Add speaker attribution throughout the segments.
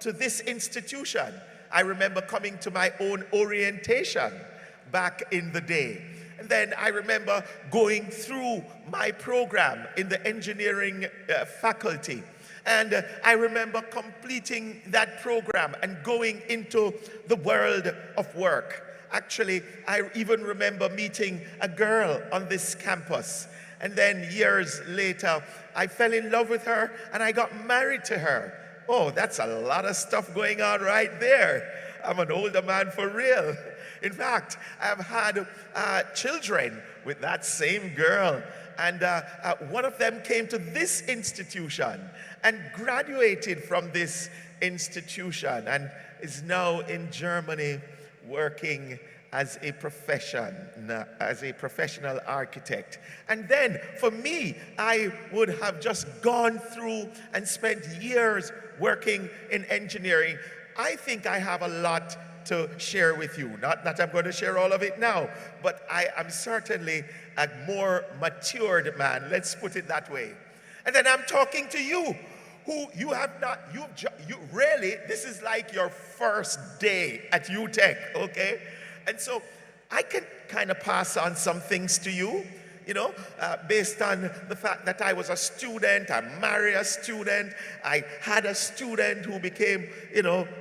Speaker 1: to this institution. I remember coming to my own orientation back in the day. And then I remember going through my program in the engineering faculty. And I remember completing that program and going into the world of work. Actually, I even remember meeting a girl on this campus. And then years later, I fell in love with her and I got married to her. Oh, that's a lot of stuff going on right there. I'm an older man for real. In fact, I've had children with that same girl. And one of them came to this institution and graduated from this institution and is now in Germany working as a professional architect. And then for me, I would have just gone through and spent years working in engineering. I think I have a lot to share with you. Not that I'm going to share all of it now, but I am certainly a more matured man, let's put it that way. And then I'm talking to you who you have not, you really, this is like your first day at UTech, okay? And so I can kind of pass on some things to you, based on the fact that I was a student, I married a student, I had a student who became,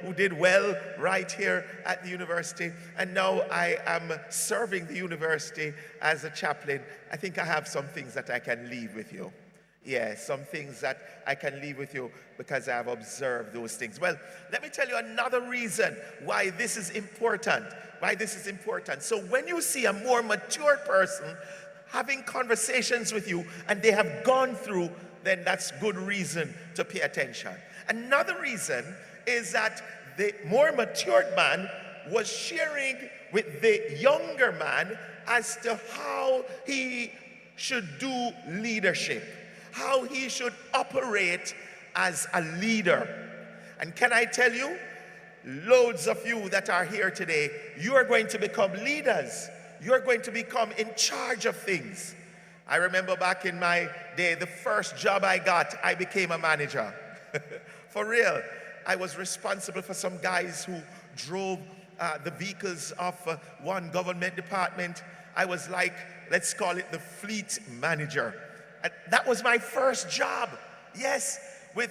Speaker 1: who did well right here at the university, and now I am serving the university as a chaplain. I think I have some things that I can leave with you. Yeah, some things that I can leave with you because I have observed those things. Well, let me tell you another reason why this is important. So when you see a more mature person having conversations with you and they have gone through, then that's good reason to pay attention. Another reason is that the more matured man was sharing with the younger man as to how he should do leadership, how he should operate as a leader. And can I tell you, loads of you that are here today, you are going to become leaders. You're going to become in charge of things. I remember back in my day, the first job I got, I became a manager. For real. I was responsible for some guys who drove the vehicles of one government department. I was like, let's call it the fleet manager. And that was my first job. Yes, with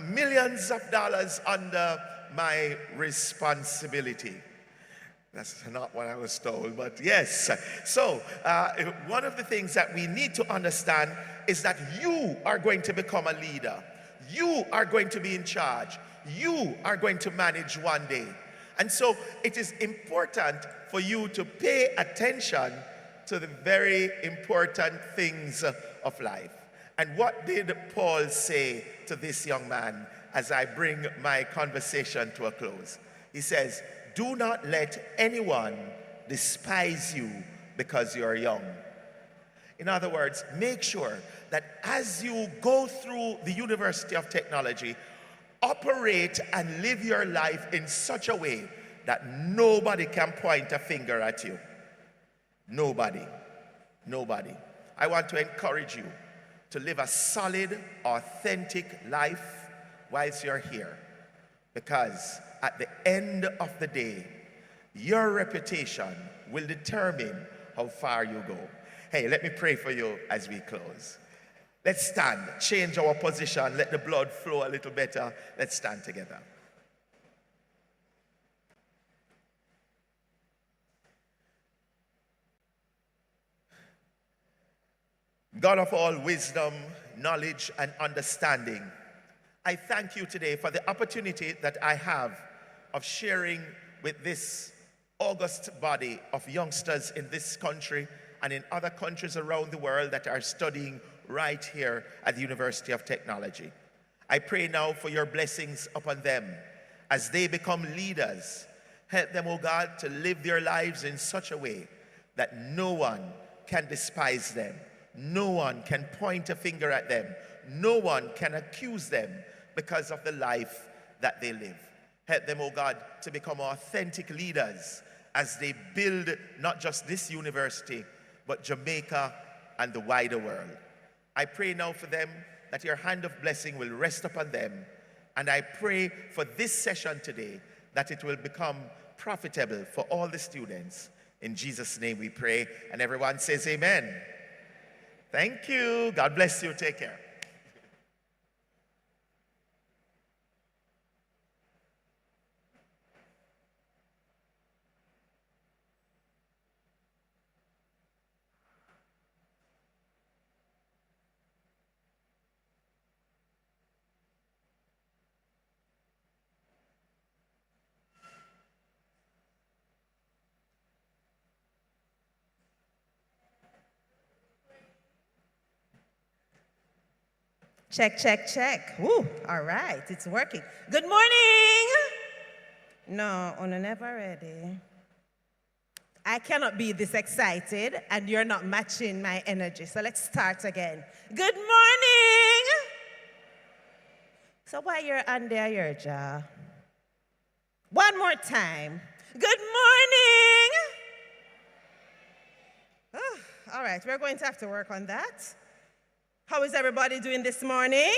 Speaker 1: millions of dollars under my responsibility. That's not what I was told, but yes. So one of the things that we need to understand is that you are going to become a leader. You are going to be in charge. You are going to manage one day. And so it is important for you to pay attention to the very important things of life. And what did Paul say to this young man as I bring my conversation to a close? He says, do not let anyone despise you because you are young. In other words, make sure that as you go through the University of Technology, operate and live your life in such a way that nobody can point a finger at you. Nobody. Nobody. I want to encourage you to live a solid, authentic life whilst you're here. Because at the end of the day, your reputation will determine how far you go. Hey, let me pray for you as we close. Let's stand, change our position, let the blood flow a little better. Let's stand together. God of all wisdom, knowledge, and understanding, I thank you today for the opportunity that I have of sharing with this august body of youngsters in this country and in other countries around the world that are studying right here at the University of Technology. I pray now for your blessings upon them as they become leaders. Help them, oh God, to live their lives in such a way that no one can despise them. No one can point a finger at them. No one can accuse them because of the life that they live. Help them, oh God, to become authentic leaders as they build not just this university, but Jamaica and the wider world. I pray now for them that your hand of blessing will rest upon them And I pray for this session today that it will become profitable for all the students. In Jesus' name we pray. And everyone says amen. Thank you. God bless you. Take care.
Speaker 2: Check, check, check. Woo, all right, it's working. Good morning. No, Una never ready. I cannot be this excited and you're not matching my energy. So let's start again. Good morning. So why you're under your jaw? One more time. Good morning. Oh, all right, we're going to have to work on that. How is everybody doing this morning?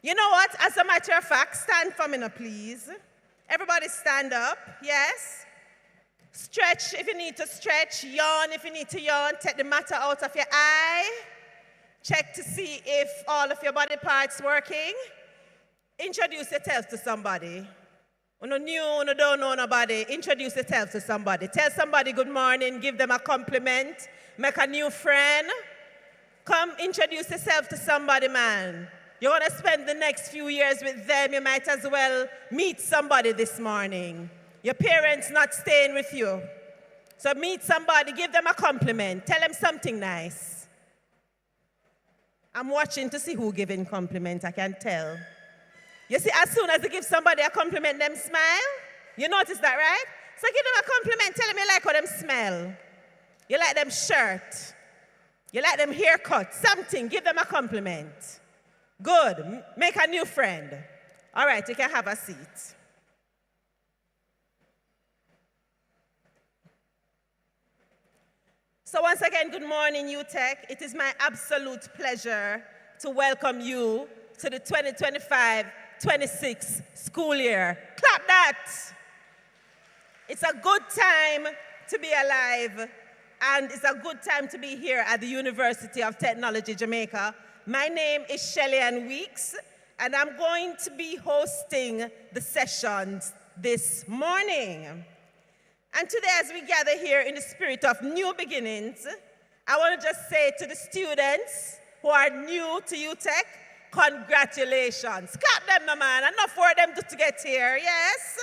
Speaker 2: You know what? As a matter of fact, stand for me now, please. Everybody stand up, yes? Stretch if you need to stretch, yawn if you need to yawn, take the matter out of your eye. Check to see if all of your body parts working. Introduce yourself to somebody. When new, when don't know nobody, introduce yourself to somebody. Tell somebody good morning, give them a compliment, make a new friend. Come introduce yourself to somebody, man. You want to spend the next few years with them, you might as well meet somebody this morning. Your parents not staying with you. So meet somebody, give them a compliment, tell them something nice. I'm watching to see who giving compliment, I can tell. You see, as soon as you give somebody a compliment, them smile. You notice that, right? So give them a compliment, tell them you like how them smell. You like them shirt. You like them haircut, something, give them a compliment. Good, make a new friend. All right, you can have a seat. So once again, good morning, UTech. It is my absolute pleasure to welcome you to the 2025-26 school year. Clap that. It's a good time to be alive. And it's a good time to be here at the University of Technology, Jamaica. My name is Shelley Ann Weeks, and I'm going to be hosting the sessions this morning. And today, as we gather here in the spirit of new beginnings, I want to just say to the students who are new to UTech, congratulations. Clap them, no man. Enough for them to get here, yes?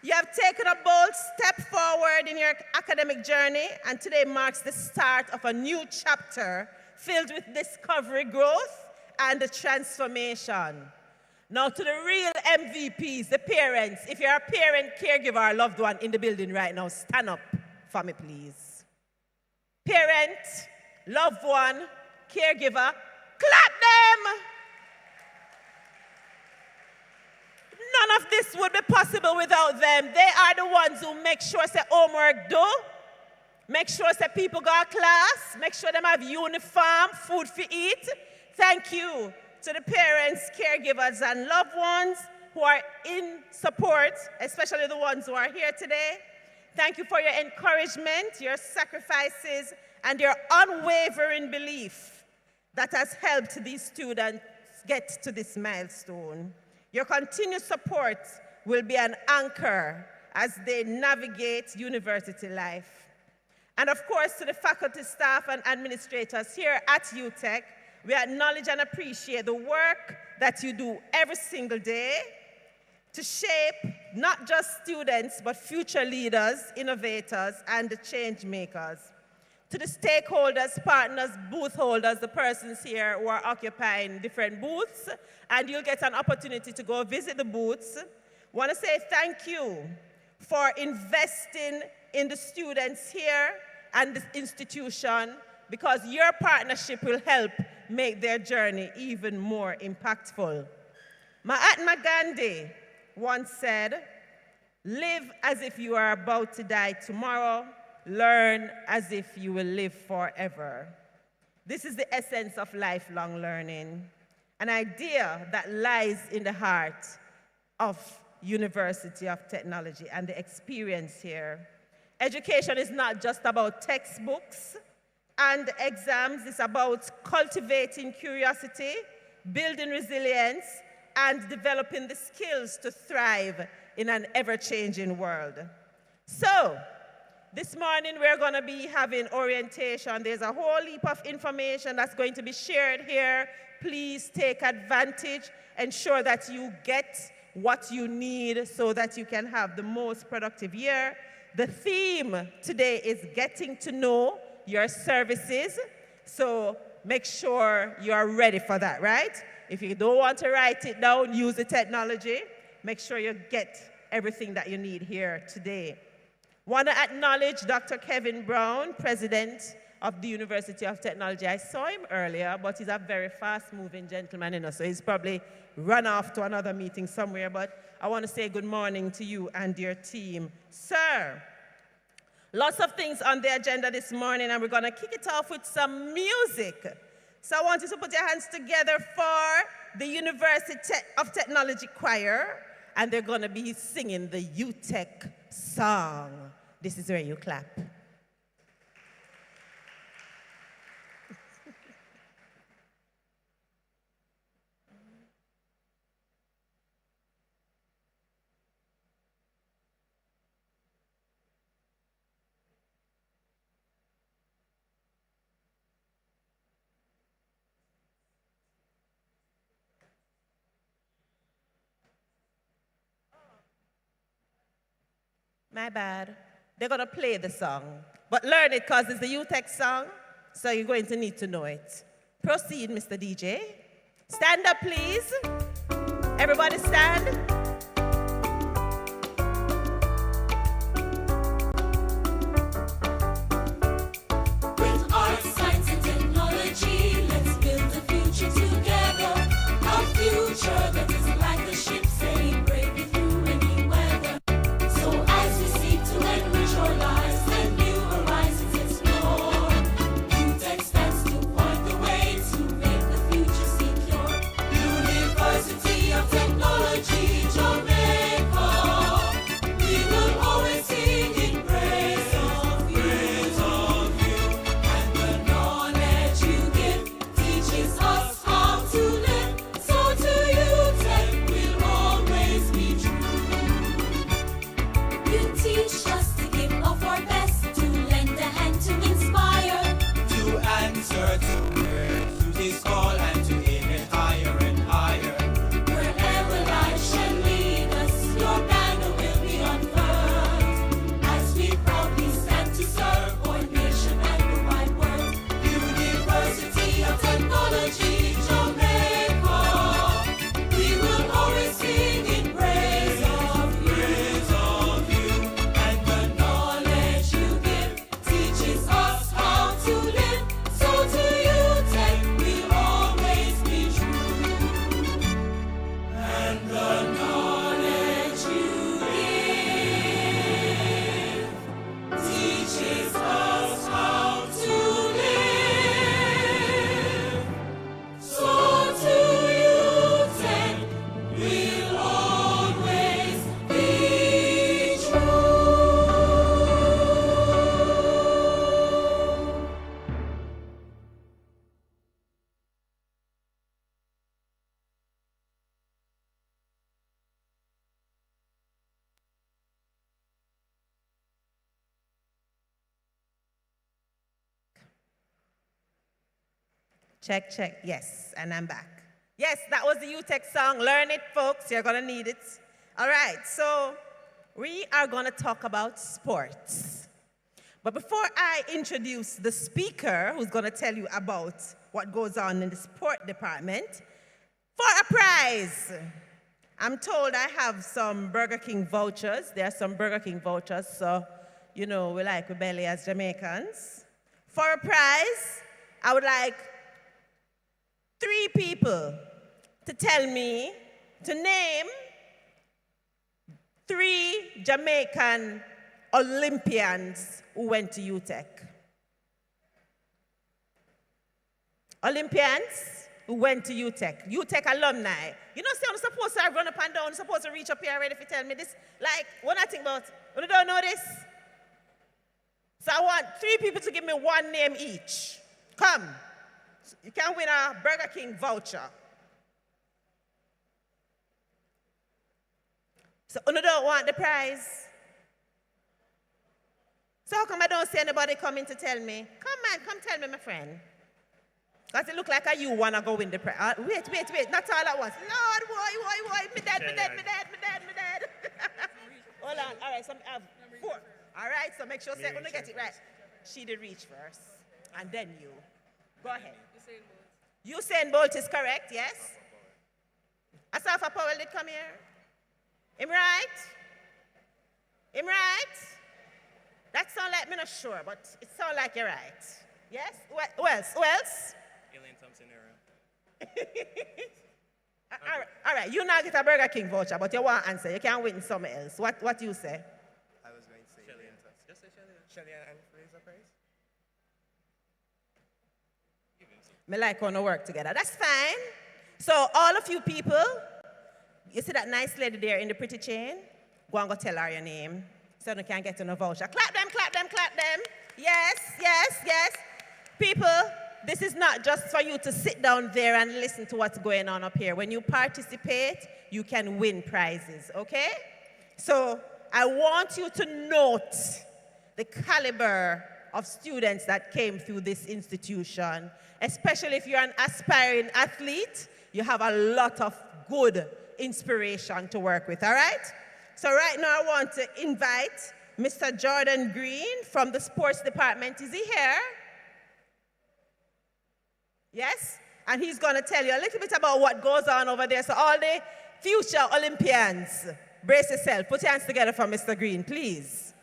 Speaker 2: You have taken a bold step forward in your academic journey, and today marks the start of a new chapter filled with discovery, growth, and transformation. Now to the real MVPs, the parents. If you're a parent, caregiver, or loved one in the building right now, stand up for me, please. Parent, loved one, caregiver, clap them! None of this would be possible without them. They are the ones who make sure say homework do, make sure say people go to class, make sure them have uniform, food for eat. Thank you to the parents, caregivers, and loved ones who are in support, especially the ones who are here today. Thank you for your encouragement, your sacrifices, and your unwavering belief that has helped these students get to this milestone. Your continued support will be an anchor as they navigate university life. And of course, to the faculty, staff, and administrators here at UTech, we acknowledge and appreciate the work that you do every single day to shape not just students, but future leaders, innovators, and the change makers. To the stakeholders, partners, booth holders, the persons here who are occupying different booths, and you'll get an opportunity to go visit the booths. I want to say thank you for investing in the students here and this institution, because your partnership will help make their journey even more impactful. Mahatma Gandhi once said, "Live as if you are about to die tomorrow. Learn as if you will live forever." This is the essence of lifelong learning. an idea that lies in the heart of University of Technology and the experience here. Education is not just about textbooks and exams, it's about cultivating curiosity, building resilience, and developing the skills to thrive in an ever-changing world. So, this morning we're going to be having orientation. There's a whole heap of information that's going to be shared here. Please take advantage, ensure that you get what you need so that you can have the most productive year. The theme today is getting to know your services, so make sure you are ready for that, right? If you don't want to write it down, use the technology. Make sure you get everything that you need here today. Want to acknowledge Dr. Kevin Brown, President of the University of Technology. I saw him earlier, but he's a very fast-moving gentleman, you know, so he's probably run off to another meeting somewhere, but I want to say good morning to you and your team. Sir, lots of things on the agenda this morning, and we're going to kick it off with some music. So I want you to put your hands together for the University of Technology Choir, and they're going to be singing the UTech song. This is where you clap. My bad. They're going to play the song. But learn it because it's the UTech song, so you're going to need to know it. Proceed, Mr. DJ. Stand up, please. Everybody stand.
Speaker 3: With art, science, and technology, let's build a future together. A future that is like a ship sailing bravely through any weather. So as we seek to enrich our lives and new horizons explore, UTech stands to point the way to make the future secure. University of Technology, Jamaica, we will always sing in praise of you. And the knowledge you give teaches us how to live. So to UTech will always be true. You teach us to give of our best, to lend a hand to inspire.
Speaker 4: To answer to this call and to aim it higher and higher.
Speaker 3: Wherever life shall lead us, your banner will be unfurled. As we proudly stand to serve our nation and the wide world. University of Technology, Jamaica, we will always sing in praise of you. And the knowledge you give teaches us how to live. So to UTech will always be true. And the knowledge you give teaches us how to live. So to UTech will always be true.
Speaker 2: Check, check. Yes, and I'm back. Yes, that was the UTech song. Learn it, folks. You're going to need it. All right, so we are going to talk about sports. But before I introduce the speaker who's going to tell you about what goes on in the sport department, for a prize, I'm told I have some Burger King vouchers. There are some Burger King vouchers, so you know we like belly as Jamaicans. For a prize, I would like 3 people to tell me, to name 3 Jamaican Olympians who went to UTech. Olympians, who went to UTech. UTech alumni. You know, see, I'm supposed to run up and down, supposed to reach up here already if you tell me this. Like, what I think about, you don't know this? So I want 3 people to give me 1 name each. Come. You can win a Burger King voucher. So you don't want the prize? So how come I don't see anybody coming to tell me? Come on, come tell me, my friend. Because it look like you want to go win the prize. Wait, not all at once. Lord, why, me dead. Hold on, all right, so I have 4. All right, so make sure say, when you get it right. She did reach first, and then you. Go ahead. Usain Bolt is correct, yes? Asafa Powell did come here. Him right? Him right? That sound like me not sure, but it sound like you're right. Yes? Who else?
Speaker 5: Elaine Thompson era.
Speaker 2: All right, you now get a Burger King voucher, but you want answer. You can't win somewhere else. What you say?
Speaker 5: I was going to say Elaine Thompson. Just say Shelly and Fraser Price.
Speaker 2: Me like want to work together. That's fine. So all of you people, you see that nice lady there in the pretty chain? Go and go tell her your name so you can get on a voucher. Clap them. Yes. People, this is not just for you to sit down there and listen to what's going on up here. When you participate, you can win prizes, okay? So I want you to note the caliber of students that came through this institution, especially if you're an aspiring athlete. You have a lot of good inspiration to work with, all right? So right now I want to invite Mr. Jordan Green from the sports department. Is he here? Yes? And he's going to tell you a little bit about what goes on over there. So all the future Olympians, brace yourself. Put your hands together for Mr. Green, please.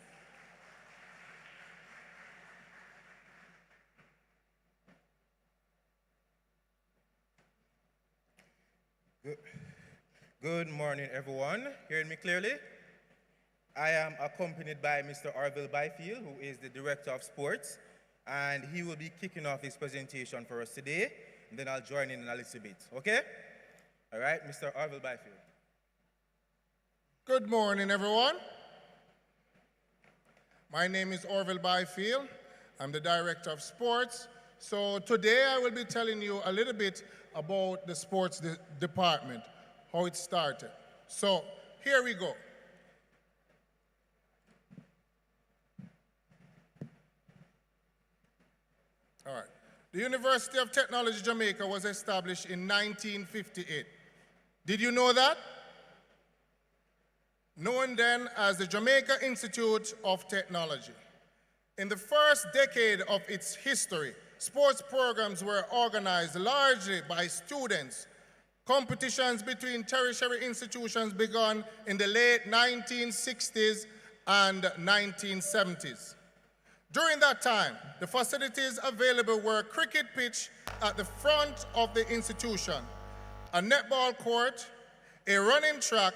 Speaker 6: Good morning, everyone. Hearing me clearly? I am accompanied by Mr. Orville Byfield, who is the Director of Sports, and he will be kicking off his presentation for us today, and then I'll join in a little bit, okay? All right, Mr. Orville Byfield.
Speaker 7: Good morning, everyone. My name is Orville Byfield. I'm the Director of Sports. So today I will be telling you a little bit about the sports department, how it started. So here we go. All right. The University of Technology Jamaica was established in 1958. Did you know that? Known then as the Jamaica Institute of Technology. In the first decade of its history, sports programs were organized largely by students. Competitions between tertiary institutions began in the late 1960s and 1970s. During that time, the facilities available were a cricket pitch at the front of the institution, a netball court, a running track,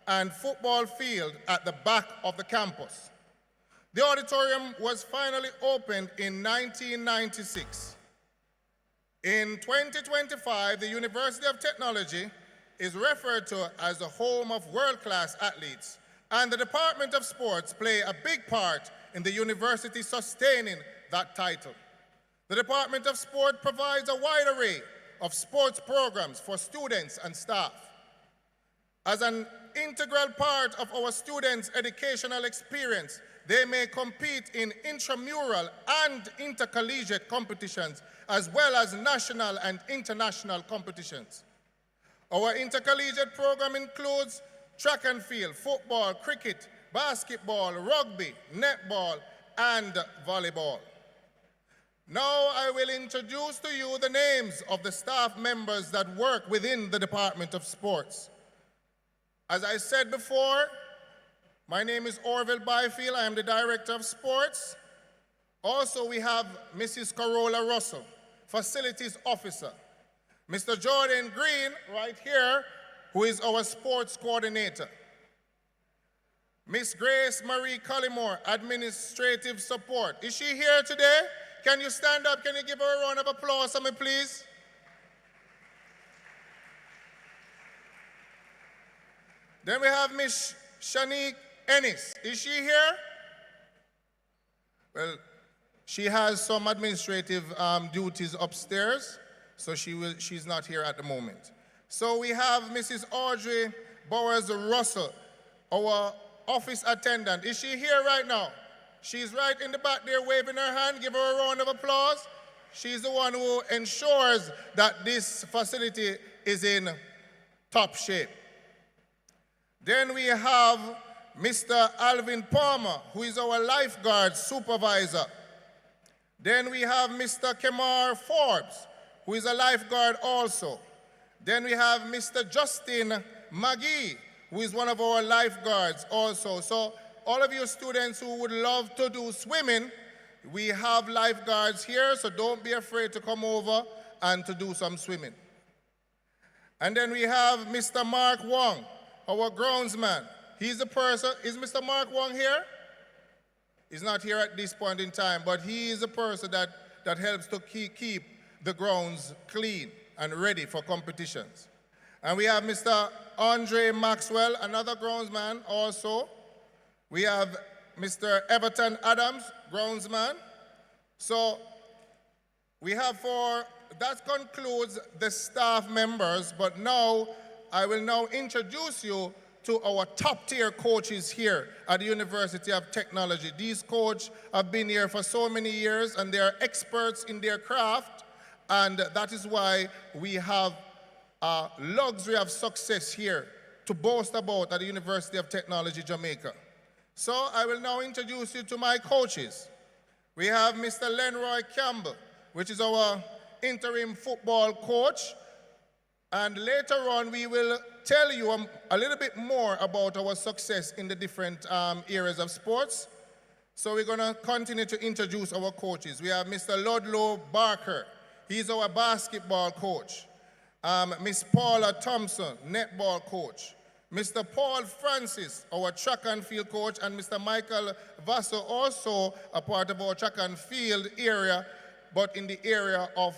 Speaker 7: and football field at the back of the campus. The auditorium was finally opened in 1996. In 2025, the University of Technology is referred to as the home of world-class athletes, and the Department of Sports play a big part in the university sustaining that title. The Department of Sport provides a wide array of sports programs for students and staff. As an integral part of our students' educational experience, they may compete in intramural and intercollegiate competitions, as well as national and international competitions. Our intercollegiate program includes track and field, football, cricket, basketball, rugby, netball, and volleyball. Now I will introduce to you the names of the staff members that work within the Department of Sports. As I said before, my name is Orville Byfield. I am the Director of Sports. Also, we have Mrs. Corolla Russell, Facilities Officer. Mr. Jordan Green, right here, who is our Sports Coordinator. Miss Grace Marie Collymore, Administrative Support. Is she here today? Can you stand up? Can you give her a round of applause for me, please? Then we have Miss Shanique Ennis. Is she here? Well, she has some administrative duties upstairs, so she's not here at the moment. So we have Mrs. Audrey Bowers Russell, our office attendant. Is she here right now? She's right in the back there waving her hand. Give her a round of applause. She's the one who ensures that this facility is in top shape. Then we have Mr. Alvin Palmer, who is our lifeguard supervisor. Then we have Mr. Kemar Forbes, who is a lifeguard also. Then we have Mr. Justin McGee, who is one of our lifeguards also. So all of you students who would love to do swimming, we have lifeguards here, so don't be afraid to come over and to do some swimming. And then we have Mr. Mark Wong, our groundsman. He's the person, is Mr. Mark Wong here? He's not here at this point in time, but he is the person that helps to keep the grounds clean and ready for competitions. And we have Mr. Andre Maxwell, another groundsman also. We have Mr. Everton Adams, groundsman. So we have that concludes the staff members, but now I will now introduce you to our top tier coaches here at the University of Technology. These coaches have been here for so many years and they are experts in their craft, and that is why we have a luxury of success here to boast about at the University of Technology, Jamaica. So I will now introduce you to my coaches. We have Mr. Lenroy Campbell, which is our interim football coach. And later on, we will tell you a little bit more about our success in the different areas of sports. So we're going to continue to introduce our coaches. We have Mr. Ludlow Barker. He's our basketball coach. Miss Paula Thompson, netball coach. Mr. Paul Francis, our track and field coach, and Mr. Michael Vasso, also a part of our track and field area, but in the area of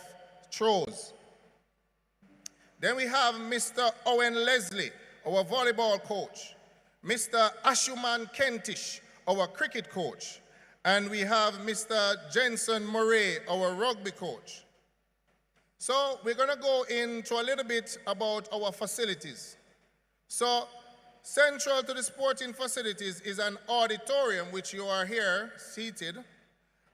Speaker 7: throws. Then we have Mr. Owen Leslie, our volleyball coach. Mr. Ashuman Kentish, our cricket coach. And we have Mr. Jensen Murray, our rugby coach. So we're going to go into a little bit about our facilities. So central to the sporting facilities is an auditorium, which you are here seated,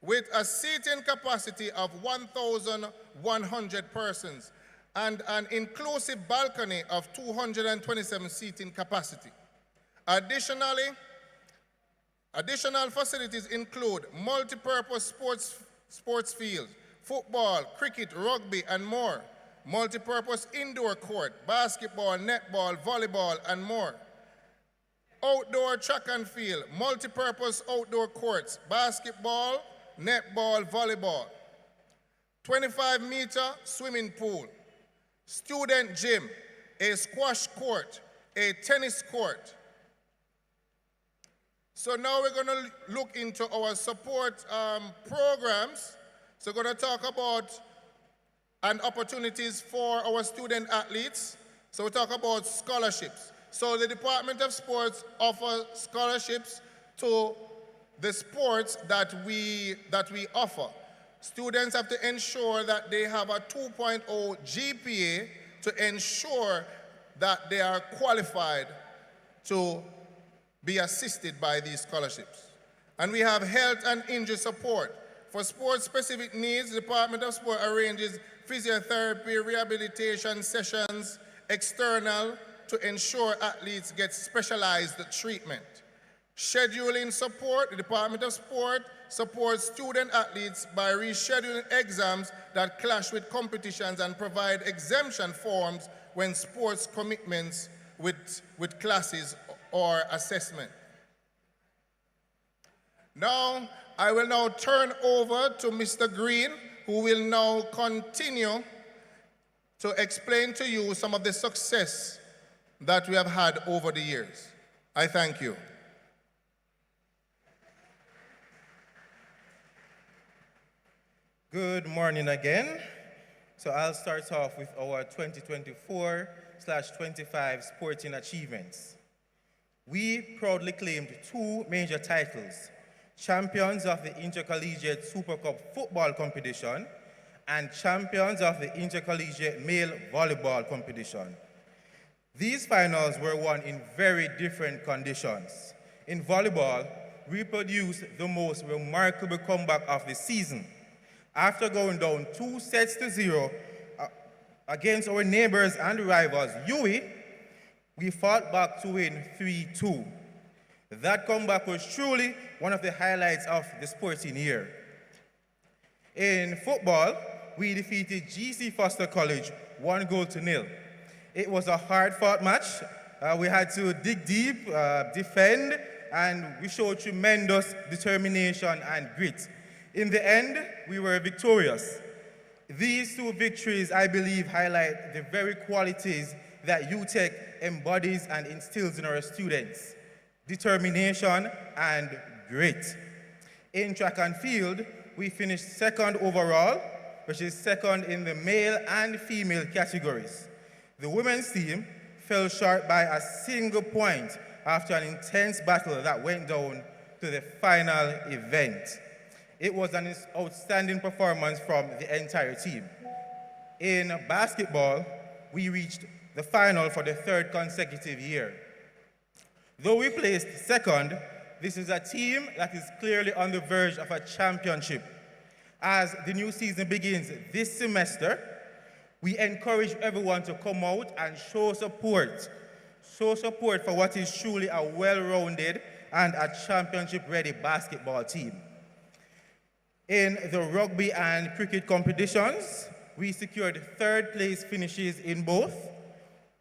Speaker 7: with a seating capacity of 1,100 persons and an inclusive balcony of 227 seating capacity. Additionally, additional facilities include multi-purpose sports fields, football, cricket, rugby, and more. Multi-purpose indoor court, basketball, netball, volleyball, and more. Outdoor track and field, multi-purpose outdoor courts, basketball, netball, volleyball. 25-meter swimming pool, student gym, a squash court, a tennis court. So now we're going to look into our support programs. So we're going to talk about and opportunities for our student athletes. So we talk about scholarships. So the Department of Sports offers scholarships to the sports that we offer. Students have to ensure that they have a 2.0 GPA to ensure that they are qualified to be assisted by these scholarships. And we have health and injury support. For sports-specific needs, the Department of Sport arranges physiotherapy, rehabilitation sessions, external, to ensure athletes get specialized treatment. Scheduling support, the Department of Sport supports student athletes by rescheduling exams that clash with competitions and provide exemption forms when sports commitments with classes or assessment. Now, I will now turn over to Mr. Green, who will now continue to explain to you some of the success that we have had over the years. I thank you.
Speaker 6: Good morning again. So I'll start off with our 2024/25 sporting achievements. We proudly claimed 2 major titles, champions of the Intercollegiate Super Cup football competition and champions of the Intercollegiate male volleyball competition. These finals were won in very different conditions. In volleyball, we produced the most remarkable comeback of the season. After going down 2-0 against our neighbors and rivals, UWI, we fought back to win 3-2. That comeback was truly one of the highlights of the sporting year. In football, we defeated GC Foster College 1-0. It was a hard-fought match. We had to dig deep, defend, and we showed tremendous determination and grit. In the end, we were victorious. These 2 victories, I believe, highlight the very qualities that UTech embodies and instills in our students: determination and grit. In track and field, we finished 2nd overall, which is 2nd in the male and female categories. The women's team fell short by a single point after an intense battle that went down to the final event. It was an outstanding performance from the entire team. In basketball, we reached the final for the 3rd consecutive year. Though we placed 2nd, this is a team that is clearly on the verge of a championship. As the new season begins this semester, we encourage everyone to come out and show support for what is truly a well-rounded and a championship-ready basketball team. In the rugby and cricket competitions, we secured 3rd place finishes in both.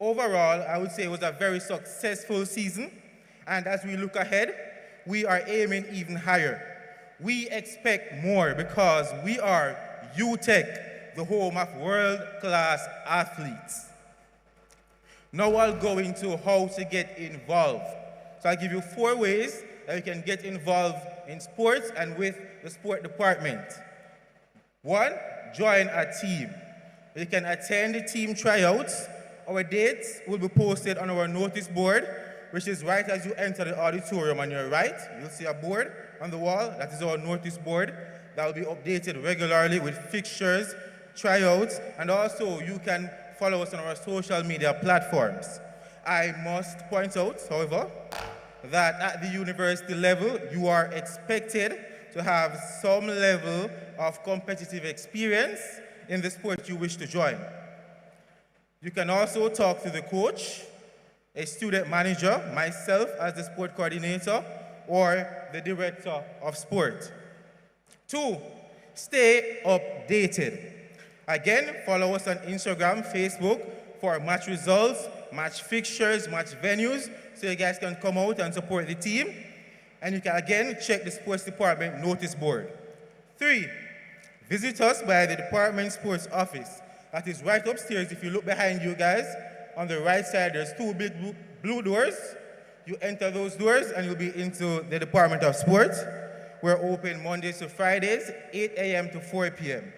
Speaker 6: Overall, I would say it was a very successful season, and as we look ahead, we are aiming even higher. We expect more because we are UTech, the home of world-class athletes. Now I'll go into how to get involved. So I'll give you 4 ways that you can get involved in sports and with the sport department. 1, join a team. You can attend the team tryouts. Our dates will be posted on our notice board, which is right as you enter the auditorium on your right. You'll see a board on the wall. That is our notice board. That will be updated regularly with fixtures, tryouts, and also you can follow us on our social media platforms. I must point out, however, that at the university level, you are expected to have some level of competitive experience in the sport you wish to join. You can also talk to the coach, a student manager, myself as the sport coordinator, or the director of sport. 2, stay updated. Again, follow us on Instagram, Facebook for match results, match fixtures, match venues, so you guys can come out and support the team. And you can again check the sports department notice board. 3, visit us by the department sports office. That is right upstairs. If you look behind you guys, on the right side, there's 2 big blue doors. You enter those doors and you'll be into the Department of Sports. We're open Mondays to Fridays, 8 a.m. to 4 p.m.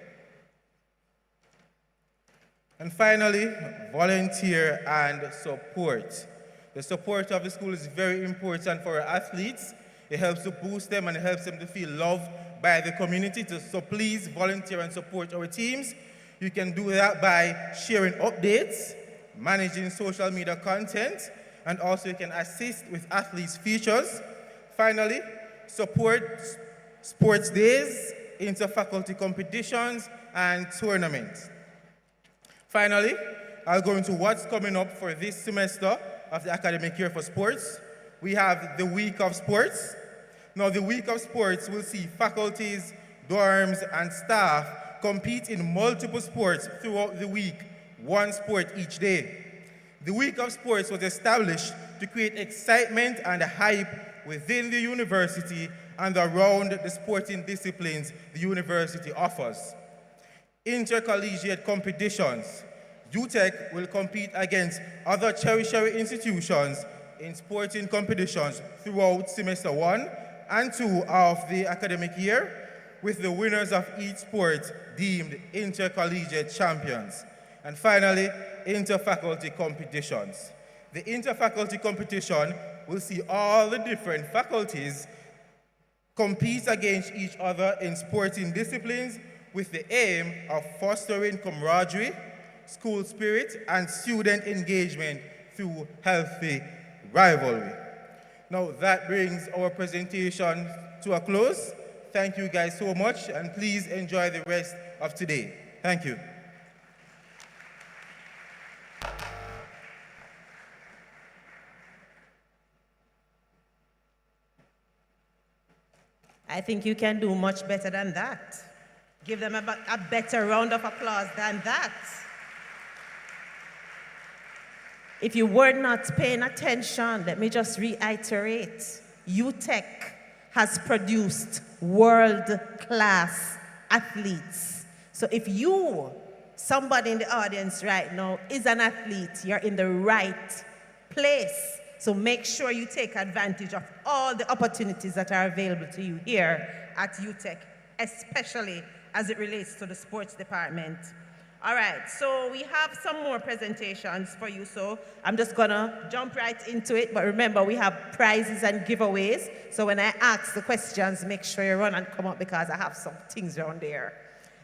Speaker 6: And finally, volunteer and support. The support of the school is very important for our athletes. It helps to boost them and it helps them to feel loved by the community. So please volunteer and support our teams. You can do that by sharing updates, managing social media content, and also you can assist with athletes' features. Finally, support sports days, inter-faculty competitions, and tournaments. Finally, I'll go into what's coming up for this semester of the academic year for sports. We have the Week of Sports. Now, the Week of Sports will see faculties, dorms, and staff compete in multiple sports throughout the week, 1 sport each day. The Week of Sports was established to create excitement and hype within the university and around the sporting disciplines the university offers. Intercollegiate competitions. UTech will compete against other tertiary institutions in sporting competitions throughout semester 1 and 2 of the academic year, with the winners of each sport deemed intercollegiate champions. And finally, interfaculty competitions. The interfaculty competition will see all the different faculties compete against each other in sporting disciplines with the aim of fostering camaraderie, school spirit, and student engagement through healthy rivalry. Now that brings our presentation to a close. Thank you guys so much, and please enjoy the rest of today. Thank you.
Speaker 2: I think you can do much better than that. Give them a better round of applause than that. If you were not paying attention, let me just reiterate. UTech has produced world-class athletes. So if you, somebody in the audience right now, is an athlete, you're in the right place. So make sure you take advantage of all the opportunities that are available to you here at UTech, especially as it relates to the sports department. All right, so we have some more presentations for you, so I'm just gonna jump right into it, but remember we have prizes and giveaways, so when I ask the questions, make sure you run and come up because I have some things around there,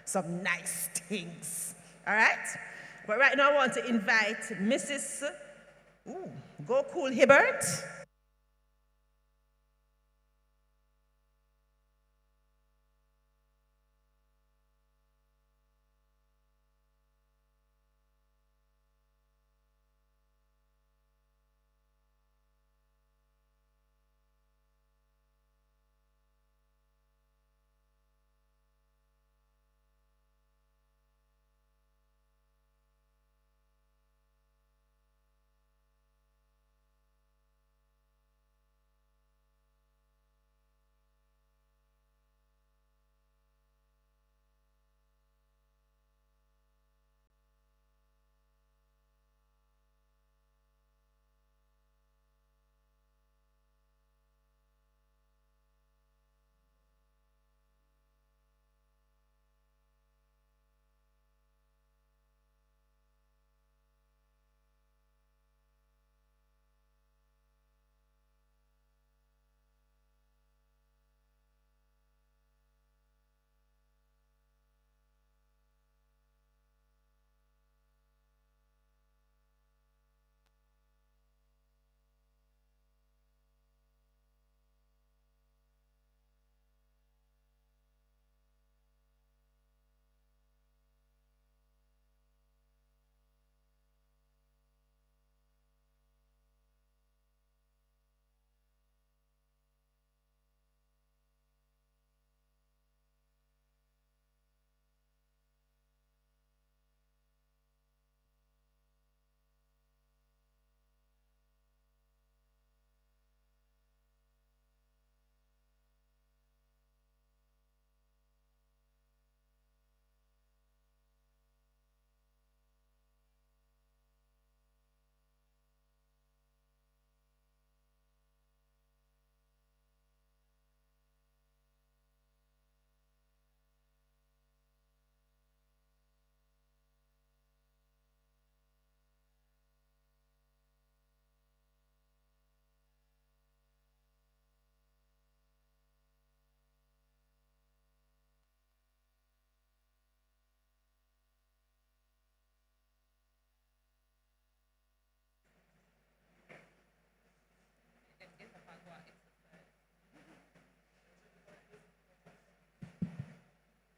Speaker 2: some nice things, all right? But right now I want to invite Mrs. Go Cool Hibbert.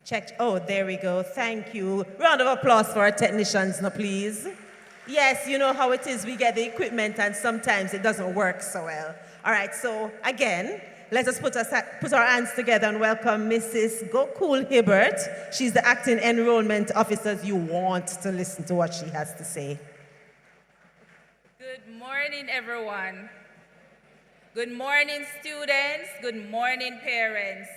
Speaker 2: Check. Oh, there we go. Thank you. Round of applause for our technicians now, please. Yes, you know how it is. We get the equipment and sometimes it doesn't work so well. All right, so again, let us put our hands together and welcome Mrs. Go Cool Hibbert. She's the acting enrollment officer. You want to listen to what she has to say.
Speaker 8: Good morning, everyone. Good morning, students. Good morning, parents.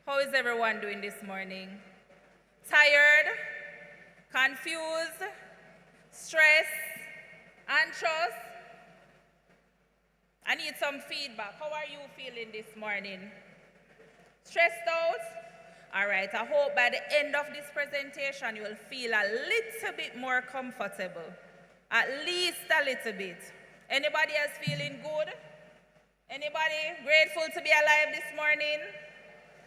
Speaker 8: How is everyone doing this morning? Tired? Confused? Stressed? Anxious? I need some feedback. How are you feeling this morning? Stressed out? All right, I hope by the end of this presentation you will feel a little bit more comfortable. At least a little bit. Anybody else feeling good? Anybody grateful to be alive this morning?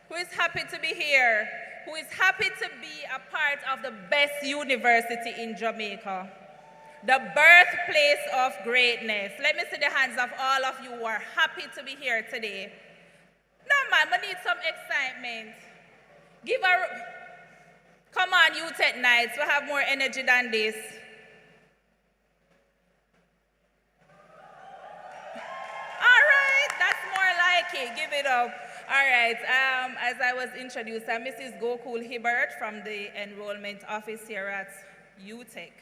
Speaker 8: Who is happy to be here? Who is happy to be a part of the best university in Jamaica? The birthplace of greatness. Let me see the hands of all of you who are happy to be here today. No, man, we need some excitement. Come on, Youth at Nights, we have more energy than this. All right, that's more like it, give it up. All right, as I was introduced, I'm Mrs. Gokul Hibbert from the Enrollment Office here at UTech.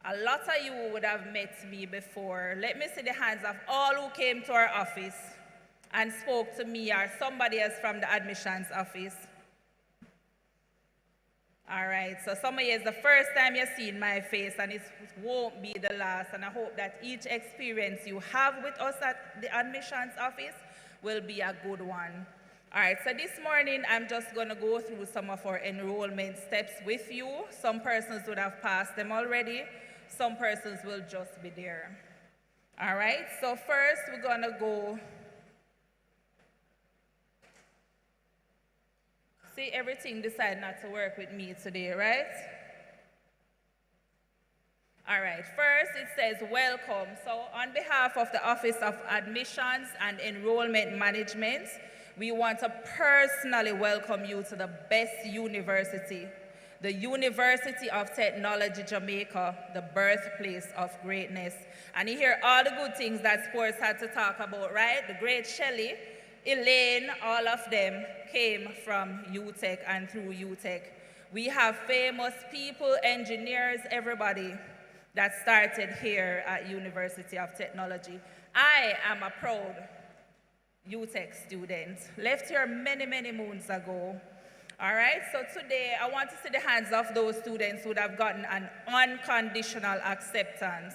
Speaker 8: A lot of you would have met me before. Let me see the hands of all who came to our office and spoke to me or somebody else from the admissions office. All right, so some of you, it's the first time you've seen my face, and it won't be the last, and I hope that each experience you have with us at the admissions office will be a good one. All right, so this morning, I'm just gonna go through some of our enrollment steps with you. Some persons would have passed them already. Some persons will just be there. All right, so first we're gonna go. See, everything decided not to work with me today, right? All right, first it says welcome. So on behalf of the Office of Admissions and Enrollment Management, we want to personally welcome you to the best university, the University of Technology Jamaica, the birthplace of greatness. And you hear all the good things that sports had to talk about, right? The great Shelley, Elaine, all of them came from UTech and through UTech. We have famous people, engineers, everybody that started here at University of Technology. I am a proud UTech student, left here many, many moons ago. All right, so today I want to see the hands of those students who would have gotten an unconditional acceptance.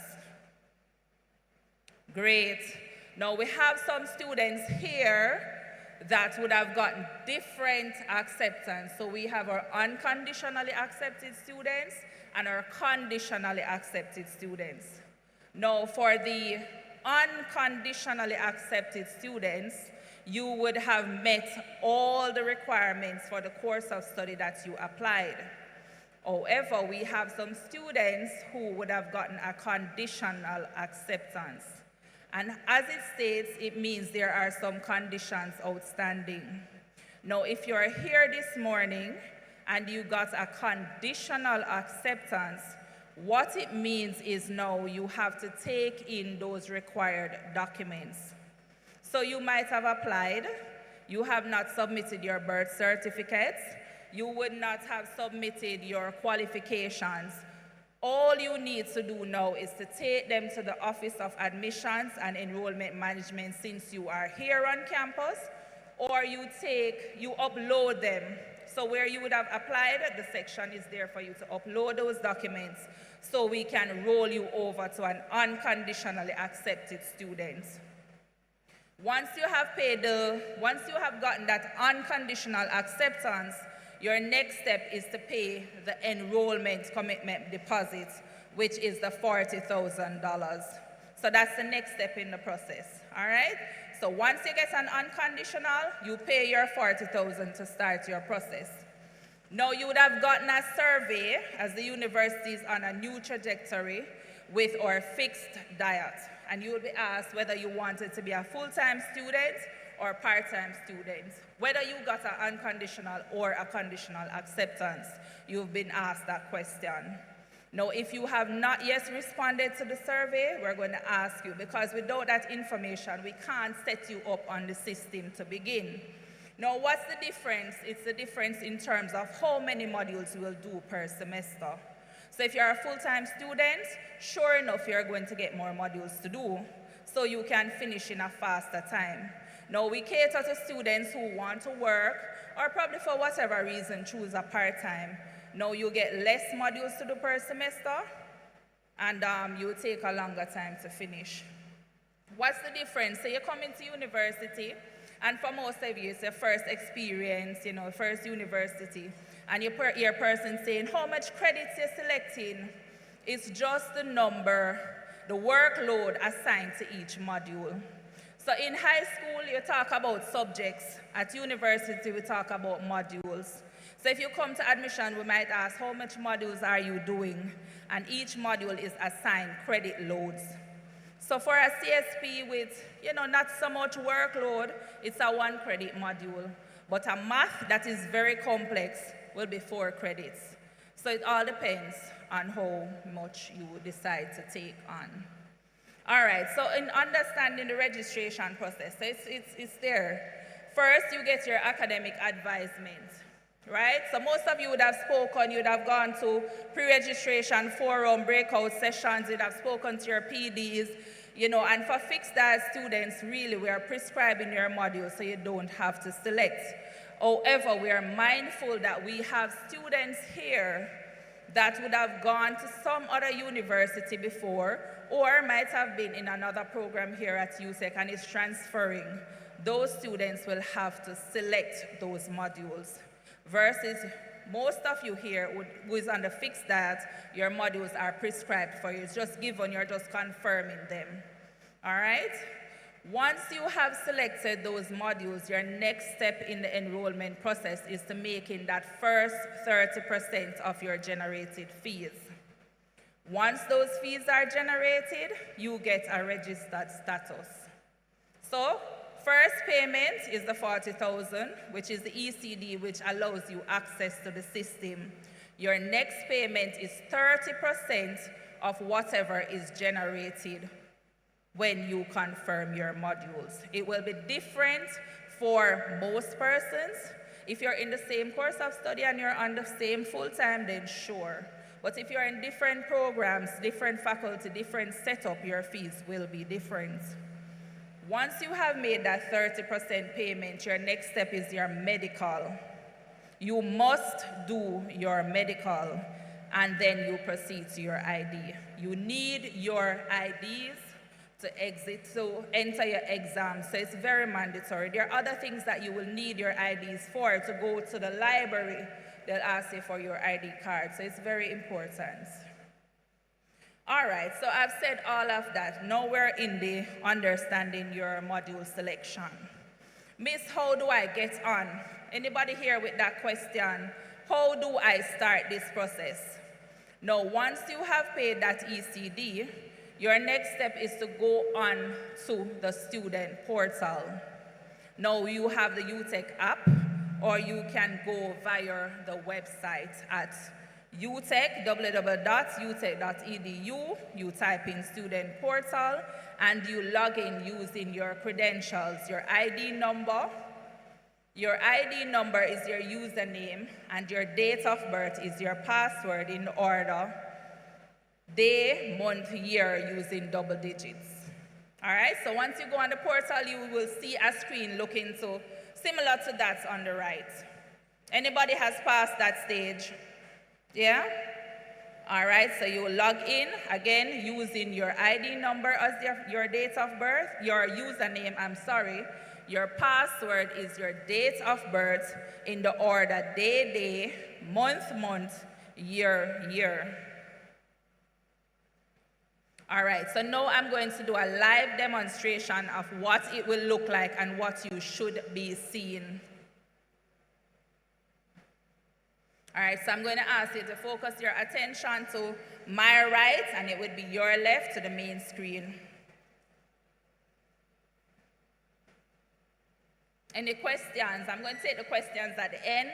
Speaker 8: Great. Now we have some students here that would have gotten different acceptance. So we have our unconditionally accepted students and our conditionally accepted students. Now for the unconditionally accepted students, you would have met all the requirements for the course of study that you applied. However, we have some students who would have gotten a conditional acceptance. And as it states, it means there are some conditions outstanding. Now, if you are here this morning and you got a conditional acceptance, what it means is now you have to take in those required documents. So you might have applied, you have not submitted your birth certificates, you would not have submitted your qualifications. All you need to do now is to take them to the Office of Admissions and Enrollment Management since you are here on campus, or you upload them. So where you would have applied, the section is there for you to upload those documents so we can roll you over to an unconditionally accepted student. Once you have gotten that unconditional acceptance, your next step is to pay the enrollment commitment deposit, which is the $40,000. So that's the next step in the process, all right? So once you get an unconditional, you pay your $40,000 to start your process. Now you would have gotten a survey as the university is on a new trajectory with our fixed diet. And you will be asked whether you wanted to be a full-time student or part-time student. Whether you got an unconditional or a conditional acceptance, you've been asked that question. Now, if you have not yet responded to the survey, we're going to ask you, because without that information, we can't set you up on the system to begin. Now, what's the difference? It's the difference in terms of how many modules you will do per semester. So if you're a full-time student, sure enough, you're going to get more modules to do, so you can finish in a faster time. Now, we cater to students who want to work, or probably for whatever reason, choose a part-time. Now, you get less modules to do per semester, and you take a longer time to finish. What's the difference? So you come into university, and for most of you, it's your first experience, first university, and you hear a person saying, how much credits you're selecting? It's just the number the workload assigned to each module. So in high school, you talk about subjects. At university, we talk about modules. So if you come to admission, we might ask, how much modules are you doing? And each module is assigned credit loads. So for a CSP with, not so much workload, it's a 1 credit module. But a math that is very complex will be 4 credits. So it all depends on how much you decide to take on. All right, so in understanding the registration process, so it's there. First, you get your academic advisement, right? So most of you would have spoken, you would have gone to pre-registration forum, breakout sessions, you'd have spoken to your PDs, and for fixed diet students, really, we are prescribing your module so you don't have to select. However, we are mindful that we have students here that would have gone to some other university before or might have been in another program here at UTEC and is transferring. Those students will have to select those modules versus most of you here who is on the fixed diet, your modules are prescribed for you. It's just given, you're just confirming them. All right? Once you have selected those modules, your next step in the enrollment process is to making that first 30% of your generated fees. Once those fees are generated, you get a registered status. So, first payment is the $40,000, which is the ECD, which allows you access to the system. Your next payment is 30% of whatever is generated when you confirm your modules. It will be different for most persons. If you're in the same course of study and you're on the same full-time, then sure. But if you're in different programs, different faculty, different setup, your fees will be different. Once you have made that 30% payment, your next step is your medical. You must do your medical, and then you proceed to your ID. You need your IDs to enter your exam, so it's very mandatory. There are other things that you will need your IDs for. To go to the library, they'll ask you for your ID card, so it's very important. All right, so I've said all of that. Now we're in the understanding your module selection. Miss, how do I get on? Anybody here with that question? How do I start this process? Now, once you have paid that ECD, your next step is to go on to the student portal. Now you have the UTEC app, or you can go via the website at UTEC, www.utec.edu. You type in student portal, and you log in using your credentials, your ID number. Your ID number is your username, and your date of birth is your password in order. Day, month, year using double digits. All right, so once you go on the portal, you will see a screen looking similar to that on the right. Anybody has passed that stage? Yeah? All right, so you log in, again, using your ID number as your date of birth, your username, your password is your date of birth in the order day, month, year. All right, so now I'm going to do a live demonstration of what it will look like and what you should be seeing. All right, so I'm going to ask you to focus your attention to my right, and it would be your left to the main screen. Any questions? I'm going to take the questions at the end.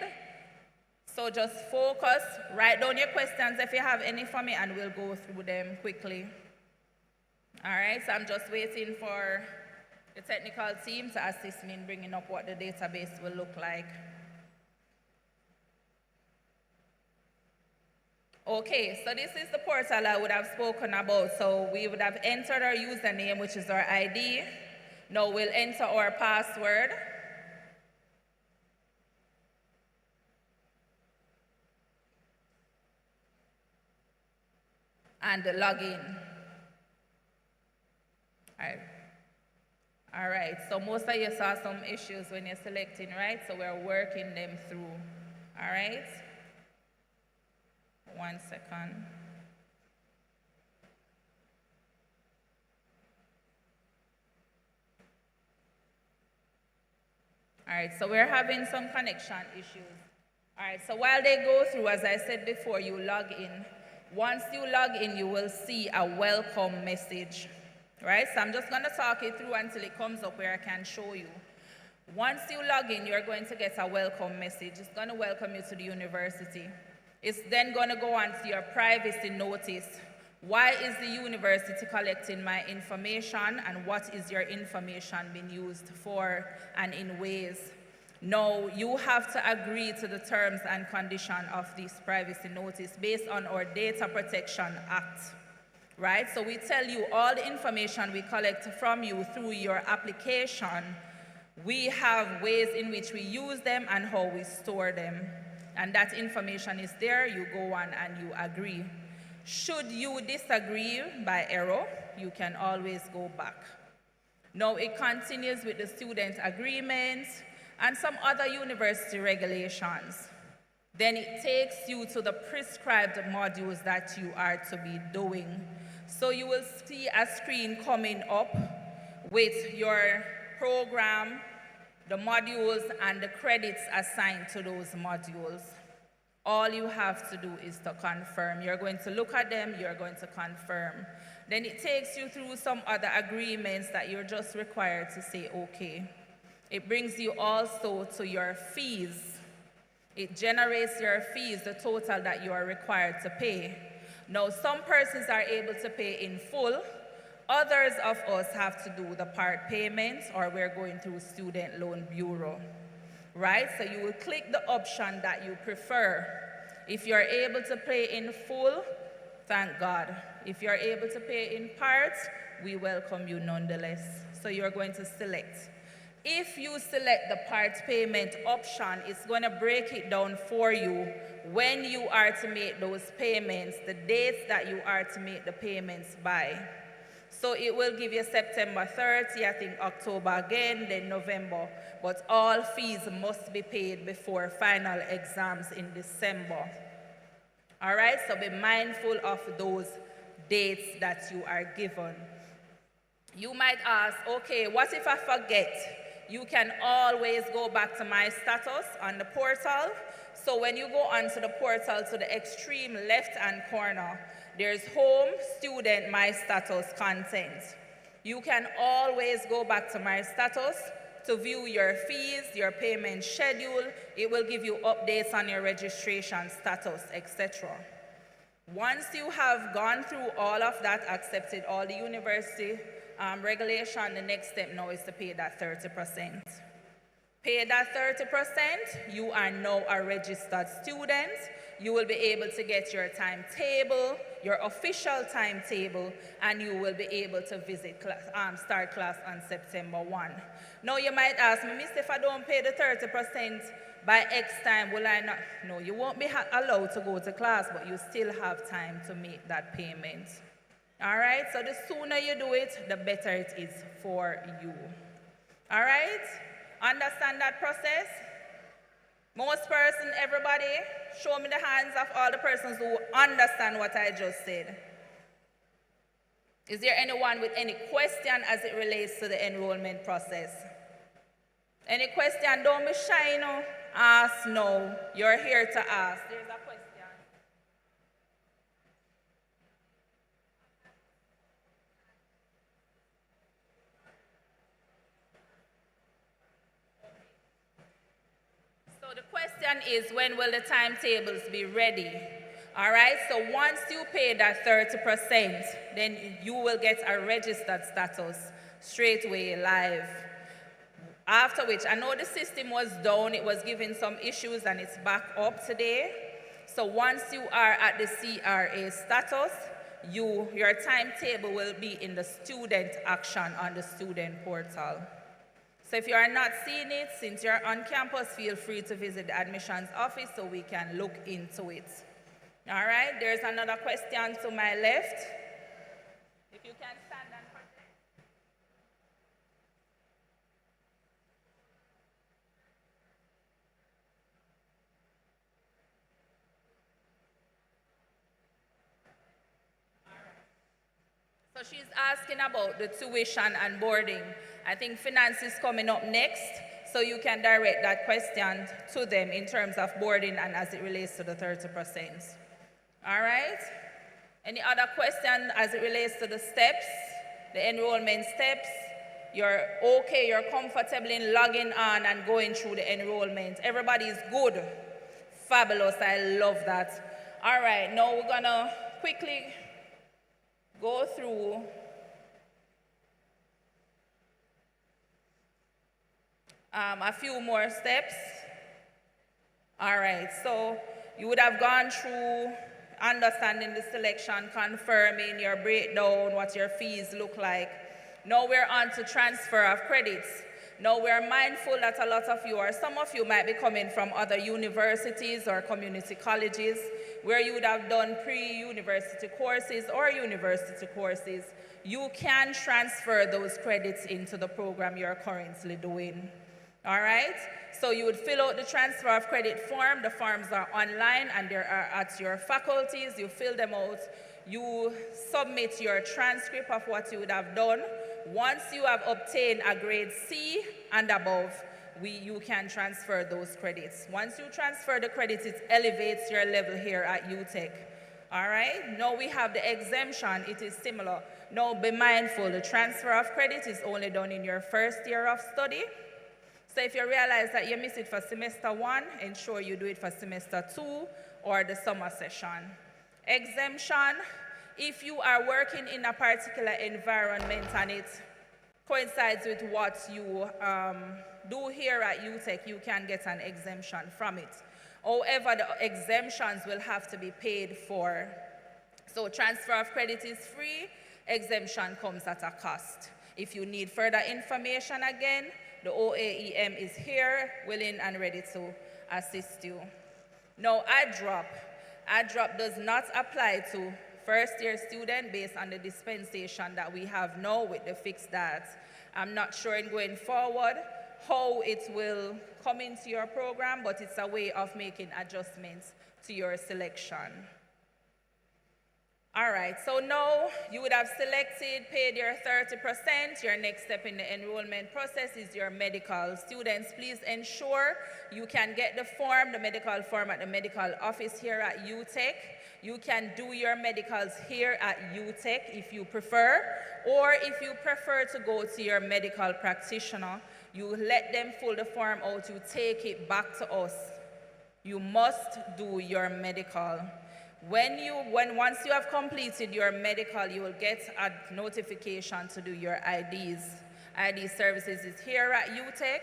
Speaker 8: So just focus, write down your questions if you have any for me, and we'll go through them quickly. All right, so I'm just waiting for the technical team to assist me in bringing up what the database will look like. Okay, so this is the portal I would have spoken about. So we would have entered our username, which is our ID. Now we'll enter our password. And the login. All right, so most of you saw some issues when you're selecting, right? So we're working them through, all right? 1 second. All right, so we're having some connection issues. All right, so while they go through, as I said before, you log in. Once you log in, you will see a welcome message. Right, so I'm just going to talk it through until it comes up where I can show you. Once you log in, you're going to get a welcome message. It's going to welcome you to the university. It's then going to go on to your privacy notice. Why is the university collecting my information, and what is your information being used for and in ways? No, you have to agree to the terms and conditions of this privacy notice based on our Data Protection Act. Right, so we tell you all the information we collect from you through your application. We have ways in which we use them and how we store them. And that information is there, you go on and you agree. Should you disagree by error, you can always go back. Now it continues with the student agreement and some other university regulations. Then it takes you to the prescribed modules that you are to be doing. So you will see a screen coming up with your program, the modules, and the credits assigned to those modules. All you have to do is to confirm. You're going to look at them, you're going to confirm. Then it takes you through some other agreements that you're just required to say okay. It brings you also to your fees. It generates your fees, the total that you are required to pay. Now, some persons are able to pay in full. Others of us have to do the part payment, or we're going through Student Loan Bureau. Right? So you will click the option that you prefer. If you're able to pay in full, thank God. If you're able to pay in parts, we welcome you nonetheless. So you're going to select. If you select the part payment option, it's going to break it down for you when you are to make those payments, the dates that you are to make the payments by. So it will give you September 30, I think October again, then November. But all fees must be paid before final exams in December. All right, so be mindful of those dates that you are given. You might ask, okay, what if I forget? You can always go back to My Status on the portal. So when you go onto the portal to the extreme left-hand corner, there's Home, Student, My Status, Content. You can always go back to My Status to view your fees, your payment schedule. It will give you updates on your registration status, etc. Once you have gone through all of that, accepted all the university regulation, the next step now is to pay that 30%. Pay that 30%, you are now a registered student. You will be able to get your timetable, your official timetable, and you will be able to visit class, start class on September 1. Now you might ask me, Miss, if I don't pay the 30% by X time, will I not? No, you won't be allowed to go to class, but you still have time to make that payment. All right, so the sooner you do it, the better it is for you. All right, understand that process? Most person, everybody, show me the hands of all the persons who understand what I just said. Is there anyone with any question as it relates to the enrollment process? Any question? Don't be shy, no. Ask no. You're here to ask. There's a question. So the question is, when will the timetables be ready? All right, so once you pay that 30%, then you will get a registered status straight away live. After which, I know the system was down, it was giving some issues, and it's back up today. So once you are at the CRA status, your timetable will be in the student action on the student portal. So if you are not seeing it, since you're on campus, feel free to visit the admissions office so we can look into it. All right, there's another question to my left. If you can stand and project. So she's asking about the tuition and boarding. I think finance is coming up next. So you can direct that question to them in terms of boarding and as it relates to the 30%. All right? Any other question as it relates to the steps, the enrollment steps? You're okay, you're comfortable in logging on and going through the enrollment. Everybody's good. Fabulous, I love that. All right, now we're gonna quickly go through a few more steps. All right, so you would have gone through understanding the selection, confirming your breakdown, what your fees look like. Now we're on to transfer of credits. Now we're mindful that a lot of you, or some of you might be coming from other universities or community colleges where you would have done pre-university courses or university courses. You can transfer those credits into the program you're currently doing. All right? So you would fill out the transfer of credit form. The forms are online and they are at your faculties. You fill them out. You submit your transcript of what you would have done. Once you have obtained a grade C and above, you can transfer those credits. Once you transfer the credits, it elevates your level here at UTech. All right? Now we have the exemption. It is similar. Now be mindful, the transfer of credit is only done in your first year of study. So if you realize that you miss it for semester 1, ensure you do it for semester 2 or the summer session. Exemption, if you are working in a particular environment and it coincides with what you do here at UTech, you can get an exemption from it. However, the exemptions will have to be paid for. So transfer of credit is free, exemption comes at a cost. If you need further information again, the OAEM is here, willing and ready to assist you. Now, ADDROP does not apply to first-year students based on the dispensation that we have now with the fixed dates. I'm not sure in going forward how it will come into your program, but it's a way of making adjustments to your selection. All right, so now you would have selected, paid your 30%. Your next step in the enrollment process is your medical. Students, please ensure you can get the form, the medical form at the medical office here at UTech. You can do your medicals here at UTech if you prefer, or if you prefer to go to your medical practitioner, you let them fill the form out, you take it back to us. You must do your medical. Once you have completed your medical, you will get a notification to do your IDs. ID services is here at UTech.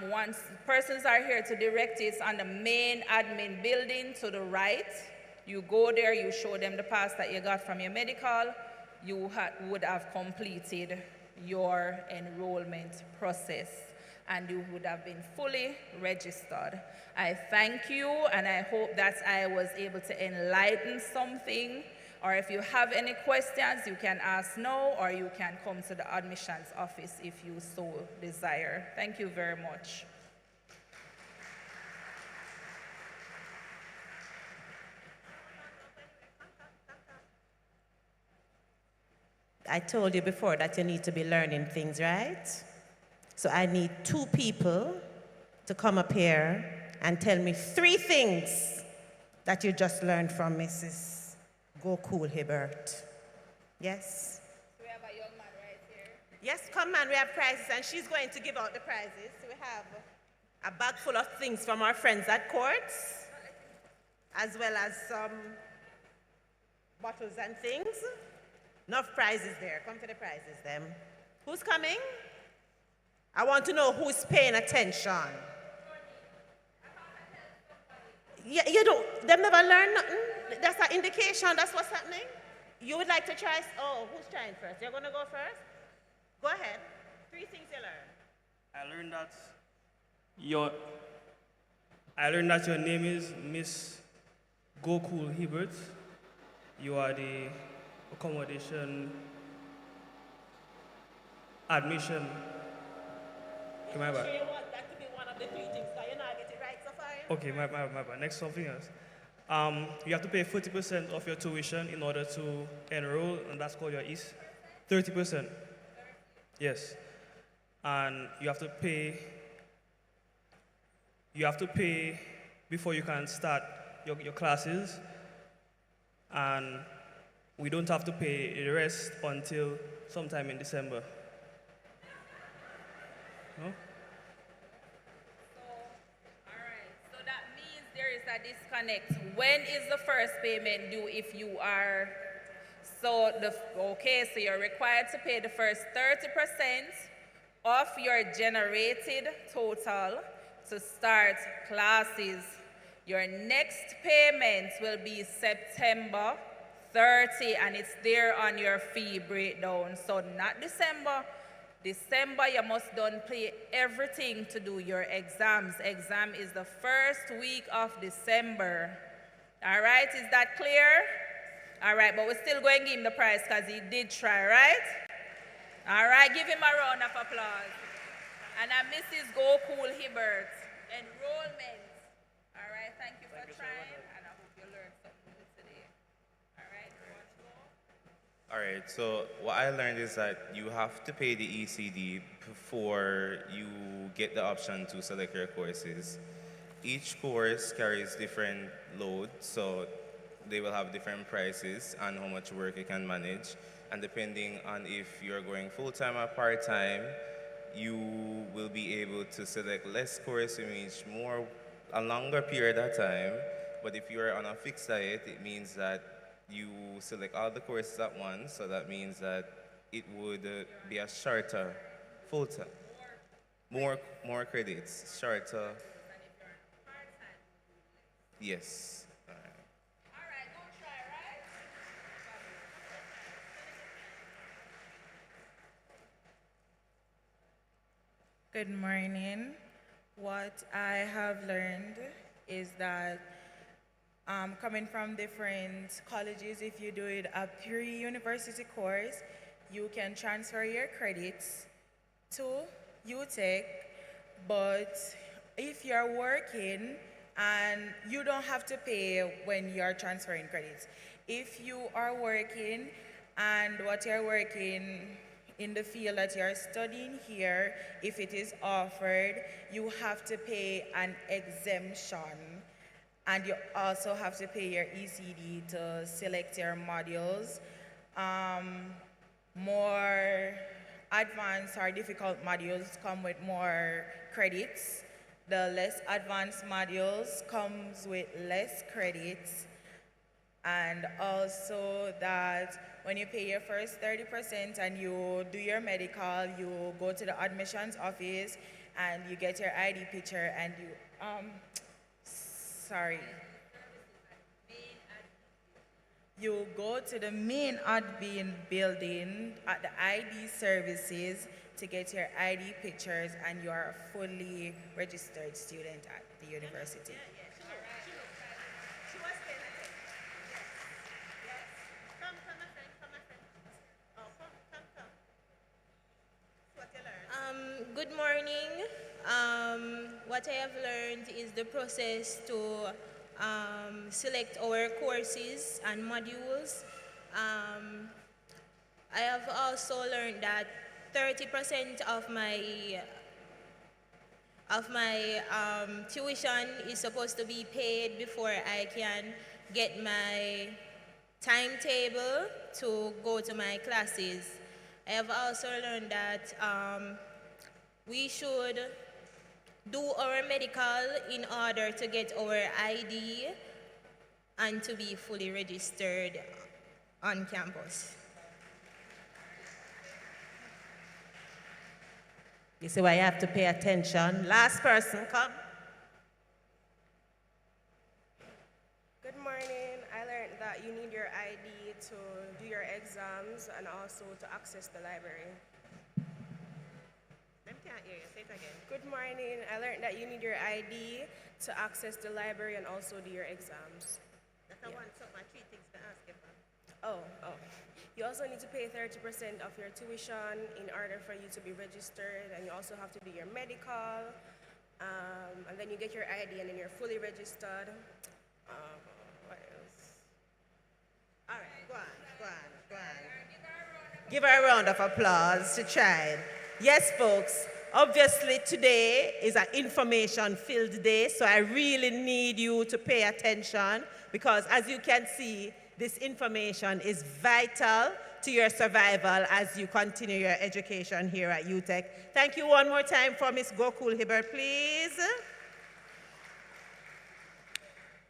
Speaker 8: Once persons are here to direct it on the main admin building to the right. You go there, you show them the pass that you got from your medical. You would have completed your enrollment process and you would have been fully registered. I thank you and I hope that I was able to enlighten something, or if you have any questions, you can ask now or you can come to the admissions office if you so desire. Thank you very much.
Speaker 2: I told you before that you need to be learning things, right? So I need 2 people to come up here and tell me 3 things that you just learned from Mrs. Go Cool Hibbert. Yes?
Speaker 8: We have a young man right here.
Speaker 2: Yes, come on, we have prizes and she's going to give out the prizes. We have a bag full of things from our friends at Courts, as well as some bottles and things. Enough prizes there. Come to the prizes, them. Who's coming? I want to know who's paying attention. Yeah, you don't, them never learn nothing. That's an indication, that's what's happening. You would like to try, oh, who's trying first? You're gonna go first? Go ahead. 3 things you learned.
Speaker 5: I learned that your name is Miss Go Cool Hibbert. You are the accommodation admission. Am I bad?
Speaker 2: You want that to be one of the 3 things, so you know I get it right so far?
Speaker 5: Okay, my bad. Next, something else. You have to pay 40% of your tuition in order to enroll, and that's called your EASE. 30%. Yes. And you have to pay you have to pay before you can start your classes, and we don't have to pay the rest until sometime in December. No?
Speaker 8: So that means there is a disconnect. When is the first payment due if you are, so you're required to pay the first 30% of your generated total to start classes. Your next payment will be September 30, and it's there on your fee breakdown. So not December. December, you must done pay everything to do your exams. Exam is the first week of December. All right, is that clear? All right, but we're still going to give him the prize because he did try, right? All right, give him a round of applause. And Mrs. Go Cool Hibbert, enrollment. All right, thank you for trying, and I hope you learned something today. All right, you want to go?
Speaker 6: All right, so what I learned is that you have to pay the ECD before you get the option to select your courses. Each course carries different loads, so they will have different prices and how much work you can manage. And depending on if you're going full-time or part-time, you will be able to select less courses, which means a longer period of time. But if you're on a fixed diet, it means that you select all the courses at once, so that means that it would be a shorter full-time. More credits, shorter. Yes.
Speaker 9: Good morning. What I have learned is that coming from different colleges, if you do it a pre-university course, you can transfer your credits to UTech, but if you're working, and you don't have to pay when you're transferring credits. If you are working and what you're working in the field that you're studying here, if it is offered, you have to pay an exemption. And you also have to pay your ECD to select your modules. More advanced or difficult modules come with more credits. The less advanced modules comes with less credits. And also that when you pay your first 30% and you do your medical, you go to the admissions office and you get your ID picture and you, you go to the main admin building at the ID services to get your ID pictures, and you are a fully registered student at the university.
Speaker 10: Good morning. What I have learned is the process to select our courses and modules. I have also learned that 30% of my tuition is supposed to be paid before I can get my timetable to go to my classes. I have also learned that we should do our medical in order to get our ID and to be fully registered on campus.
Speaker 2: You see why you have to pay attention. Last person, come.
Speaker 11: Good morning. I learned that you need your ID to do your exams and also to access the library.
Speaker 2: Let me hear you. Say it again.
Speaker 11: Good morning. I learned that you need your ID to access the library and also do your exams.
Speaker 2: That's one something, three things to ask you for.
Speaker 11: Oh. You also need to pay 30% of your tuition in order for you to be registered, and you also have to do your medical, and then you get your ID and then you're fully registered. What else?
Speaker 2: All right, go on. Give her a round of applause to try. Yes, folks, Obviously, today is an information-filled day, so I really need you to pay attention because, as you can see, this information is vital to your survival as you continue your education here at UTech. Thank you one more time for Ms. Gokul Hibbert, please.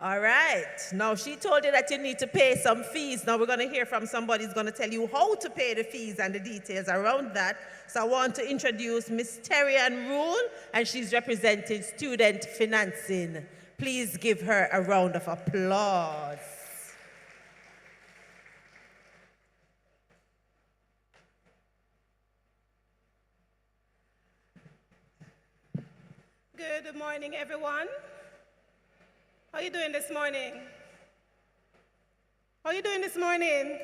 Speaker 2: All right, now she told you that you need to pay some fees. Now we're going to hear from somebody who's going to tell you how to pay the fees and the details around that. So I want to introduce Ms. Terry-Ann Rule, and she's representing student financing. Please give her a round of applause.
Speaker 11: Good morning, everyone. How are you doing this morning? How are you doing this morning?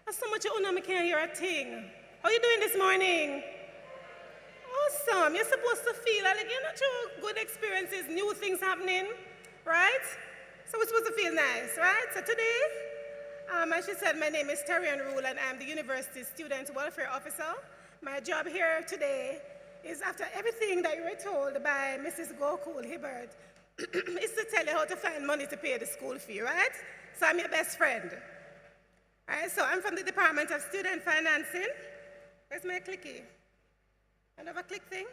Speaker 11: There's so much I can't hear a thing. How are you doing this morning? Awesome. You're supposed to feel like you're not sure good experiences, new things happening, right? So we're supposed to feel nice, right? So today, as she said, my name is Terry-Ann Rule, and I'm the University Student Welfare Officer. My job here today is, after everything that you were told by Mrs. Gokul Hibbert, is to tell you how to find money to pay the school fee, right? So I'm your best friend. All right, so I'm from the Department of Student Financing. Where's my clicky? Another click thing?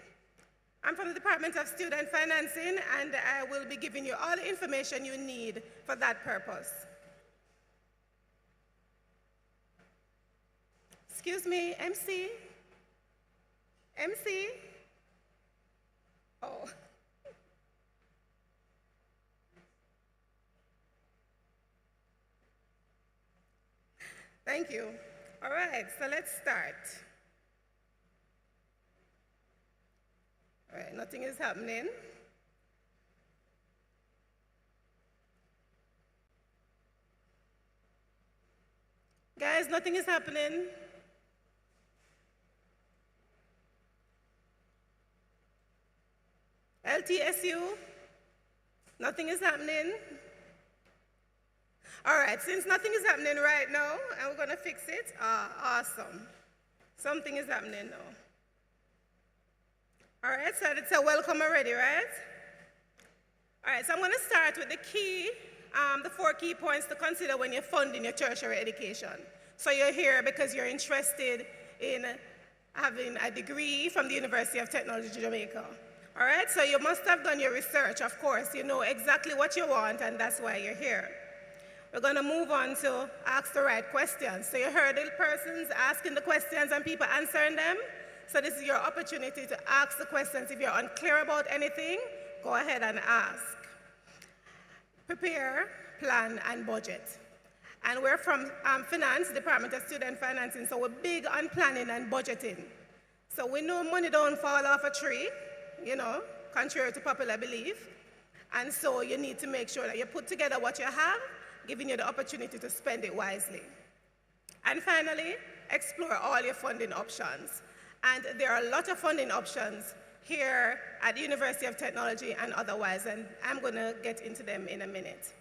Speaker 11: I'm from the Department of Student Financing, and I will be giving you all the information you need for that purpose. Excuse me, MC? MC? Oh. Thank you. All right, so let's start. All right, nothing is happening. Guys, nothing is happening. LTSU, nothing is happening. All right, since nothing is happening right now, and we're going to fix it, awesome. Something is happening now. All right, so it's a welcome already, right? All right, so I'm going to start with the 4 key points to consider when you're funding your tertiary education. So you're here because you're interested in having a degree from the University of Technology, Jamaica. All right, so you must have done your research, of course. You know exactly what you want, and that's why you're here. We're going to move on to ask the right questions. So you heard the persons asking the questions and people answering them. So this is your opportunity to ask the questions. If you're unclear about anything, go ahead and ask. Prepare, plan, and budget. And we're from Finance, Department of Student Financing, so we're big on planning and budgeting. So we know money don't fall off a tree, you know, contrary to popular belief. And so you need to make sure that you put together what you have, giving you the opportunity to spend it wisely. And finally, explore all your funding options. And there are a lot of funding options here at the University of Technology and otherwise, and I'm going to get into them in a minute.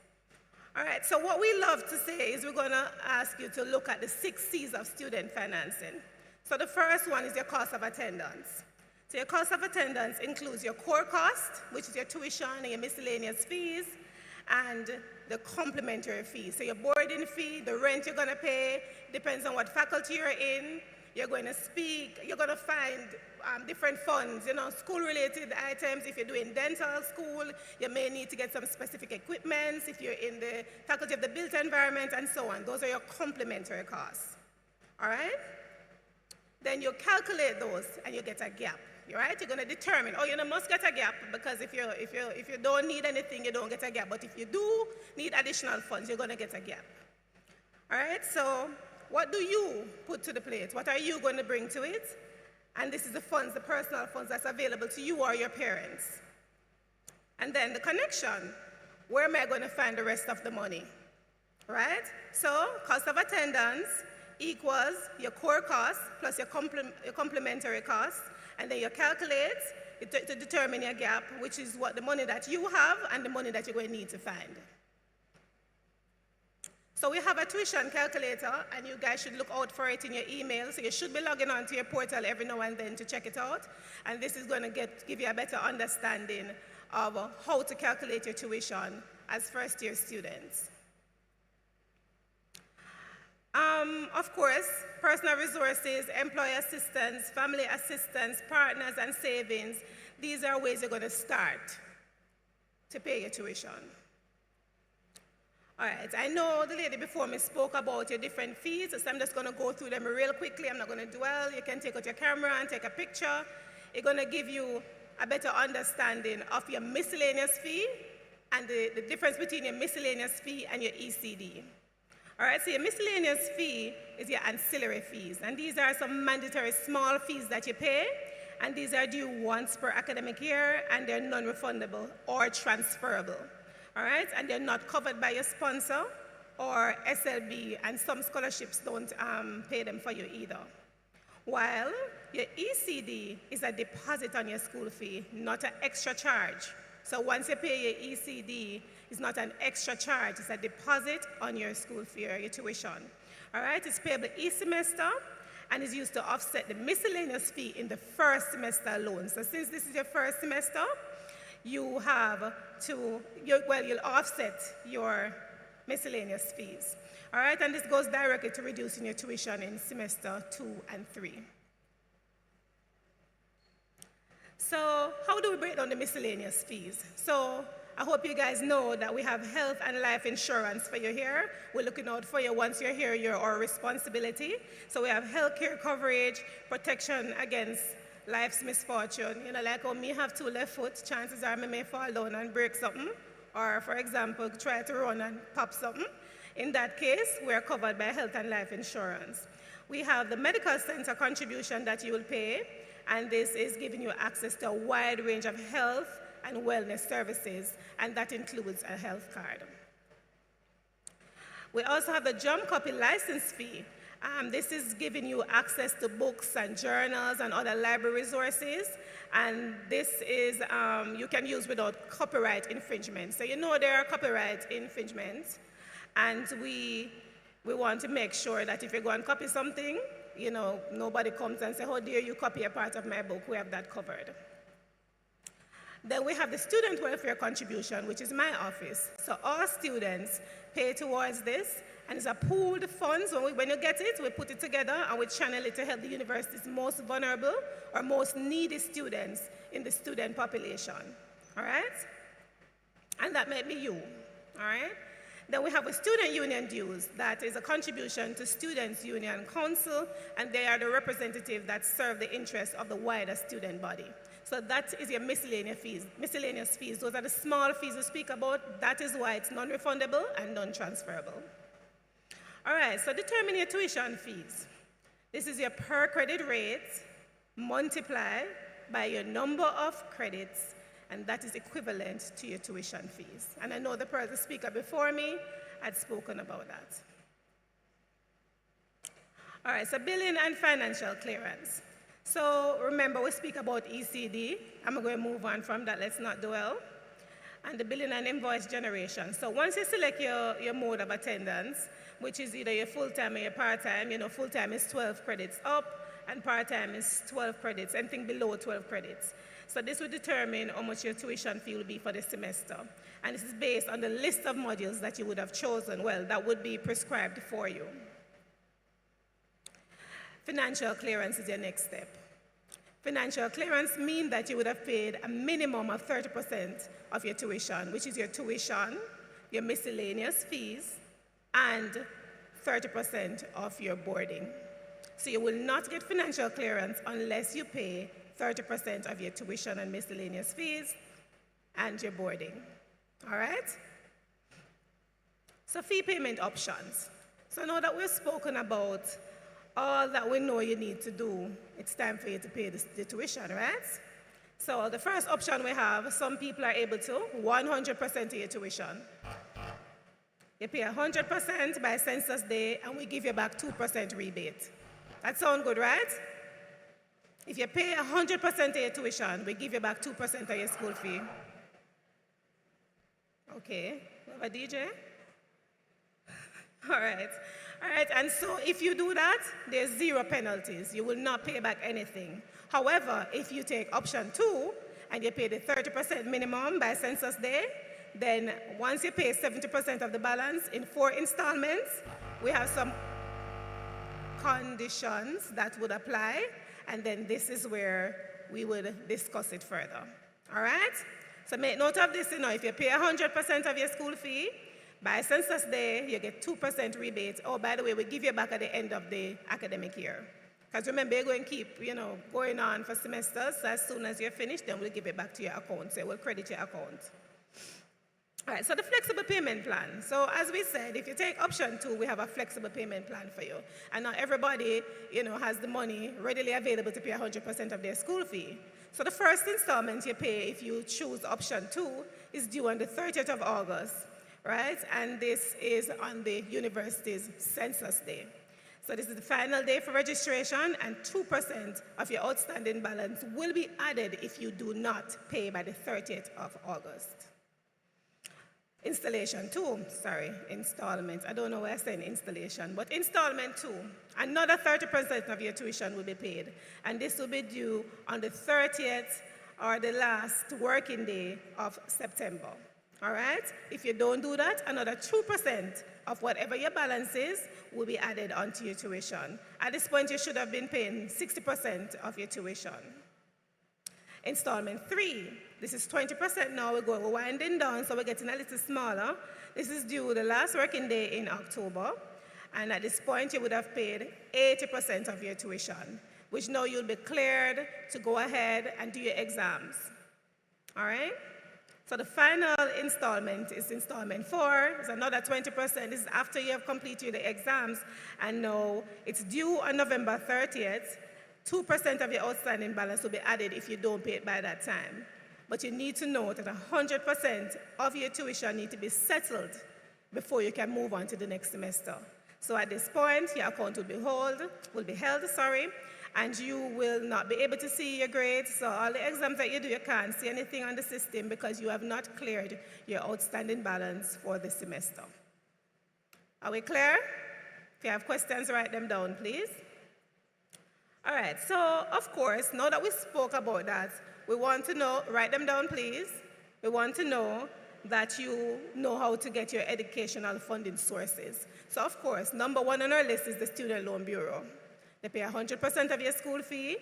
Speaker 11: All right, so what we love to say is we're going to ask you to look at the 6 C's of student financing. So the first one is your cost of attendance. So your cost of attendance includes your core cost, which is your tuition and your miscellaneous fees, and the complementary fees. So your boarding fee, the rent you're going to pay, depends on what faculty you're in. You're going to speak, you're going to find different funds, you know, school-related items. If you're doing dental school, you may need to get some specific equipment. If you're in the faculty of the built environment, and so on. Those are your complementary costs, all right? Then you calculate those, and you get a gap, all right? You're going to determine, oh, you must get a gap, because if you don't need anything, you don't get a gap. But if you do need additional funds, you're going to get a gap, all right? So what do you put to the plate? What are you going to bring to it? And this is the funds, the personal funds that's available to you or your parents. And then the connection. Where am I going to find the rest of the money? Right? So cost of attendance equals your core cost plus your complementary cost. And then you calculate to determine your gap, which is what the money that you have and the money that you're going to need to find.
Speaker 12: So we have a tuition calculator, and you guys should look out for it in your email. So you should be logging on to your portal every now and then to check it out. And this is going to give you a better understanding of how to calculate your tuition as first-year students. Of course, personal resources, employee assistance, family assistance, partners, and savings, these are ways you're going to start to pay your tuition. All right, I know the lady before me spoke about your different fees, so I'm just going to go through them real quickly. I'm not going to dwell. You can take out your camera and take a picture. It's going to give you a better understanding of your miscellaneous fee and the difference between your miscellaneous fee and your ECD. All right, so your miscellaneous fee is your ancillary fees, and these are some mandatory small fees that you pay, and these are due once per academic year, and they're non-refundable or transferable. All right, and they're not covered by your sponsor or SLB, and some scholarships don't pay them for you either. While your ECD is a deposit on your school fee, not an extra charge. So once you pay your ECD, it's not an extra charge, it's a deposit on your school fee or your tuition. All right, it's payable each semester and is used to offset the miscellaneous fee in the first semester alone. So since this is your first semester, you have to, you'll offset your miscellaneous fees. All right, and this goes directly to reducing your tuition in semester 2 and 3. So how do we break down the miscellaneous fees? So I hope you guys know that we have health and life insurance for you here. We're looking out for you once you're here, you're our responsibility. So we have healthcare coverage, protection against life's misfortune. You know, like how me have 2 left foot, chances are I may fall down and break something, or for example, try to run and pop something. In that case, we're covered by health and life insurance. We have the medical center contribution that you will pay, and this is giving you access to a wide range of health and wellness services, and that includes a health card. We also have the jump copy license fee. This is giving you access to books and journals and other library resources, and this is you can use without copyright infringement. So you know there are copyright infringements, and we want to make sure that if you go and copy something, you know, nobody comes and says, "How dare you copy a part of my book?" We have that covered. Then we have the student welfare contribution, which is my office. So all students pay towards this, and it's a pooled funds. When you get it, we put it together and we channel it to help the university's most vulnerable or most needy students in the student population. All right? And that may be you. All right? Then we have a student union dues. That is a contribution to Students' Union Council, and they are the representatives that serve the interests of the wider student body. So that is your miscellaneous fees. Miscellaneous fees, those are the small fees we speak about. That is why it's non-refundable and non-transferable. All right, so determine your tuition fees. This is your per credit rate multiplied by your number of credits, and that is equivalent to your tuition fees. And I know the speaker before me had spoken about that. All right, so billing and financial clearance. So remember, we speak about ECD. I'm going to move on from that, let's not dwell. And the billing and invoice generation. So once you select your mode of attendance, which is either your full-time or your part-time, you know, full-time is 12 credits up, and part-time is 12 credits, anything below 12 credits. So this will determine how much your tuition fee will be for the semester. And this is based on the list of modules that you would have chosen, well, that would be prescribed for you. Financial clearance is your next step. Financial clearance means that you would have paid a minimum of 30% of your tuition, which is your tuition, your miscellaneous fees, and 30% of your boarding. So you will not get financial clearance unless you pay 30% of your tuition and miscellaneous fees and your boarding. All right? So fee payment options. So now that we've spoken about all that we know you need to do, it's time for you to pay the tuition, right? So the first option we have, some people are able to 100% of your tuition. You pay 100% by census day, and we give you back 2% rebate. That sound good, right? If you pay 100% of your tuition, we give you back 2% of your school fee. Okay, we have a DJ? All right. All right, and so if you do that, there's 0 penalties. You will not pay back anything. However, if you take option 2 and you pay the 30% minimum by census day, then once you pay 70% of the balance in 4 installments, we have some conditions that would apply, and then this is where we would discuss it further. All right? So make note of this, if you pay 100% of your school fee, by census day, you get 2% rebate. Oh, by the way, we give you back at the end of the academic year. Because remember, you're going to keep, going on for semesters. So as soon as you're finished, then we'll give it back to your account. So we'll credit your account. All right, so the flexible payment plan. So as we said, if you take option 2, we have a flexible payment plan for you. And not everybody, has the money readily available to pay 100% of their school fee. So the first installment you pay if you choose option 2 is due on the 30th of August. Right? And this is on the university's census day. So this is the final day for registration, and 2% of your outstanding balance will be added if you do not pay by the 30th of August. Installment. I don't know why I'm saying installation, but installment 2, another 30% of your tuition will be paid. And this will be due on the 30th or the last working day of September. All right? If you don't do that, another 2% of whatever your balance is will be added onto your tuition. At this point, you should have been paying 60% of your tuition. Installment 3, this is 20% now. We're winding down, so we're getting a little smaller. This is due the last working day in October. And at this point, you would have paid 80% of your tuition, which now you'll be cleared to go ahead and do your exams. All right? So the final installment is installment 4. It's another 20%. This is after you have completed the exams. And now it's due on November 30th. 2% of your outstanding balance will be added if you don't pay it by that time. But you need to know that 100% of your tuition need to be settled before you can move on to the next semester. So at this point, your account will be held, and you will not be able to see your grades. So all the exams that you do, you can't see anything on the system because you have not cleared your outstanding balance for the semester. Are we clear? If you have questions, write them down, please. All right, so of course, now that we spoke about that, we want to know, write them down, please. We want to know that you know how to get your educational funding sources. So of course, number 1 on our list is the Student Loan Bureau. They pay 100% of your school fee,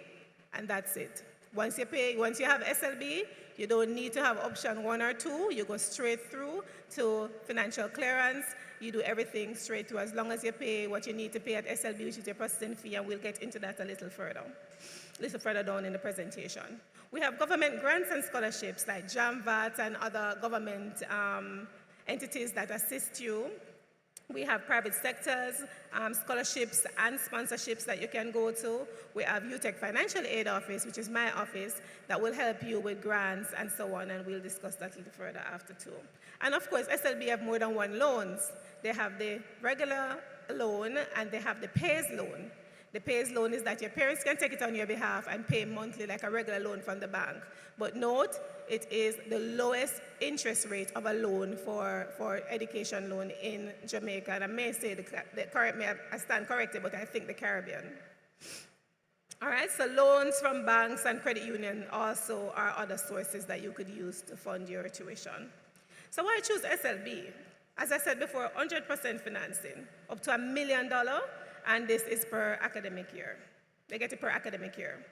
Speaker 12: and that's it. Once you have SLB, you don't need to have option 1 or 2. You go straight through to financial clearance. You do everything straight through as long as you pay what you need to pay at SLB, which is your processing fee, and we'll get into that a little further down in the presentation. We have government grants and scholarships like JAMVAT and other government entities that assist you. We have private sectors, scholarships and sponsorships that you can go to. We have UTech Financial Aid Office, which is my office, that will help you with grants and so on, and we'll discuss that a little further after too. And of course, SLB have more than 1 loans. They have the regular loan and they have the PAYS loan. The PAYS loan is that your parents can take it on your behalf and pay monthly like a regular loan from the bank. But note, it is the lowest interest rate of a loan for education loan in Jamaica. And I may say, I stand corrected, but I think the Caribbean. All right, so loans from banks and credit union also are other sources that you could use to fund your tuition. So why choose SLB? As I said before, 100% financing, up to $1 million, and this is per academic year. They get it per academic year.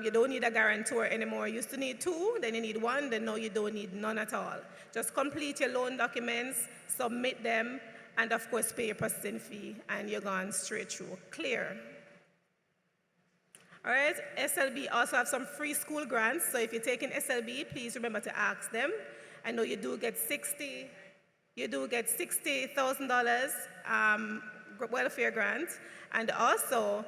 Speaker 12: You don't need a guarantor anymore. You used to need 2, then you need 1, then now you don't need none at all. Just complete your loan documents, submit them, and of course pay your processing fee, and you're gone straight through. Clear. All right, SLB also have some free school grants, so if you're taking SLB, please remember to ask them. I know you do get $60,000 welfare grant, and also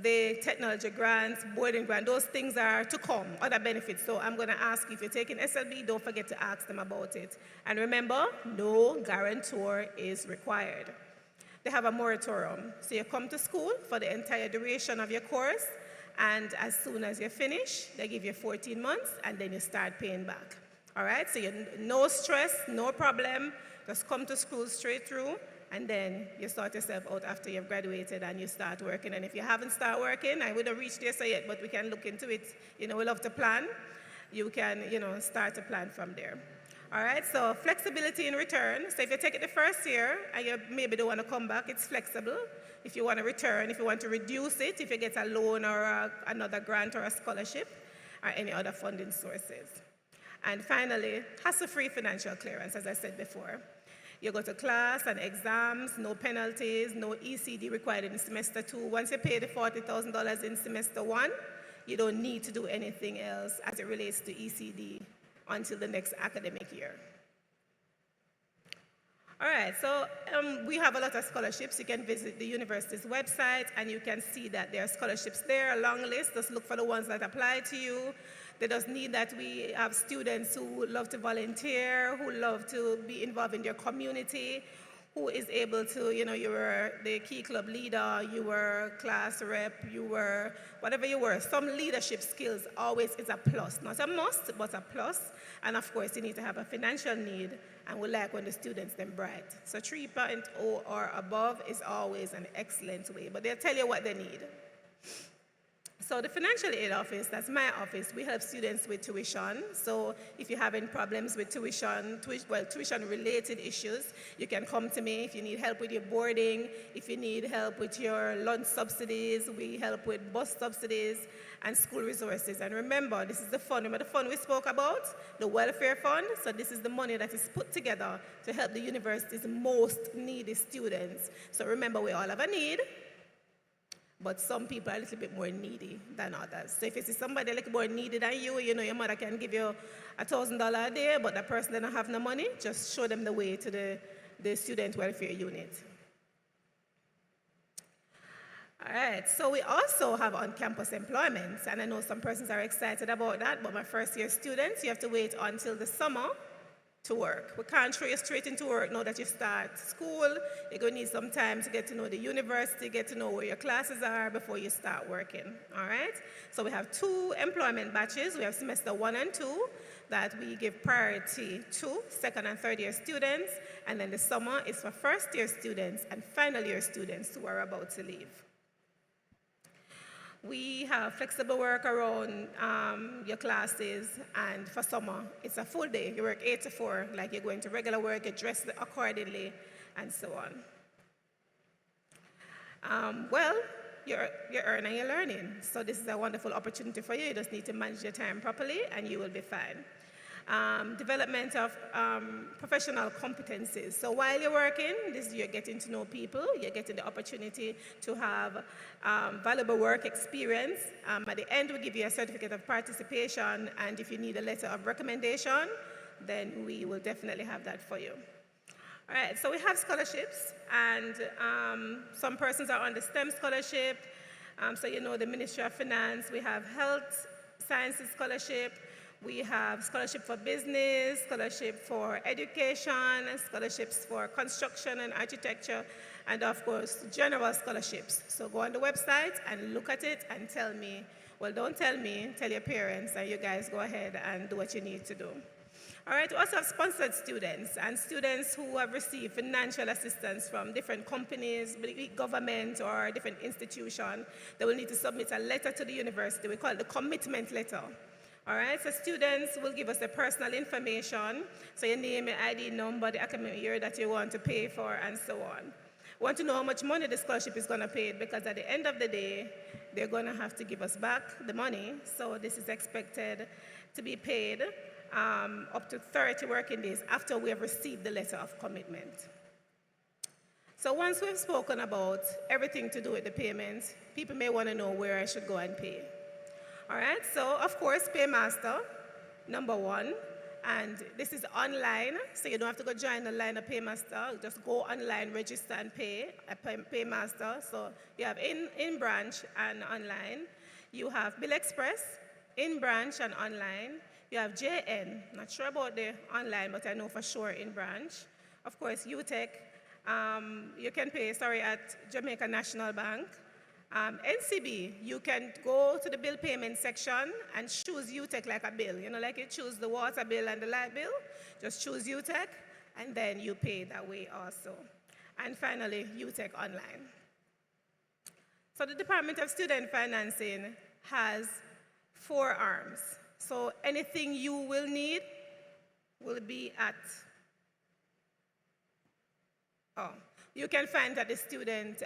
Speaker 12: the technology grants, boarding grant, those things are to come, other benefits. So I'm going to ask you, if you're taking SLB, don't forget to ask them about it. And remember, no guarantor is required. They have a moratorium. So you come to school for the entire duration of your course, and as soon as you finish, they give you 14 months, and then you start paying back. All right, so no stress, no problem. Just come to school straight through, and then you sort yourself out after you've graduated and you start working. And if you haven't started working, I wouldn't reach there so yet, but we can look into it. We love to plan. You can, start to plan from there. All right, so flexibility in return. So if you take it the first year and you maybe don't want to come back, it's flexible. If you want to return, if you want to reduce it, if you get a loan or another grant or a scholarship or any other funding sources. And finally, hassle-free financial clearance, as I said before. You go to class and exams, no penalties, no ECD required in semester 2. Once you pay the $40,000 in semester 1, you don't need to do anything else as it relates to ECD until the next academic year. All right, so we have a lot of scholarships. You can visit the university's website and you can see that there are scholarships there, a long list. Just look for the ones that apply to you. They just need that we have students who love to volunteer, who love to be involved in their community, who is able to, you were the key club leader, you were class rep, you were whatever you were. Some leadership skills always is a plus, not a must, but a plus. And of course, you need to have a financial need, and we like when the students them bright. So 3.0 or above is always an excellent way, but they'll tell you what they need. So the financial aid office, that's my office, we help students with tuition. So if you're having problems with tuition-related issues, you can come to me. If you need help with your boarding, if you need help with your lunch subsidies, we help with bus subsidies and school resources. And remember, this is the fund. Remember the fund we spoke about? The welfare fund. So this is the money that is put together to help the university's most needy students. So remember, we all have a need, but some people are a little bit more needy than others. So if you see somebody a little more needy than you, your mother can give you $1,000 a day, but that person doesn't have no money, just show them the way to the student welfare unit. All right, so we also have on-campus employment, and I know some persons are excited about that, but my first-year students, you have to wait until the summer to work. We can't throw you straight into work now that you start school. You're going to need some time to get to know the university, get to know where your classes are before you start working, all right? So we have 2 employment batches. We have semester 1 and 2 that we give priority to second and third year students, and then the summer is for first year students and final year students who are about to leave. We have flexible work around your classes, and for summer, it's a full day. You work 8 to 4, like you're going to regular work, you dress accordingly, and so on. Well, you're earning, you're learning. So this is a wonderful opportunity for you. You just need to manage your time properly, and you will be fine. Development of professional competencies. So while you're working, you're getting to know people, you're getting the opportunity to have valuable work experience. At the end, we give you a certificate of participation, and if you need a letter of recommendation, then we will definitely have that for you. All right, so we have scholarships, and some persons are on the STEM scholarship. So the Ministry of Finance, we have Health Sciences Scholarship, we have scholarship for business, scholarship for education, scholarships for construction and architecture, and of course, general scholarships. So go on the website and look at it and tell me. Well, don't tell me, tell your parents, and you guys go ahead and do what you need to do. All right, we also have sponsored students and students who have received financial assistance from different companies, government, or different institutions. They will need to submit a letter to the university. We call it the commitment letter. All right, so students will give us their personal information, so your name, your ID number, the academic year that you want to pay for, and so on. We want to know how much money the scholarship is going to pay, because at the end of the day, they're going to have to give us back the money. So this is expected to be paid up to 30 working days after we have received the letter of commitment. So once we've spoken about everything to do with the payments, people may want to know where I should go and pay. All right, so of course, Paymaster, number 1, and this is online, so you don't have to go join the line of Paymaster. Just go online, register, and pay at Paymaster. So you have in branch and online. You have Bill Express, in branch and online. You have JN, not sure about the online, but I know for sure in branch. Of course, UTech, you can pay, at Jamaica National Bank. NCB, you can go to the bill payment section and choose UTech like a bill. Like you choose the water bill and the light bill, just choose UTech, and then you pay that way also. And finally, UTech Online. So the Department of Student Financing has 4 arms. So anything you will need will be at, you can find at the student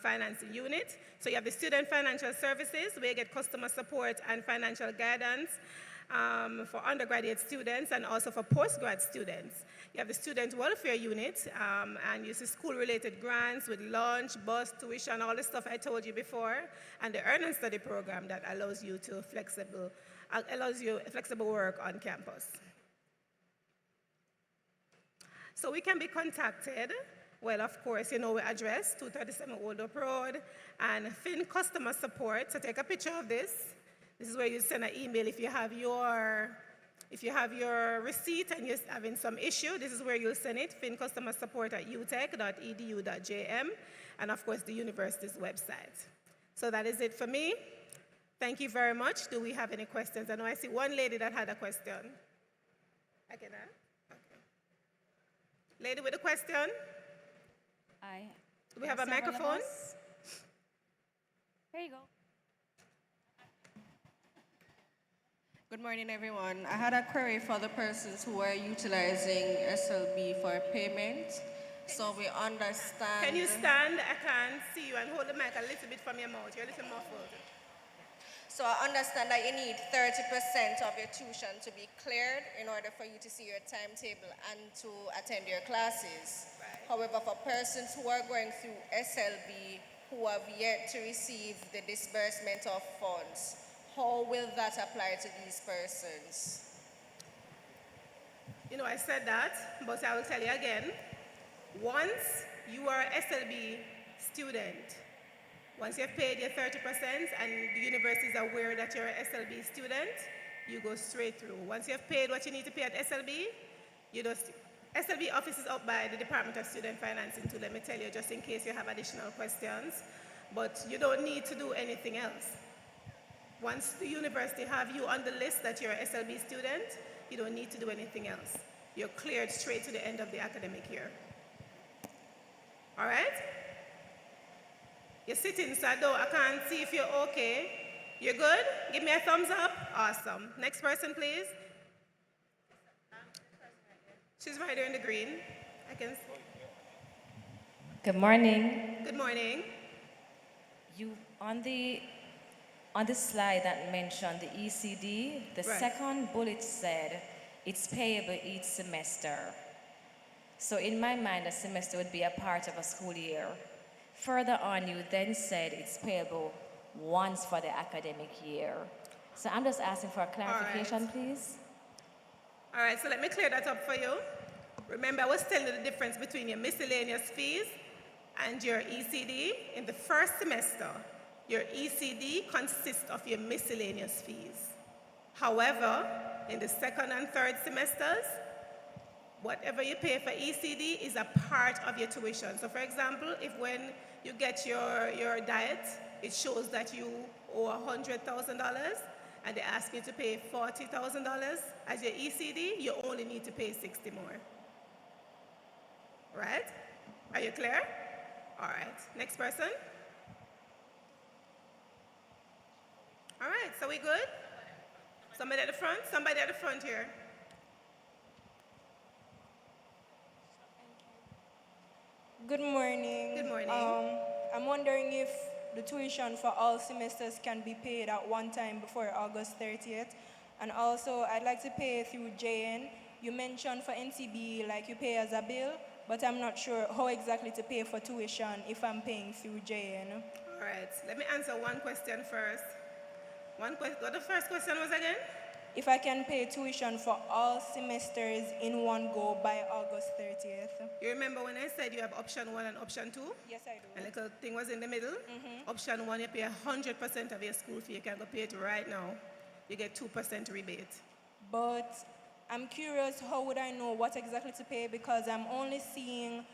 Speaker 12: financing unit. So you have the student financial services where you get customer support and financial guidance for undergraduate students and also for postgrad students. You have the student welfare unit and you see school-related grants with lunch, bus, tuition, all the stuff I told you before, and the earn and study program that allows you flexible work on campus. So we can be contacted. Well, of course, you know our address, 237 Old Up Road, and Fin Customer Support. So take a picture of this. This is where you send an email if you have your receipt and you're having some issue. This is where you'll send it, fincustomersupport@utech.edu.jm, and of course the university's website. So that is it for me. Thank you very much. Do we have any questions? I know I see one lady that had a question. I can ask? Okay. Lady with a question? Do we have a microphone?
Speaker 13: Here you go. Good morning, everyone. I had a query for the persons who are utilizing SLB for payment. So we understand.
Speaker 12: Can you stand? I can't see you, and hold the mic a little bit from your mouth. You're a little muffled.
Speaker 13: So I understand that you need 30% of your tuition to be cleared in order for you to see your timetable and to attend your classes. Right. However, for persons who are going through SLB who have yet to receive the disbursement of funds, how will that apply to these persons?
Speaker 12: You know, I said that, but I will tell you again. Once you are an SLB student, once you've paid your 30% and the university is aware that you're an SLB student, you go straight through. Once you've paid what you need to pay at SLB, SLB office is up by the Department of Student Financing too, let me tell you, just in case you have additional questions. But you don't need to do anything else. Once the university have you on the list that you're an SLB student, you don't need to do anything else. You're cleared straight to the end of the academic year. All right? You're sitting, so I can't see if you're okay. You're good? Give me a thumbs up. Awesome. Next person, please. She's right there in the green. I can see.
Speaker 14: Good morning.
Speaker 12: Good morning.
Speaker 14: You on the slide that mentioned the ECD, the second bullet said it's payable each semester. So in my mind, a semester would be a part of a school year. Further on, you then said it's payable once for the academic year. So I'm just asking for a clarification, please.
Speaker 12: All right, so let me clear that up for you. Remember, I was telling you the difference between your miscellaneous fees and your ECD. In the first semester, your ECD consists of your miscellaneous fees. However, in the second and third semesters, whatever you pay for ECD is a part of your tuition. So for example, if when you get your diet, it shows that you owe $100,000 and they ask you to pay $40,000 as your ECD, you only need to pay 60 more. Right? Are you clear? All right, next person. All right, so we good? Somebody at the front? Somebody at the front here.
Speaker 15: Good morning.
Speaker 12: Good morning.
Speaker 15: I'm wondering if the tuition for all semesters can be paid at one time before August 30th. And also, I'd like to pay through JN. You mentioned for NCB, like you pay as a bill, but I'm not sure how exactly to pay for tuition if I'm paying through JN.
Speaker 12: All right, let me answer one question first. What the first question was again?
Speaker 15: If I can pay tuition for all semesters in one go by August 30th.
Speaker 12: You remember when I said you have option 1 and option 2?
Speaker 15: Yes, I do.
Speaker 12: A little thing was in the middle? Option 1, you pay 100% of your school fee. You can go pay it right now. You get 2% rebate.
Speaker 15: But I'm curious, how would I know what exactly to pay? Because I'm only seeing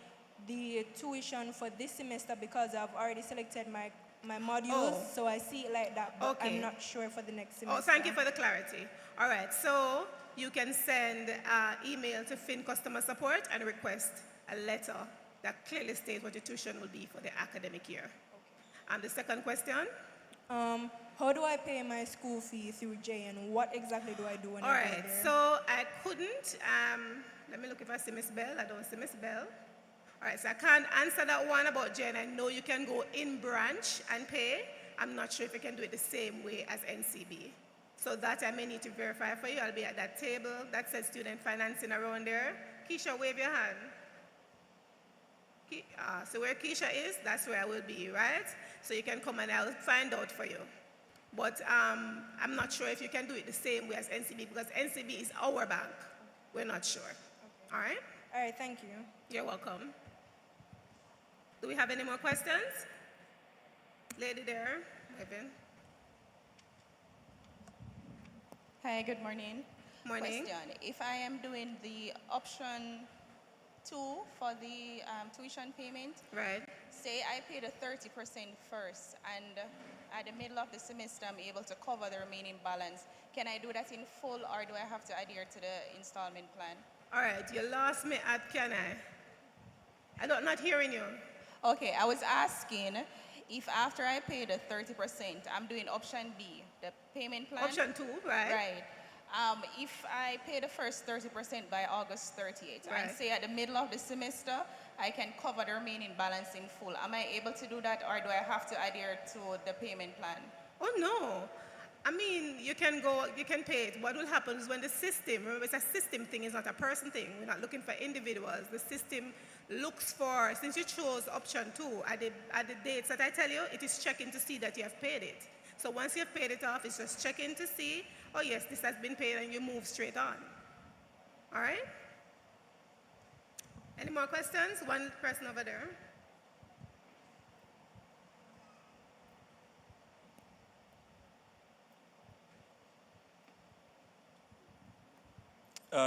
Speaker 15: the tuition for this semester because I've already selected my modules, so I see it like that, but I'm not sure for the next semester.
Speaker 12: Oh, thank you for the clarity. All right, so you can send an email to Fin Customer Support and request a letter that clearly states what your tuition will be for the academic year. And the second question?
Speaker 15: How do I pay my school fee through JN? What exactly do I do when
Speaker 12: All
Speaker 15: I go
Speaker 12: right,
Speaker 15: there?
Speaker 12: so I couldn't, let me look if I see Miss Bell. I don't see Miss Bell. All right, so I can't answer that one about JN. I know you can go in branch and pay. I'm not sure if you can do it the same way as NCB. So that I may need to verify for you. I'll be at that table that says student financing around there. Keisha, wave your hand. So where Keisha is, that's where I will be, right? So you can come and I'll find out for you. But I'm not sure if you can do it the same way as NCB because NCB is our bank. We're not sure. Okay. All right?
Speaker 15: All right, thank you.
Speaker 12: You're welcome. Do we have any more questions? Lady there, Evan.
Speaker 16: Hi, good morning.
Speaker 12: Morning.
Speaker 16: Question. If I am doing the option 2 for the tuition payment,
Speaker 12: right?
Speaker 16: Say I pay the 30% first and at the middle of the semester I'm able to cover the remaining balance. Can I do that in full or do I have to adhere to the installment plan?
Speaker 12: All right, you lost me at can I? I'm not hearing you.
Speaker 16: Okay, I was asking if after I pay the 30%, I'm doing option B, the payment plan.
Speaker 12: Option 2, right?
Speaker 16: Right. If I pay the first 30% by August 30th,
Speaker 12: Right.
Speaker 16: and say at the middle of the semester, I can cover the remaining balance in full. Am I able to do that or do I have to adhere to the payment plan?
Speaker 12: Oh, no. I mean, you can pay it. What will happen is when the system, remember it's a system thing, it's not a person thing. We're not looking for individuals. The system looks for, since you chose option 2, at the dates that I tell you, it is checking to see that you have paid it. So once you've paid it off, it's just checking to see, oh yes, this has been paid and you move straight on. All right? Any more questions? One person over there.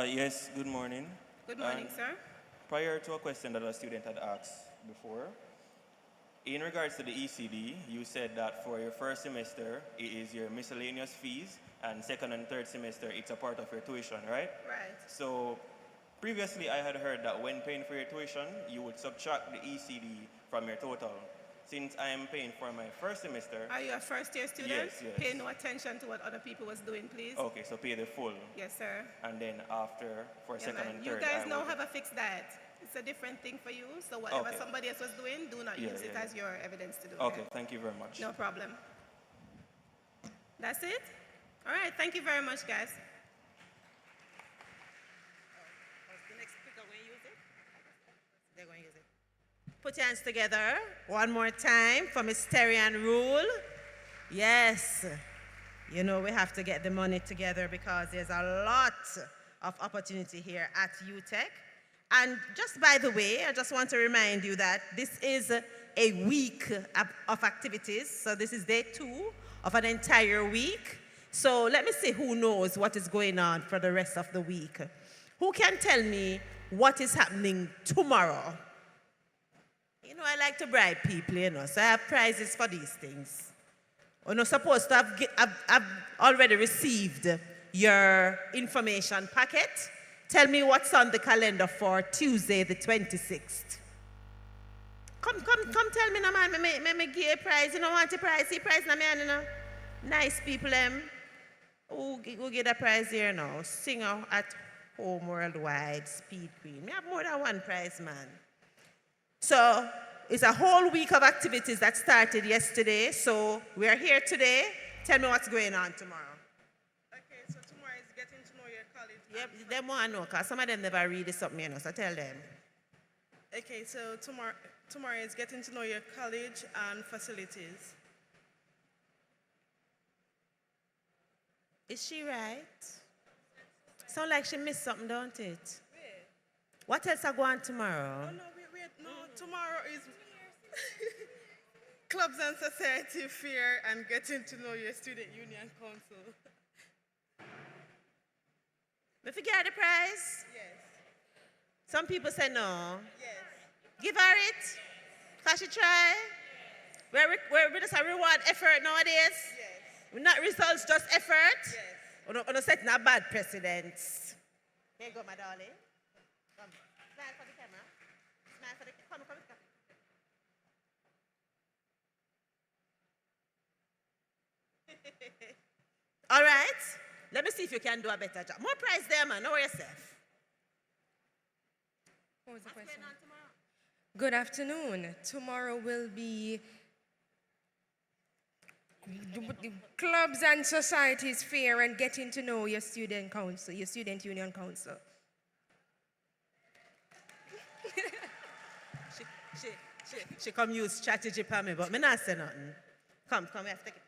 Speaker 17: Yes, good morning.
Speaker 12: Good morning, sir.
Speaker 17: Prior to a question that a student had asked before, in regards to the ECD, you said that for your first semester, it is your miscellaneous fees, and second and third semester, it's a part of your tuition, right?
Speaker 12: Right.
Speaker 17: So previously, I had heard that when paying for your tuition, you would subtract the ECD from your total. Since I am paying for my first semester...
Speaker 12: Are you a first-year student?
Speaker 17: Yes, yes.
Speaker 12: Pay no attention to what other people was doing, please.
Speaker 17: Okay, so pay the full.
Speaker 12: Yes, sir.
Speaker 17: And then after, for
Speaker 12: Yeah,
Speaker 17: second
Speaker 12: man.
Speaker 17: and
Speaker 12: You
Speaker 17: third,
Speaker 12: guys
Speaker 17: I
Speaker 12: now
Speaker 17: would-
Speaker 12: have a fixed diet. It's a different thing for you, so whatever
Speaker 17: Okay.
Speaker 12: somebody else was doing, do not
Speaker 17: Yeah,
Speaker 12: use it
Speaker 17: yeah,
Speaker 12: as your evidence to do it.
Speaker 17: Okay, thank you very much.
Speaker 12: No problem. That's it? All right, thank you very much, guys.
Speaker 2: The next speaker going to use it? They're going to use it. Put your hands together one more time for Mysterian Rule. Yes. You know, we have to get the money together because there's a lot of opportunity here at UTech. And just by the way, I just want to remind you that this is a week of activities. So this is day 2 of an entire week. So let me see who knows what is going on for the rest of the week. Who can tell me what is happening tomorrow? You know, I like to bribe people, you know, so I have prizes for these things. You're not supposed to have already received your information packet. Tell me what's on the calendar for Tuesday, the 26th. Come tell me, no man, me give you a prize. You don't want a prize? See prize, no man, you know. Nice people, who get a prize here now? Singer at home worldwide, Speed Queen. Me have more than one prize, man. So it's a whole week of activities that started yesterday. So we are here today. Tell me what's going on tomorrow.
Speaker 18: Okay, so tomorrow is getting to know your college.
Speaker 2: Yep, them want to know, because some of them never read this up, you know, so tell them.
Speaker 18: Okay, so tomorrow is getting to know your college and facilities.
Speaker 2: Is she right? Sound like she missed something, don't it? What else are going on tomorrow?
Speaker 18: Oh, no, wait, no, tomorrow is clubs and society fair and getting to know your student union council.
Speaker 2: We forget the prize?
Speaker 18: Yes.
Speaker 2: Some people say no.
Speaker 18: Yes.
Speaker 2: Give her it. Can she try? We're just a reward effort nowadays.
Speaker 18: Yes.
Speaker 2: We're not results, just effort.
Speaker 18: Yes.
Speaker 2: We're not setting a bad precedents. Here you go, my darling. Come. Smile for the camera. Smile for the camera. All right. Let me see if you can do a better job. More prize there, man. Know yourself.
Speaker 19: What was the question? Good afternoon. Tomorrow will be clubs and societies fair and getting to know your student council, your student union council.
Speaker 2: She come use strategy for me, but me not say nothing. Come, we have to take it.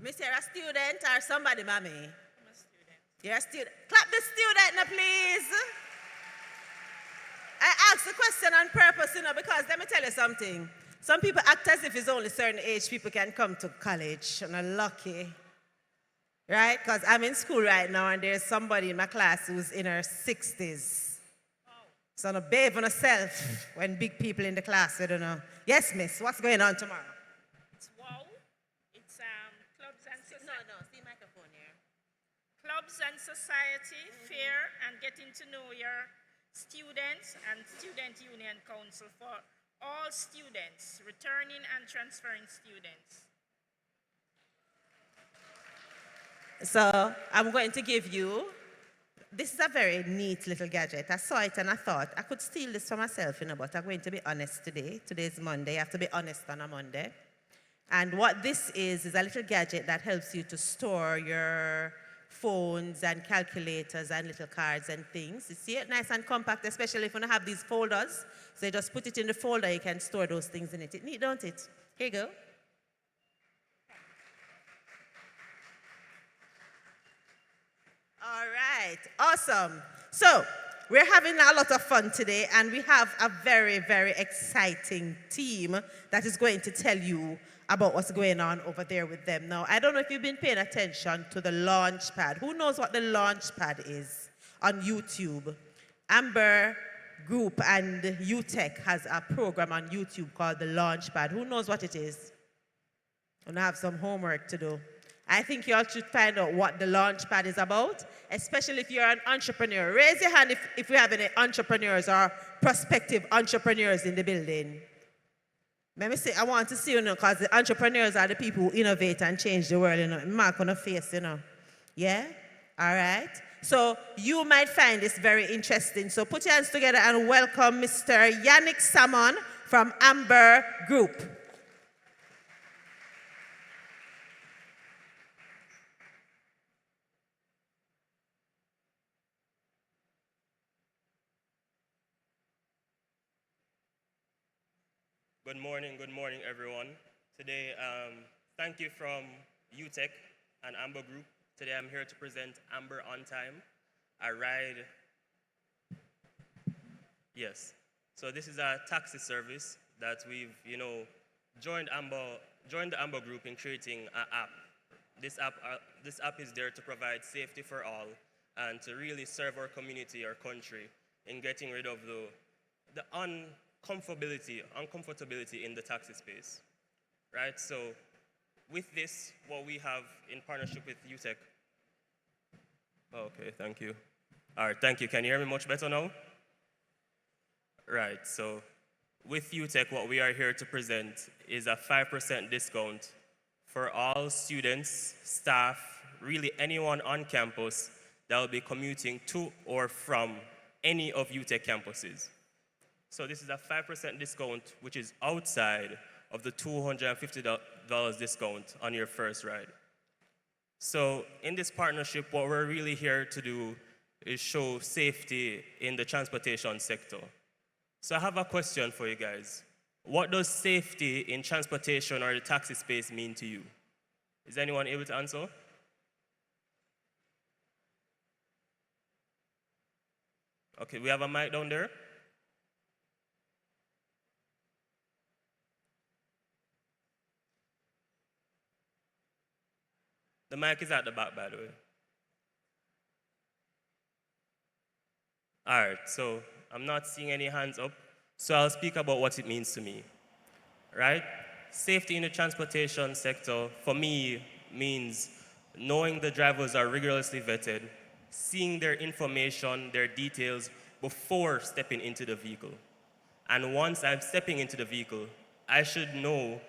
Speaker 2: Miss, you're a student or somebody, mommy? I'm a student. You're a student. Clap the student now, please. I asked the question on purpose, because let me tell you something. Some people act as if it's only certain age people can come to college, and I'm lucky. Right? Because I'm in school right now, and there's somebody in my class who's in her 60s. So I'm a babe on herself when big people in the class, I don't know. Yes, miss, what's going on tomorrow?
Speaker 20: It's WOW. It's clubs and society.
Speaker 2: No, see microphone here.
Speaker 20: Clubs and society fair and getting to know your students and student union council for all students, returning and transferring students.
Speaker 2: So I'm going to give you, this is a very neat little gadget. I saw it and I thought I could steal this for myself, but I'm going to be honest today. Today's Monday. I have to be honest on a Monday. And what this is a little gadget that helps you to store your phones and calculators and little cards and things. You see it? Nice and compact, especially if you don't have these folders. So you just put it in the folder, you can store those things in it. It's neat, don't it? Here you go. All right, awesome. So we're having a lot of fun today, and we have a very, very exciting team that is going to tell you about what's going on over there with them. Now, I don't know if you've been paying attention to the launch pad. Who knows what the launch pad is on YouTube? Amber Group and UTech has a program on YouTube called the launch pad. Who knows what it is? I'm gonna have some homework to do. I think you all should find out what the Launchpad is about, especially if you're an entrepreneur. Raise your hand if we have any entrepreneurs or prospective entrepreneurs in the building. Let me say, I want to see you now, because the entrepreneurs are the people who innovate and change the world, Mark on the face, Yeah? All right? So you might find this very interesting. So put your hands together and welcome Mr. Yannick Salmon from Amber Group.
Speaker 21: Good morning, everyone. Today, thank you from UTech and Amber Group. Today, I'm here to present Amber On Time, a ride. Yes. So this is a taxi service that we've, joined the Amber Group in creating an app. This app is there to provide safety for all and to really serve our community, our country, in getting rid of the uncomfortability in the taxi space, right? So with this, what we have in partnership with UTech. Okay, thank you. All right, thank you. Can you hear me much better now? Right, so with UTech, what we are here to present is a 5% discount for all students, staff, really anyone on campus that will be commuting to or from any of UTech campuses. So this is a 5% discount, which is outside of the $250 discount on your first ride. So in this partnership, what we're really here to do is show safety in the transportation sector. So I have a question for you guys. What does safety in transportation or the taxi space mean to you? Is anyone able to answer? Okay, we have a mic down there. The mic is at the back, by the way. All right, so I'm not seeing any hands up, so I'll speak about what it means to me, right? Safety in the transportation sector, for me, means knowing the drivers are rigorously vetted, seeing their information, their details before stepping into the vehicle. And once I'm stepping into the vehicle, I should know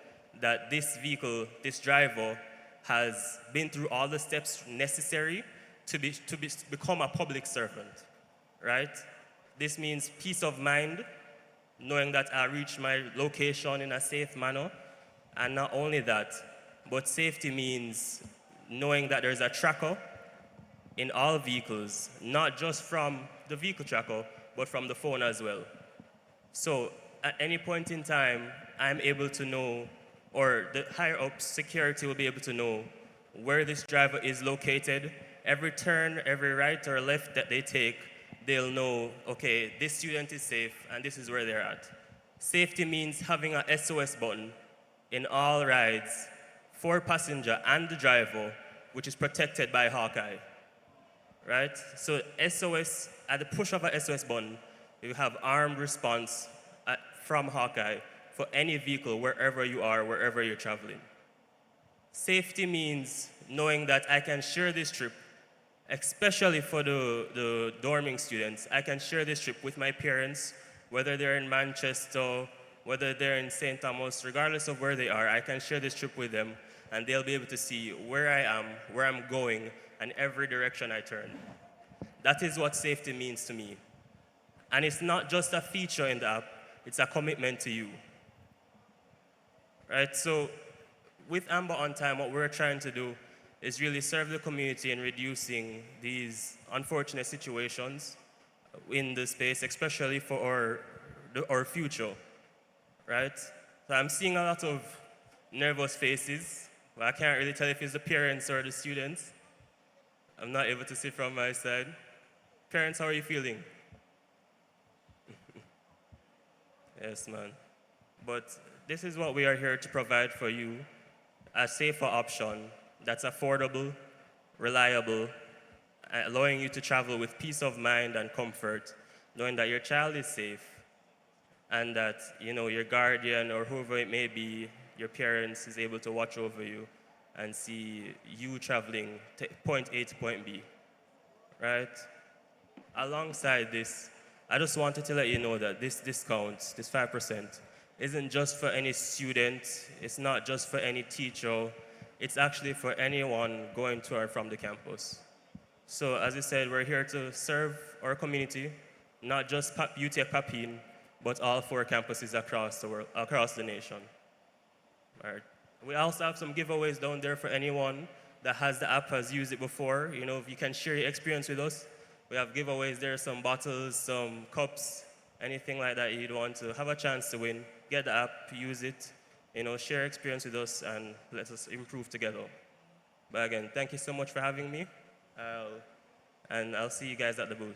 Speaker 21: that this vehicle, this driver, has been through all the steps necessary to become a public servant, right? This means peace of mind, knowing that I reach my location in a safe manner. And not only that, but safety means knowing that there's a tracker in all vehicles, not just from the vehicle tracker, but from the phone as well. So at any point in time, I'm able to know, or the higher up security will be able to know where this driver is located. Every turn, every right or left that they take, they'll know, okay, this student is safe and this is where they're at. Safety means having a SOS button in all rides for passenger and the driver, which is protected by Hawkeye, right? So SOS, at the push of a SOS button, you have armed response from Hawkeye for any vehicle, wherever you are, wherever you're traveling. Safety means knowing that I can share this trip, especially for the dorming students. I can share this trip with my parents, whether they're in Manchester, whether they're in St. Thomas, regardless of where they are, I can share this trip with them, and they'll be able to see where I am, where I'm going, and every direction I turn. That is what safety means to me. And it's not just a feature in the app, it's a commitment to you. Right, so with Amber on Time, what we're trying to do is really serve the community in reducing these unfortunate situations in the space, especially for our future, right? So I'm seeing a lot of nervous faces. Well, I can't really tell if it's the parents or the students. I'm not able to see from my side. Parents, how are you feeling? Yes, man. But this is what we are here to provide for you, a safer option that's affordable, reliable, allowing you to travel with peace of mind and comfort, knowing that your child is safe and that, you know, your guardian or whoever it may be, your parents is able to watch over you and see you traveling point A to point B, right? Alongside this, I just wanted to let you know that this discount, this 5%, isn't just for any student, it's not just for any teacher, it's actually for anyone going to or from the campus. So as I said, we're here to serve our community, not just UTech Papine, but all 4 campuses across the world, across the nation. All right. We also have some giveaways down there for anyone that has the app, has used it before. You know, if you can share your experience with us, we have giveaways there, some bottles, some cups, anything like that you'd want to have a chance to win. Get the app, use it, you know, share experience with us and let us improve together. But again, thank you so much for having me. And I'll see you guys at the booth.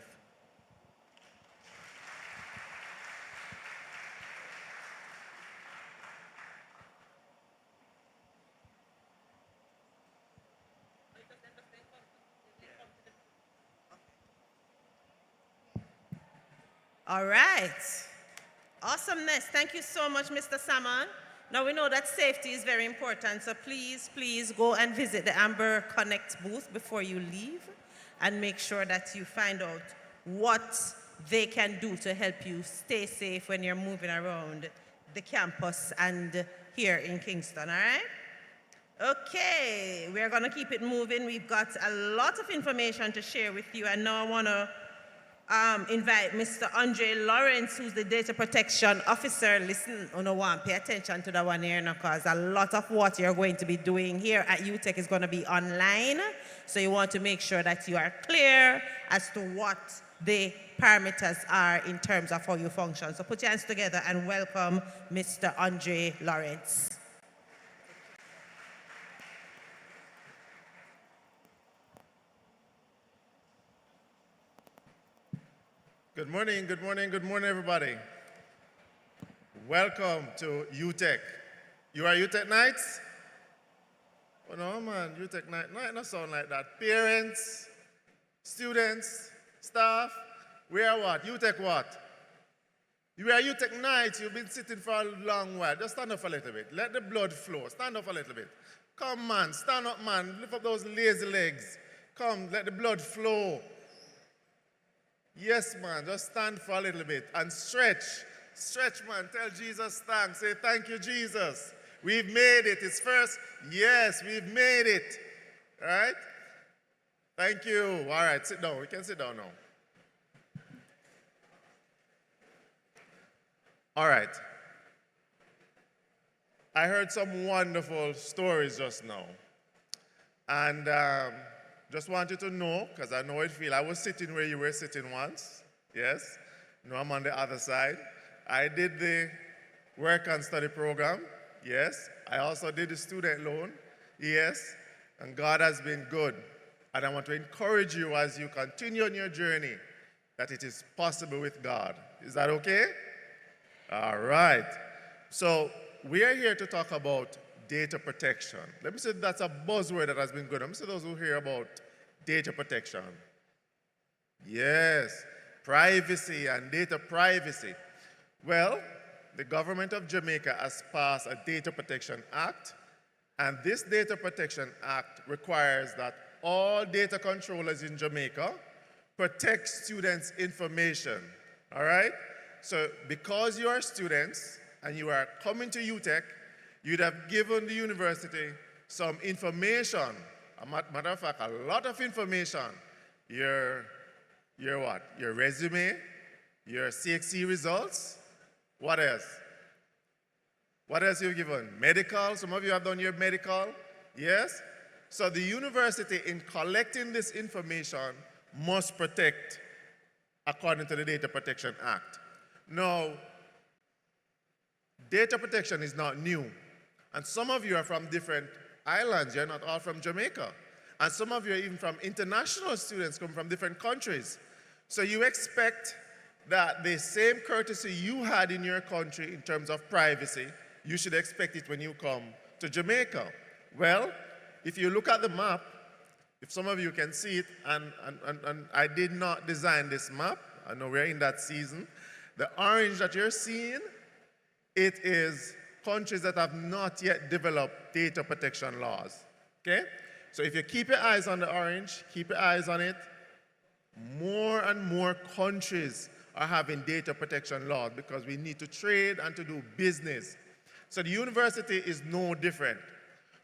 Speaker 2: All right. Awesomeness. Thank you so much, Mr. Salmon. Now we know that safety is very important, so please go and visit the Amber Connect booth before you leave and make sure that you find out what they can do to help you stay safe when you're moving around the campus and here in Kingston, all right? Okay, we're gonna keep it moving. We've got a lot of information to share with you, and now I wanna invite Mr. Andre Lawrence, who's the Data Protection Officer. Listen, pay attention to that one here now, because a lot of what you're going to be doing here at UTech is going to be online. So you want to make sure that you are clear as to what the parameters are in terms of how you function. So put your hands together and welcome Mr. Andre Lawrence.
Speaker 1: Good morning, everybody. Welcome to UTech. You are UTech Nights? Oh no, man, UTech Night not sound like that. Parents, students, staff, we are what? UTech what? You are UTech Nights. You've been sitting for a long while. Just stand up a little bit. Let the blood flow. Stand up a little bit. Come, man. Stand up, man. Lift up those lazy legs. Come, let the blood flow. Yes, man. Just stand for a little bit and stretch. Stretch, man. Tell Jesus thanks. Say, thank you, Jesus. We've made it. It's first. Yes, we've made it. All right? Thank you. All right, sit down. We can sit down now. All right. I heard some wonderful stories just now. And just want you to know, because I know how it feels. I was sitting where you were sitting once. Yes. No, I'm on the other side. I did the work and study program. Yes. I also did the student loan. Yes. And God has been good. And I want to encourage you as you continue on your journey that it is possible with God. Is that okay? All right. So we are here to talk about data protection. Let me say that's a buzzword that has been good. Let me say those who hear about data protection. Yes, privacy and data privacy. Well, the government of Jamaica has passed a Data Protection Act, and this Data Protection Act requires that all data controllers in Jamaica protect students' information. All right? So because you are students and you are coming to UTEC, you'd have given the university some information. Matter of fact, a lot of information. Your what? Your resume, your CXC results. What else? What else you've given? Medical. Some of you have done your medical. Yes? So the university, in collecting this information, must protect according to the Data Protection Act. Now, data protection is not new. And some of you are from different islands. You're not all from Jamaica. And some of you are even from international students come from different countries. So you expect that the same courtesy you had in your country in terms of privacy, you should expect it when you come to Jamaica. Well, if you look at the map, if some of you can see it, and I did not design this map, I know we're in that season. The orange that you're seeing, it is countries that have not yet developed data protection laws, okay? So if you keep your eyes on the orange, keep your eyes on it, more and more countries are having data protection laws because we need to trade and to do business. So the university is no different.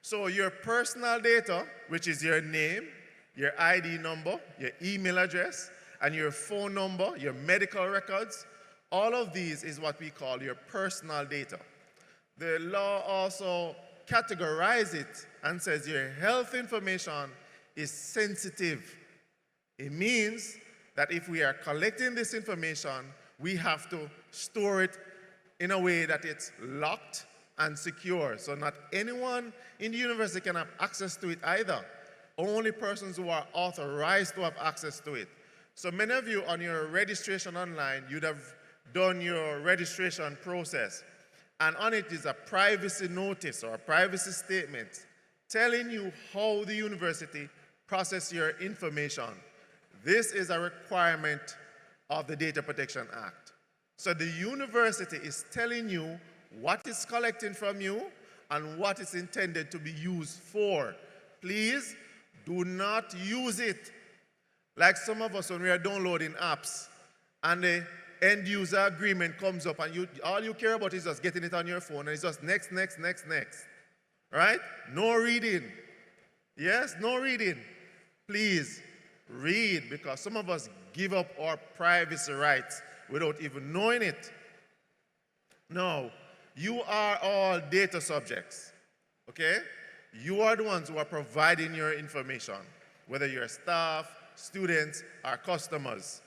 Speaker 1: So your personal data, which is your name, your ID number, your email address, and your phone number, your medical records, all of these is what we call your personal data. The law also categorizes it and says your health information is sensitive. It means that if we are collecting this information, we have to store it in a way that it's locked and secure. So not anyone in the university can have access to it either. Only persons who are authorized to have access to it. So many of you on your registration online, you'd have done your registration process. And on it is a privacy notice or a privacy statement telling you how the university processes your information. This is a requirement of the Data Protection Act. So the university is telling you what it's collecting from you and what it's intended to be used for. Please do not use it like some of us when we are downloading apps and the end user agreement comes up and all you care about is just getting it on your phone and it's just next, next, next, next. Right? No reading. Yes, no reading. Please read, because some of us give up our privacy rights without even knowing it. No, you are all data subjects, okay? You are the ones who are providing your information, whether you're staff, students, or customers.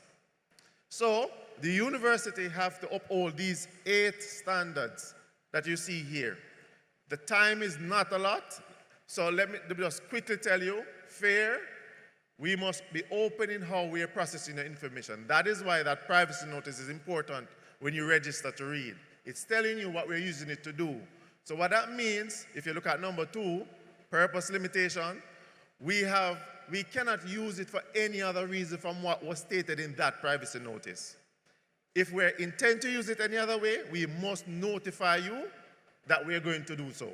Speaker 1: So the university have to uphold these 8 standards that you see here. The time is not a lot, so let me just quickly tell you, fair, we must be open in how we are processing the information. That is why that privacy notice is important when you register to read. It's telling you what we're using it to do. So what that means, if you look at number 2, purpose limitation, we cannot use it for any other reason from what was stated in that privacy notice. If we intend to use it any other way, we must notify you that we're going to do so.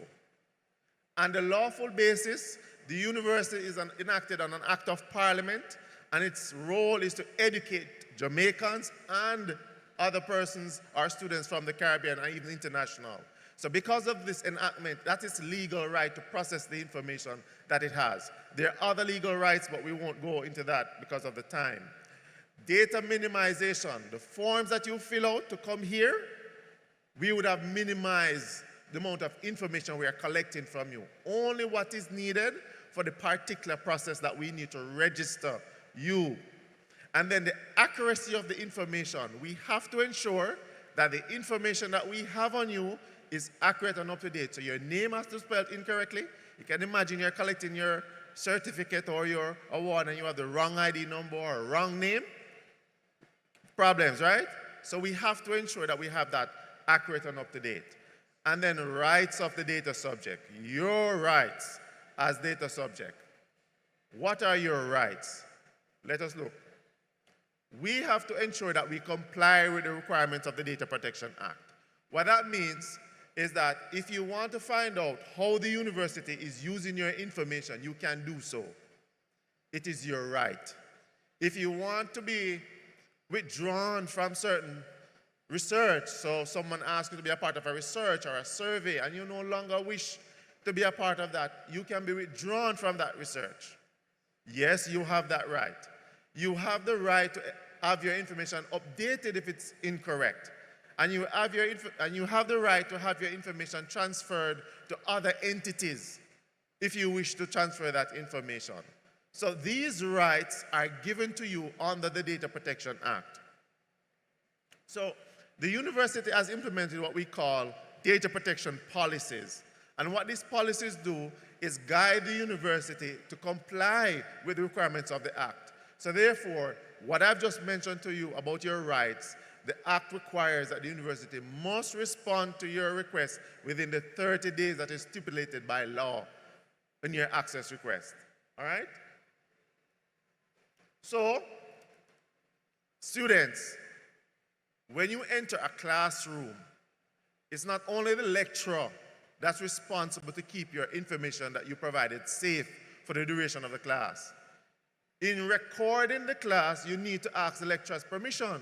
Speaker 1: On the lawful basis, the university is enacted on an act of parliament, and its role is to educate Jamaicans and other persons or students from the Caribbean and even international. So because of this enactment, that is legal right to process the information that it has. There are other legal rights, but we won't go into that because of the time. Data minimization, the forms that you fill out to come here, we would have minimized the amount of information we are collecting from you. Only what is needed for the particular process that we need to register you. And then the accuracy of the information. We have to ensure that the information that we have on you is accurate and up to date. So your name has to spell incorrectly. You can imagine you're collecting your certificate or your award and you have the wrong ID number or wrong name. Problems, right? So we have to ensure that we have that accurate and up to date. And then rights of the data subject. Your rights as data subject. What are your rights? Let us look. We have to ensure that we comply with the requirements of the Data Protection Act. What that means is that if you want to find out how the university is using your information, you can do so. It is your right. If you want to be withdrawn from certain research, so someone asks you to be a part of a research or a survey and you no longer wish to be a part of that, you can be withdrawn from that research. Yes, you have that right. You have the right to have your information updated if it's incorrect. And you have the right to have your information transferred to other entities if you wish to transfer that information. So these rights are given to you under the Data Protection Act. So the university has implemented what we call data protection policies. And what these policies do is guide the university to comply with the requirements of the Act. So therefore, what I've just mentioned to you about your rights, the Act requires that the university must respond to your request within the 30 days that is stipulated by law in your access request. All right? So, students, when you enter a classroom, it's not only the lecturer that's responsible to keep your information that you provided safe for the duration of the class. In recording the class, you need to ask the lecturer's permission.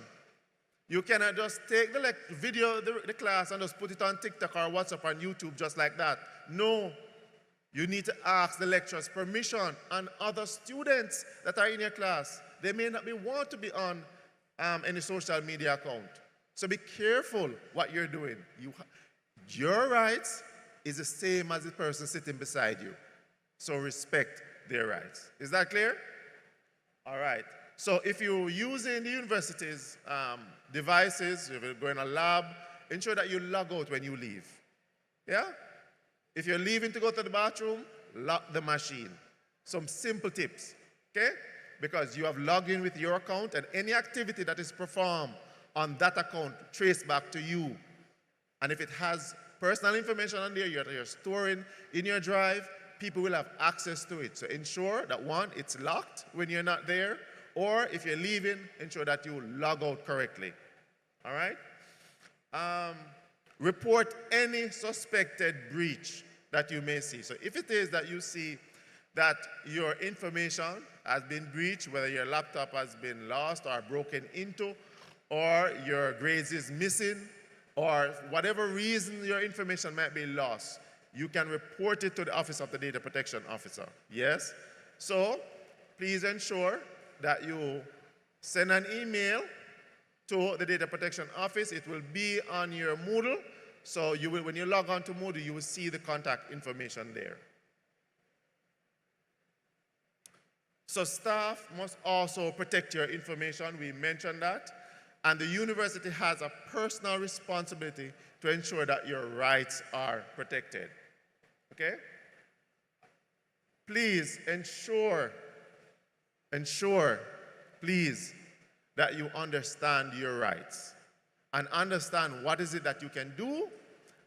Speaker 1: You cannot just take the video of the class and just put it on TikTok or WhatsApp or YouTube just like that. No. You need to ask the lecturer's permission and other students that are in your class. They may not want to be on any social media account. So be careful what you're doing. Your rights is the same as the person sitting beside you. So respect their rights. Is that clear? All right. So if you're using the university's devices, if you're going to a lab, ensure that you log out when you leave. Yeah? If you're leaving to go to the bathroom, lock the machine. Some simple tips, okay? Because you have logged in with your account and any activity that is performed on that account trace back to you. And if it has personal information on there you're storing in your drive, people will have access to it. So ensure that one, it's locked when you're not there, or if you're leaving, ensure that you log out correctly. All right? Report any suspected breach that you may see. So if it is that you see that your information has been breached, whether your laptop has been lost or broken into, or your grades is missing, or whatever reason your information might be lost, you can report it to the Office of the Data Protection Officer. Yes? So please ensure that you send an email to the Data Protection Office. It will be on your Moodle. So you will, when you log on to Moodle, you will see the contact information there. So staff must also protect your information. We mentioned that. And the university has a personal responsibility to ensure that your rights are protected. Okay? Please ensure, please, that you understand your rights and understand what is it that you can do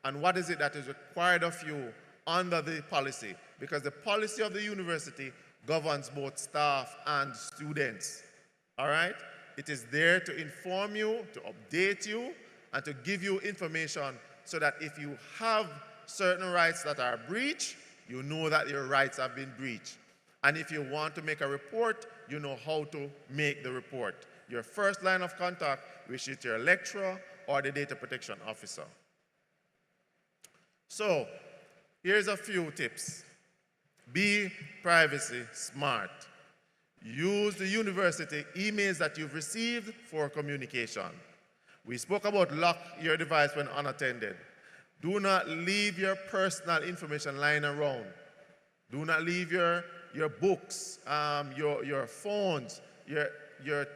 Speaker 1: and what is it that is required of you under the policy. Because the policy of the university governs both staff and students. All right? It is there to inform you, to update you, and to give you information so that if you have certain rights that are breached, You know that your rights have been breached. And if you want to make a report, you know how to make the report. Your first line of contact, which is your lecturer or the data protection officer. So, here's a few tips. Be privacy smart. Use the university emails that you've received for communication. We spoke about lock your device when unattended. Do not leave your personal information lying around. Do not leave your books, your phones, your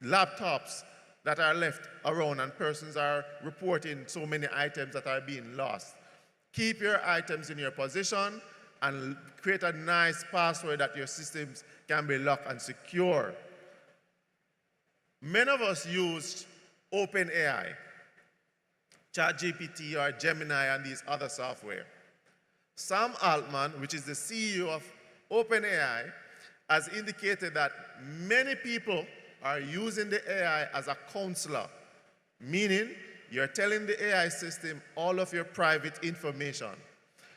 Speaker 1: laptops that are left around, and persons are reporting so many items that are being lost. Keep your items in your possession and create a nice password that your systems can be locked and secure. Many of us use OpenAI, ChatGPT or Gemini and these other software. Sam Altman, which is the CEO of OpenAI, has indicated that many people are using the AI as a counselor, meaning you're telling the AI system all of your private information.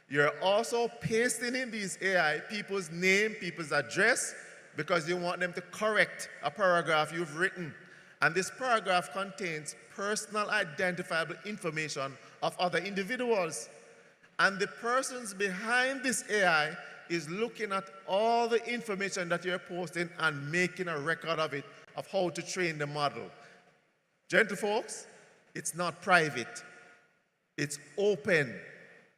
Speaker 1: You're also pasting in these AI people's name, people's address, because you want them to correct a paragraph you've written. And this paragraph contains personal identifiable information of other individuals. And the persons behind this AI is looking at all the information that you're posting and making a record of it, of how to train the model. Gentle folks, it's not private. It's open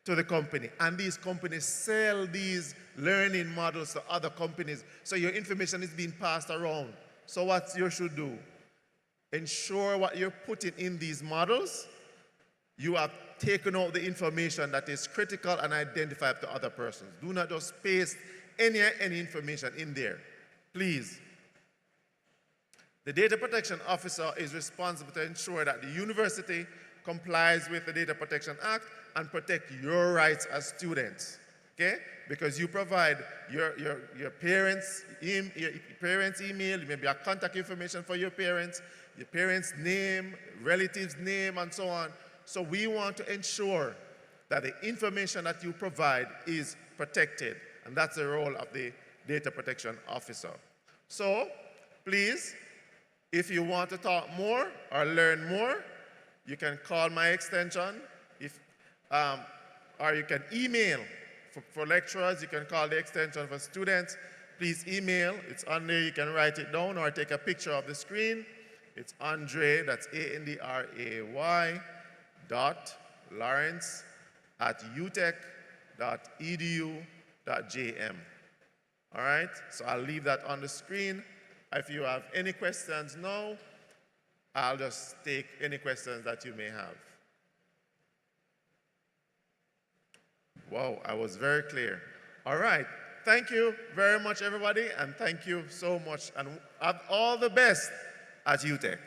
Speaker 1: to the company. And these companies sell these learning models to other companies. So your information is being passed around. So what you should do? Ensure what you're putting in these models, you have taken out the information that is critical and identified to other persons. Do not just paste any information in there, please. The data protection officer is responsible to ensure that the university complies with the Data Protection Act and protect your rights as students, okay? Because you provide your parents' email, maybe a contact information for your parents' name, relatives' name, and so on. So we want to ensure that the information that you provide is protected, and that's the role of the data protection officer. So please, if you want to talk more or learn more, you can call my extension, or you can email. For lecturers, you can call the extension. For students, please email. It's on there. You can write it down or take a picture of the screen. It's Andre, that's ANDRAY, Lawrence@utech.edu.jm. All right, so I'll leave that on the screen. If you have any questions now, I'll just take any questions that you may have. Wow, I was very clear. All right, thank you very much, everybody, and thank you so much, and have all the best at UTech.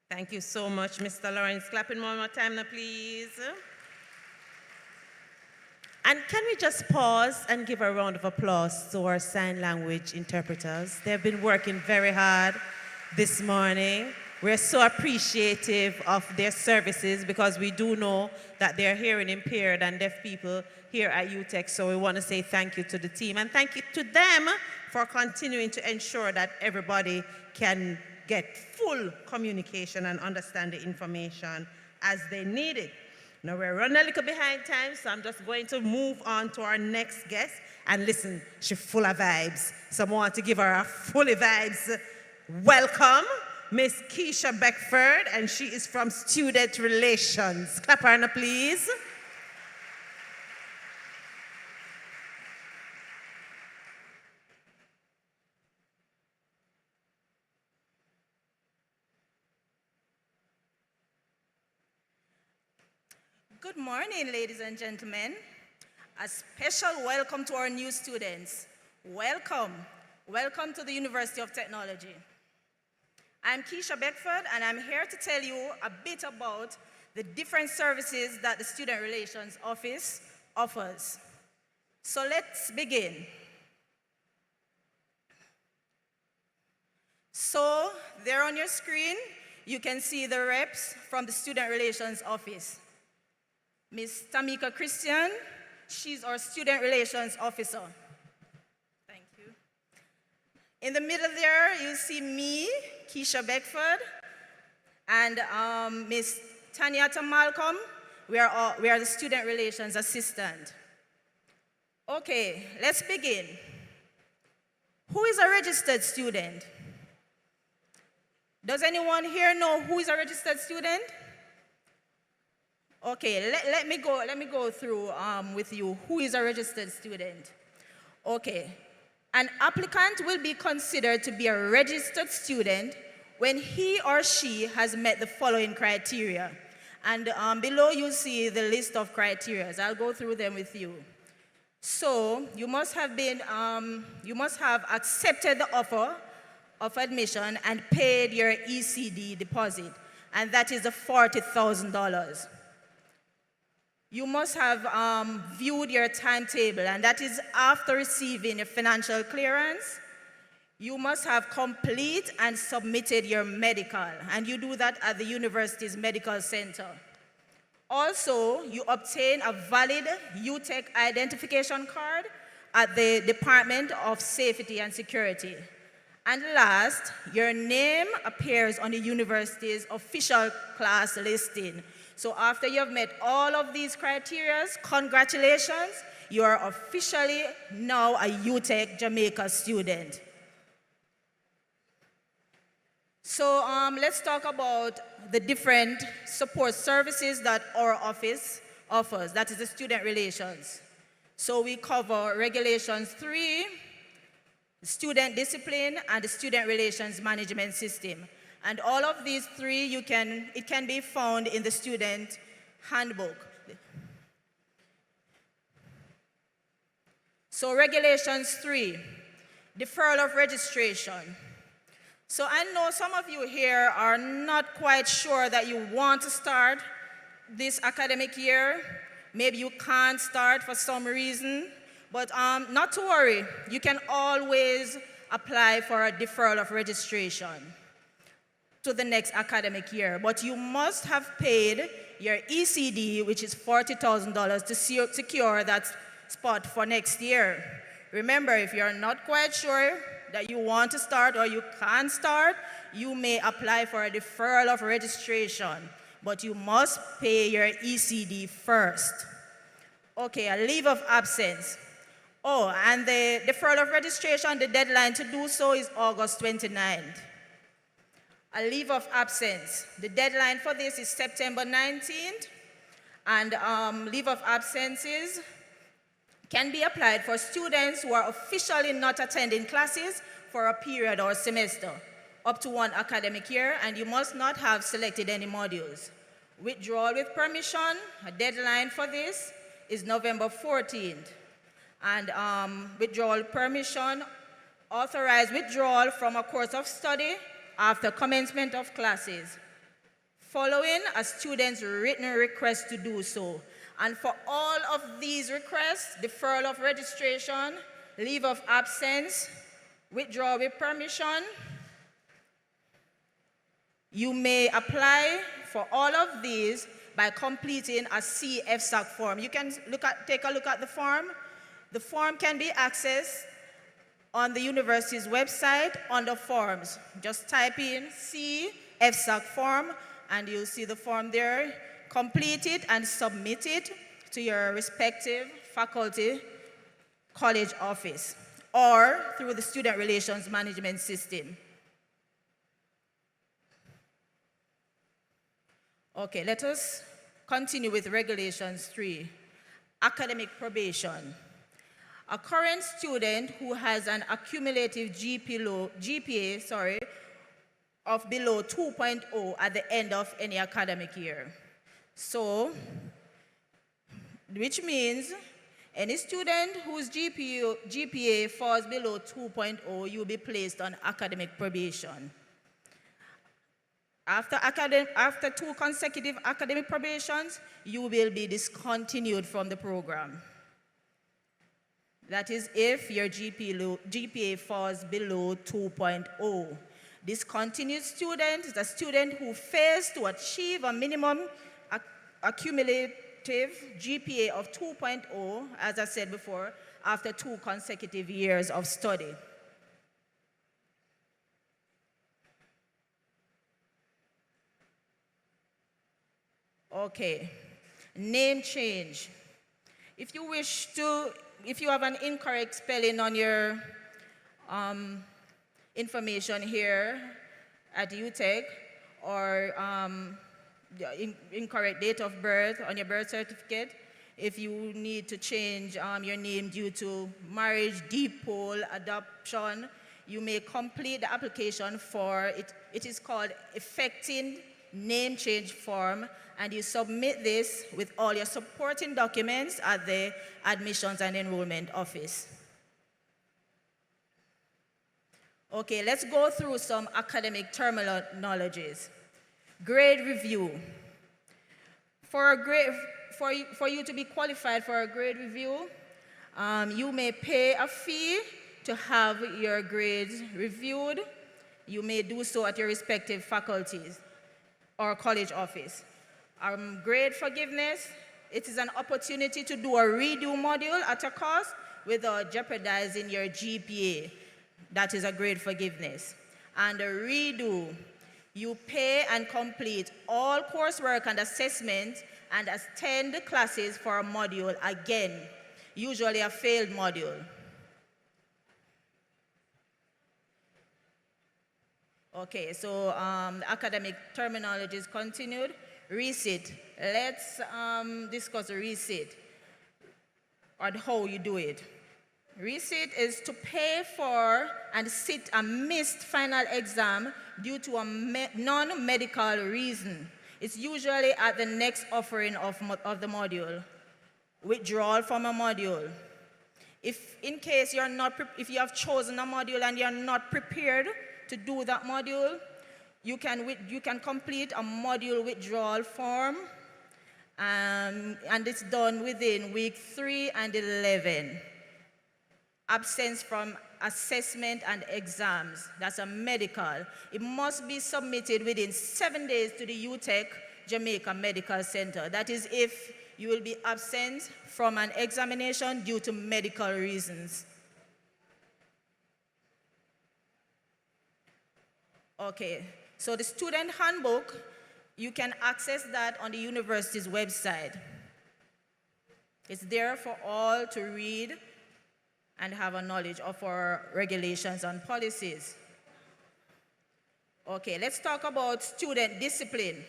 Speaker 2: Thank you so much, Mr. Lawrence. Clapping one more time now, please. And can we just pause and give a round of applause to our sign language interpreters? They've been working very hard this morning. We're so appreciative of their services because we do know that they're hearing impaired and deaf people here at UTech. So we want to say thank you to the team and thank you to them for continuing to ensure that everybody can get full communication and understand the information as they need it. Now we're running a little behind time, so I'm just going to move on to our next guest. And listen, she's full of vibes. So I want to give her a fully vibes welcome, Miss Keisha Beckford, and she is from Student Relations. Clap her now, please.
Speaker 4: Good morning, ladies and gentlemen. A special welcome to our new students. Welcome. Welcome to the University of Technology. I'm Keisha Beckford, and I'm here to tell you a bit about the different services that the Student Relations Office offers. So let's begin. So there on your screen, you can see the reps from the Student Relations Office. Ms. Tamika Christian, she's our Student Relations Officer. Thank you. In the middle there, you see me, Keisha Beckford, and Ms. Tanyata Malcolm. We are the Student Relations Assistant. Okay, let's begin. Who is a registered student? Does anyone here know who is a registered student? Okay, let me go through with you who is a registered student. Okay, an applicant will be considered to be a registered student when he or she has met the following criteria. And below you see the list of criteria. I'll go through them with you. So you must have accepted the offer of admission and paid your ECD deposit, and that is the $40,000. You must have viewed your timetable, and that is after receiving your financial clearance. You must have complete and submitted your medical, and you do that at the university's medical center. Also, you obtain a valid UTEC identification card at the Department of Safety and Security. And last, your name appears on the university's official class listing. So after you have met all of these criteria, congratulations, you are officially now a UTEC Jamaica student. So let's talk about the different support services that our office offers, that is the student relations. So we cover Regulations 3, student discipline, and the student relations management system. And all of these three, it can be found in the student handbook. So Regulations 3, deferral of registration. So I know some of you here are not quite sure that you want to start this academic year. Maybe you can't start for some reason, but not to worry. You can always apply for a deferral of registration to the next academic year. But you must have paid your ECD, which is $40,000, to secure that spot for next year. Remember, if you're not quite sure that you want to start or you can't start, you may apply for a deferral of registration, but you must pay your ECD first. Okay, a leave of absence. Oh, and the deferral of registration, the deadline to do so is August 29th. A leave of absence, the deadline for this is September 19th, and leave of absences can be applied for students who are officially not attending classes for a period or semester, up to 1 academic year, and you must not have selected any modules. Withdrawal with permission, a deadline for this is November 14th. And withdrawal permission, authorized withdrawal from a course of study after commencement of classes, following a student's written request to do so. And for all of these requests, deferral of registration, leave of absence, withdrawal with permission, you may apply for all of these by completing a CFSAC form. You can take a look at the form. The form can be accessed on the university's website under forms. Just type in CFSAC form and you'll see the form there. Complete it and submit it to your respective faculty college office or through the student relations management system. Okay, let us continue with Regulations 3, academic probation. A current student who has an accumulative GPA of below 2.0 at the end of any academic year. So, which means any student whose GPA falls below 2.0, you'll be placed on academic probation. After 2 consecutive academic probations, you will be discontinued from the program. That is if your GPA falls below 2.0. Discontinued student is a student who fails to achieve a minimum accumulative GPA of 2.0, as I said before, after 2 consecutive years of study. Okay, name change. If you have an incorrect spelling on your information here at UTech, or incorrect date of birth on your birth certificate, if you need to change your name due to marriage, dipole, adoption, you may complete the application for it. It is called effecting name change form, and you submit this with all your supporting documents at the Admissions and Enrollment Office. Okay, let's go through some academic terminologies. Grade review. For you to be qualified for a grade review, you may pay a fee to have your grades reviewed. You may do so at your respective faculties or college office. Grade forgiveness, it is an opportunity to do a redo module at a cost without jeopardizing your GPA. That is a grade forgiveness. And a redo, you pay and complete all coursework and assessment and attend classes for a module again, usually a failed module. Okay, so the academic terminology is continued. Resit. Let's discuss a resit and how you do it. Resit is to pay for and sit a missed final exam due to a non-medical reason. It's usually at the next offering of the module. Withdrawal from a module. If in case if you have chosen a module and you're not prepared to do that module, you can complete a module withdrawal form, and it's done within week 3 and 11. Absence from assessment and exams, that's a medical. It must be submitted within 7 days to the UTech Jamaica Medical Center. That is if you will be absent from an examination due to medical reasons. Okay, so the student handbook, you can access that on the university's website. It's there for all to read and have a knowledge of our regulations and policies. Okay, let's talk about student discipline.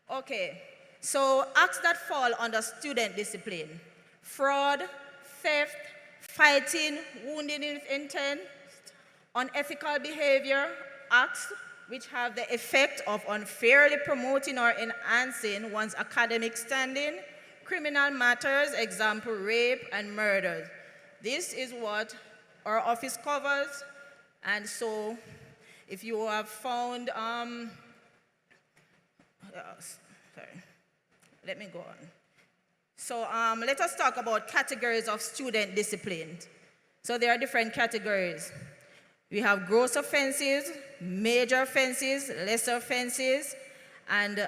Speaker 4: Okay, so acts that fall under student discipline: fraud, theft, fighting, wounding with intent, unethical behavior, acts which have the effect of unfairly promoting or enhancing one's academic standing, criminal matters, example, rape and murders. This is what our office covers, and so if you have found, sorry, let me go on. So let us talk about categories of student discipline. So there are different categories. We have gross offenses, major offenses, lesser offenses, and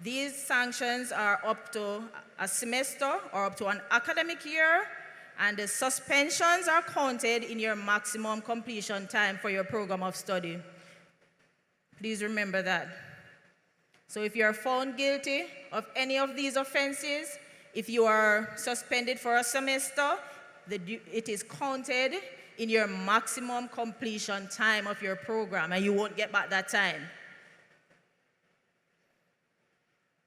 Speaker 4: these sanctions are up to a semester or up to an academic year, and the suspensions are counted in your maximum completion time for your program of study. Please remember that. So if you are found guilty of any of these offenses, if you are suspended for a semester, it is counted in your maximum completion time of your program, and you won't get back that time.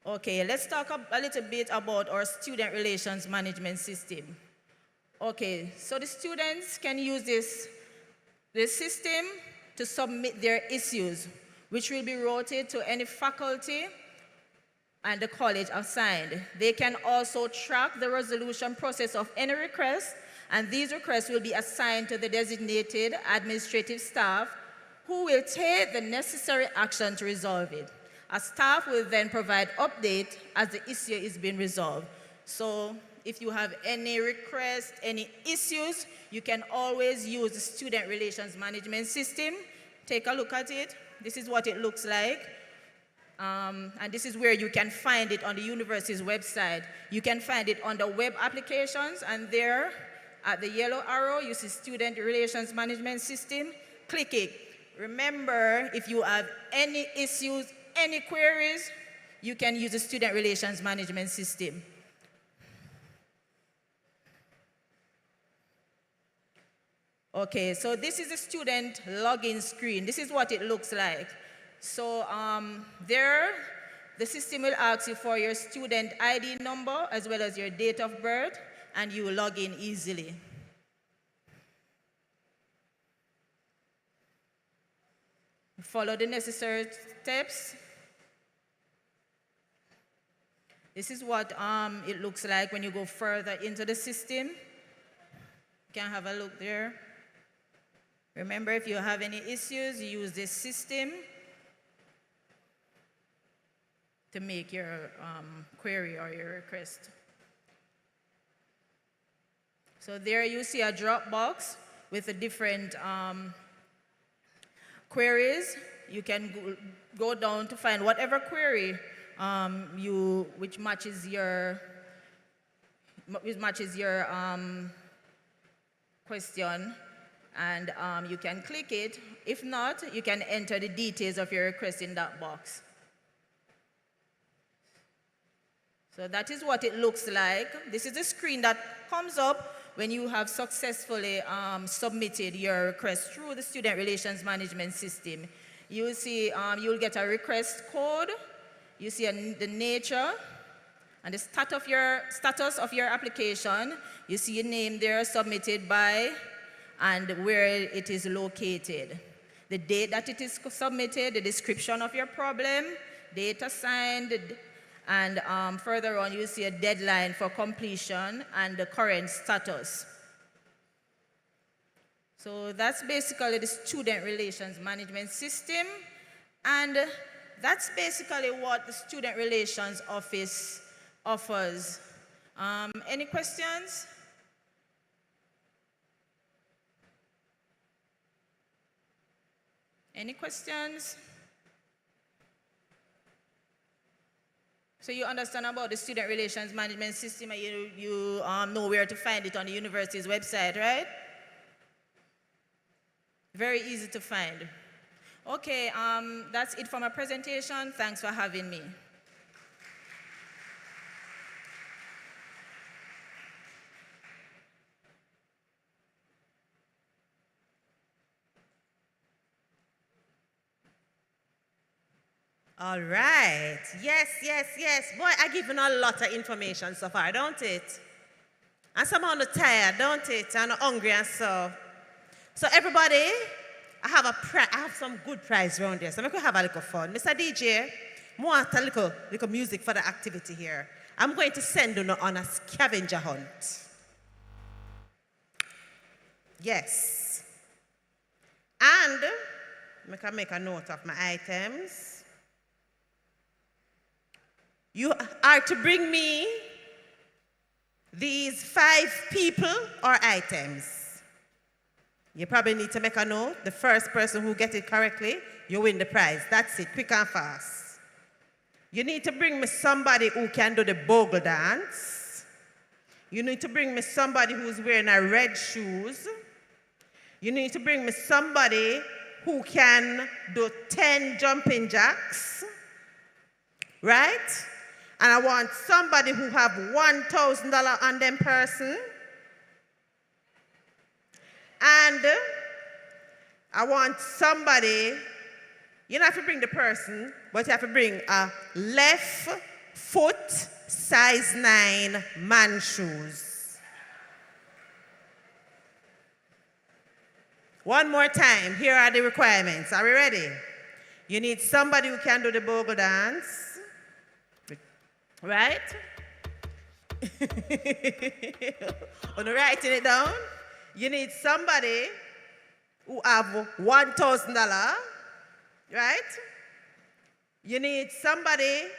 Speaker 4: Okay, let's talk a little bit about our student relations management system. Okay, so the students can use this system to submit their issues, which will be routed to any faculty and the college assigned. They can also track the resolution process of any request, and these requests will be assigned to the designated administrative staff who will take the necessary action to resolve it. A staff will then provide update as the issue is being resolved. So if you have any requests, any issues, you can always use the student relations management system Take a look at it. This is what it looks like. And this is where you can find it on the university's website. You can find it under web applications, and there at the yellow arrow, you see Student Relations Management System. Click it. Remember, if you have any issues, any queries, you can use the Student Relations Management System. Okay, so this is the student login screen. This is what it looks like. So there, the system will ask you for your student ID number as well as your date of birth, and you will log in easily. Follow the necessary steps. This is what it looks like when you go further into the system. You can have a look there. Remember, if you have any issues, you use this system to make your query or your request. So there you see a drop box with the different queries. You can go down to find whatever query which matches your question, and you can click it. If not, you can enter the details of your request in that box. So that is what it looks like. This is the screen that comes up when you have successfully submitted your request through the Student Relations Management System. You'll see, you'll get a request code. You see the nature and the status of your application. You see your name there, submitted by, and where it is located. The date that it is submitted, the description of your problem, date assigned, and further on you see a deadline for completion and the current status. So that's basically the Student Relations Management System, and that's basically what the Student Relations Office offers. Any questions? Any questions? So you understand about the Student Relations Management System, and you know where to find it on the university's website, right? Very easy to find. Okay, that's it for my presentation. Thanks for having me.
Speaker 3: All right. Yes, yes, yes. Boy, I've given a lot of information so far, don't it? And some are tired, don't it? And hungry and so. So everybody, I have some good prize around here. So we could have a little fun. Mr. DJ, I want a little music for the activity here. I'm going to send you on a scavenger hunt. Yes. And I can make a note of my items. You are to bring me these 5 people or items. You probably need to make a note. The first person who gets it correctly, you win the prize. That's it, quick and fast. You need to bring me somebody who can do the bogle dance. You need to bring me somebody who's wearing a red shoes. You need to bring me somebody who can do 10 jumping jacks. Right? And I want somebody who have $1,000 on them person. And I want somebody, you don't have to bring the person, but you have to bring a left foot size 9 man shoes. One more time, here are the requirements. Are we ready? You need somebody who can do the bogle dance. Right? When you're writing it down, you need somebody who have $1,000, right? You need somebody,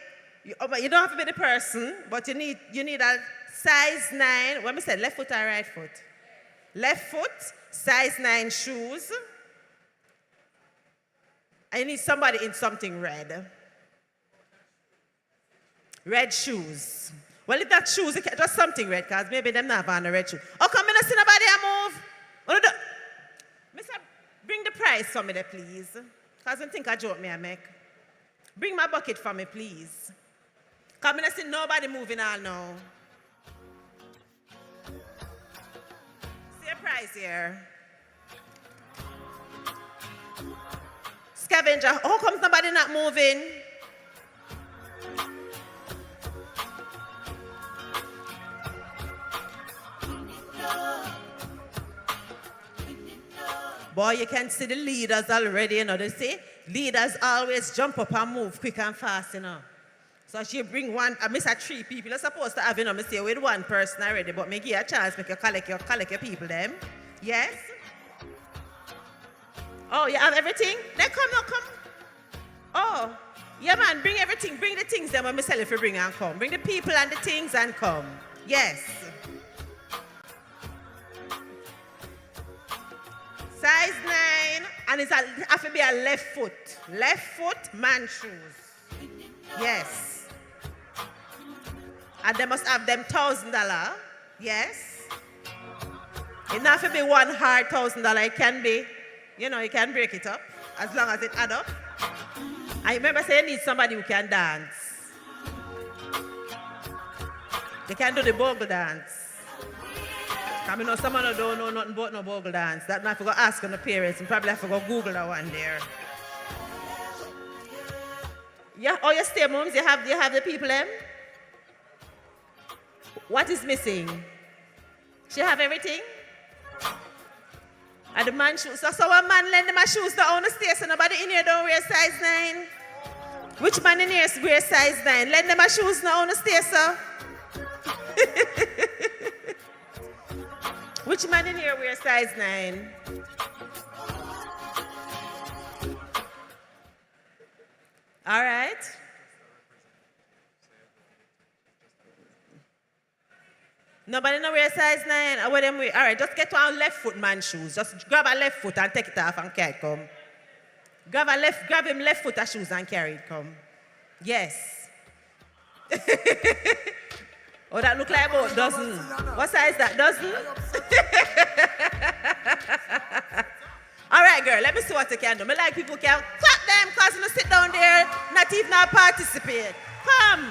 Speaker 3: you don't have to be the person, but you need a size 9, what I said, left foot or right foot? Left foot, size 9 shoes. I need somebody in something red. Red shoes. Well, if that shoes, just something red, because maybe them not on the red shoe. Oh, come in and see nobody I move. Oh, no, Mister, bring the price for me there, please. Because I think a joke me I make. Bring my bucket for me, please. Come in and see nobody moving on now. See a price here. Scavenger, how come nobody not moving? Boy, you can see the leaders already, you know. They say leaders always jump up and move quick and fast, you know. So she bring one, I miss 3 people. You're supposed to have, you know, me stay with one person already, but me give you a chance, make you collect your people, them. Yes? Oh, you have everything? Then come, now, come. Oh, yeah, man, bring everything. Bring the things them when me sell if you bring and come. Bring the people and the things and come. Yes. Size 9, and it have to be a left foot. Left foot, man shoes. Yes. And they must have them $1,000. Yes. It not have to be one hard $1,000. It can be, you know, you can break it up as long as it add up. I remember saying you need somebody who can dance. They can do the bogle dance. I know someone who don't know nothing about no bogle dance. That might have to go ask on the parents and probably have to go Google that one there. Yeah, oh, you stay, moms. You have the people, them? What is missing? She have everything? And the man shoes. So a man lend them my shoes to own the stay, so nobody in here don't wear size 9. Which man in here wear size 9? Lend them my shoes to own the stay, so. Which man in here wear size 9? All right. Nobody no wear size 9. All right, just get one left foot man shoes. Just grab a left foot and take it off and carry it come. Grab him left foot of shoes and carry it come. Yes. Oh, that look like about dozen. What size that? Dozen? All right, girl, let me see what you can do. I like people can clap them because you sit down there, not even participate. Come.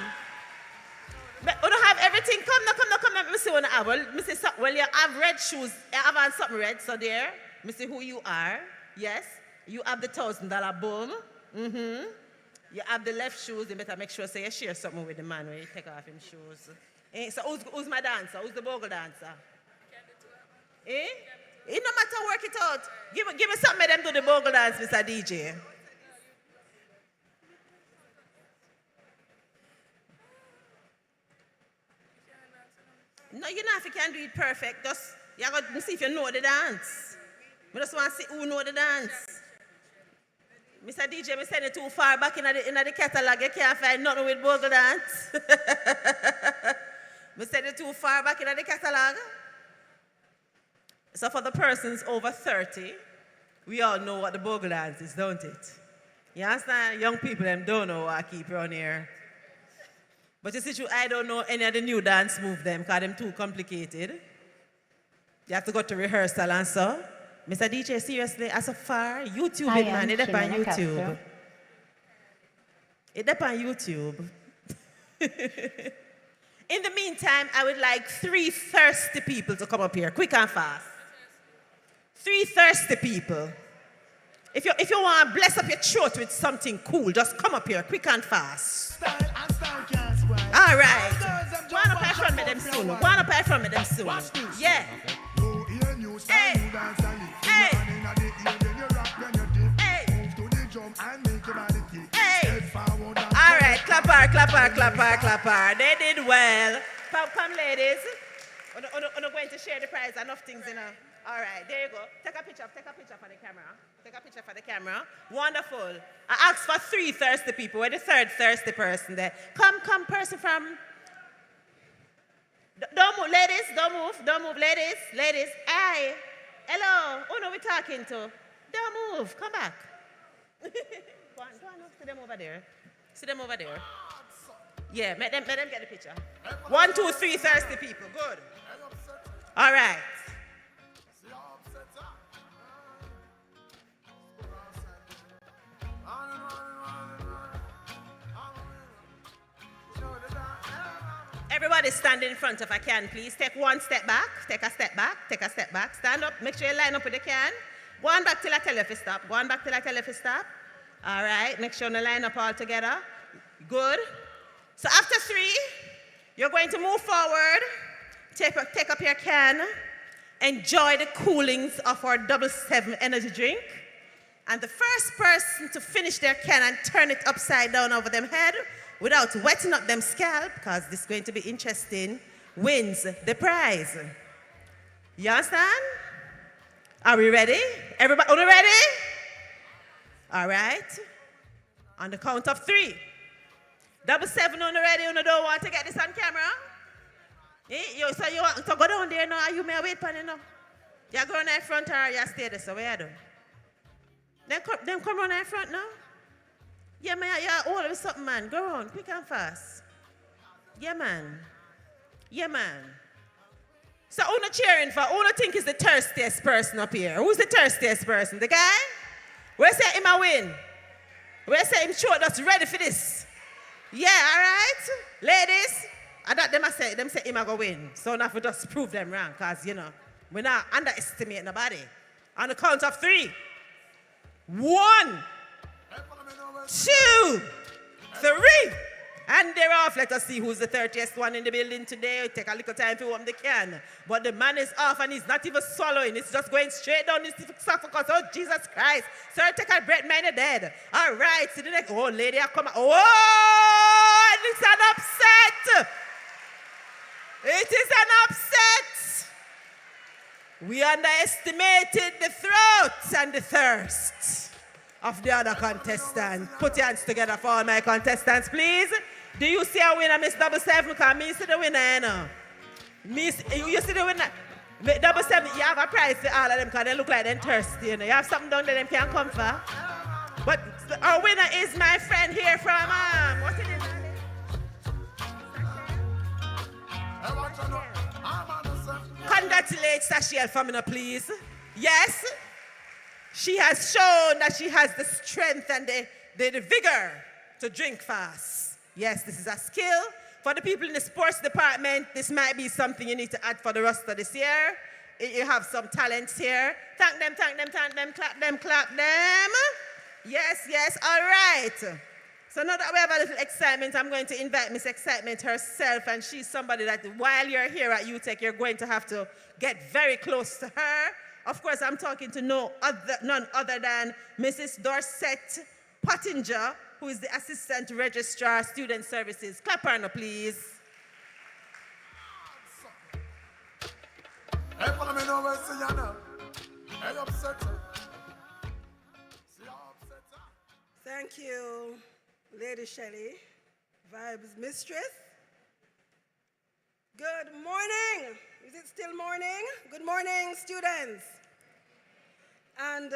Speaker 3: You don't have everything. Come now. Let me see what you have. Well, you have red shoes. You have on something red, so there. Let me see who you are. Yes. You have the $1,000 boom. Mm-hmm. You have the left shoes. You better make sure so you share something with the man when you take off his shoes. So who's my dancer? Who's the bogle dancer? It no matter, work it out. Give me something of them do the bogle dance, Mr. DJ. No, you know if you can do it perfect. Just you got to see if you know the dance. I just want to see who know the dance. Mr. DJ, me send it too far back in the catalog. You can't find nothing with bogle dance. Me send it too far back in the catalog. So for the persons over 30, we all know what the bogle dance is, don't it? You understand? Young people them don't know what I keep around here. But you see, I don't know any of the new dance move them because them too complicated. You have to go to rehearsal and so. Mr. DJ, seriously, as far, YouTube it, man. It's up on YouTube. It's up on YouTube. In the meantime, I would like 3 thirsty people to come up here, quick and fast. 3 thirsty people. If you want to bless up your throat with something cool, just come up here, quick and fast. All right. Go on up here from me them soon. Go on up here from me them soon. Yeah. Hey. Hey. Hey. All right. Clapper. They did well. Come, ladies. We're going to share the prize. Enough things, you know. All right, there you go. Take a picture for the camera. Wonderful. I asked for 3 thirsty people. We're the 3rd thirsty person there. Come, person from... Don't move, ladies. Don't move, ladies. Hey, hello. Who are we talking to? Don't move. Come back. Go on, see them over there. See them over there. Yeah, let them get the picture. 1, 2, 3 thirsty people. Good. All right. Everybody stand in front if I can, please. Take one step back. Take a step back. Take a step back. Stand up. Make sure you line up with the can. Go on back till I tell you if you stop. Go on back till I tell you if you stop. All right. Make sure you line up all together. Good. So after 3, you're going to move forward. Take up your can. Enjoy the coolings of our W.O.W energy drink. And the first person to finish their can and turn it upside down over them head without wetting up them scalp, because this is going to be interesting, wins the prize. You understand? Are we ready? Everybody, are we ready? All right. On the count of 3. W.O.W, on the ready? You don't want to get this on camera? So you want to go down there now? Are you may wait for you now? You go on in front or you stay there? So where you do? Them come on in front now? Yeah, man, you're all of something, man. Go on, quick and fast. Yeah, man. Yeah, man. So who not cheering for? Who not think is the thirstiest person up here? Who's the thirstiest person? The guy? We say him a win. We say him sure that's ready for this. Yeah, all right? Ladies, I thought them say him a go win. So now we just prove them wrong, because, you know, we're not underestimating nobody. On the count of 3. 1, 2, 3. And they're off. Let us see who's the 30th one in the building today. It'll take a little time to warm the can. But the man is off and he's not even swallowing. It's just going straight down his esophagus. Oh, Jesus Christ. Sir, take a breath, man, you're dead. All right. See the next. Oh, lady, come on. Oh, and it's an upset. It is an upset. We underestimated the throats and the thirst of the other contestant. Put your hands together for all my contestants, please. Do you see a winner, Miss W.O.W? Because me see the winner, you know. You see the winner? W.O.W, you have a prize for all of them because they look like they're thirsty, you know. You have something down there them can't come for. But our winner is my friend here from, what's his name? Congratulate Ashe for me, please. Yes. She has shown that she has the strength and the vigor to drink fast. Yes, this is a skill. For the people in the sports department, this might be something you need to add for the rest of this year. You have some talents here. Thank them, clap them. Yes, all right. So now that we have a little excitement, I'm going to invite Miss Excitement herself, and she's somebody that while you're here at UTech, you're going to have to get very close to her. Of course, I'm talking to none other than Mrs. Dorset Pottinger, who is the Assistant Registrar Student Services. Clap her now, please.
Speaker 7: Hey, follow me now, where's Yana? Hey, upset.
Speaker 22: Thank you, Lady Shelley, Vibes Mistress. Good morning. Is it still morning? Good morning, students. And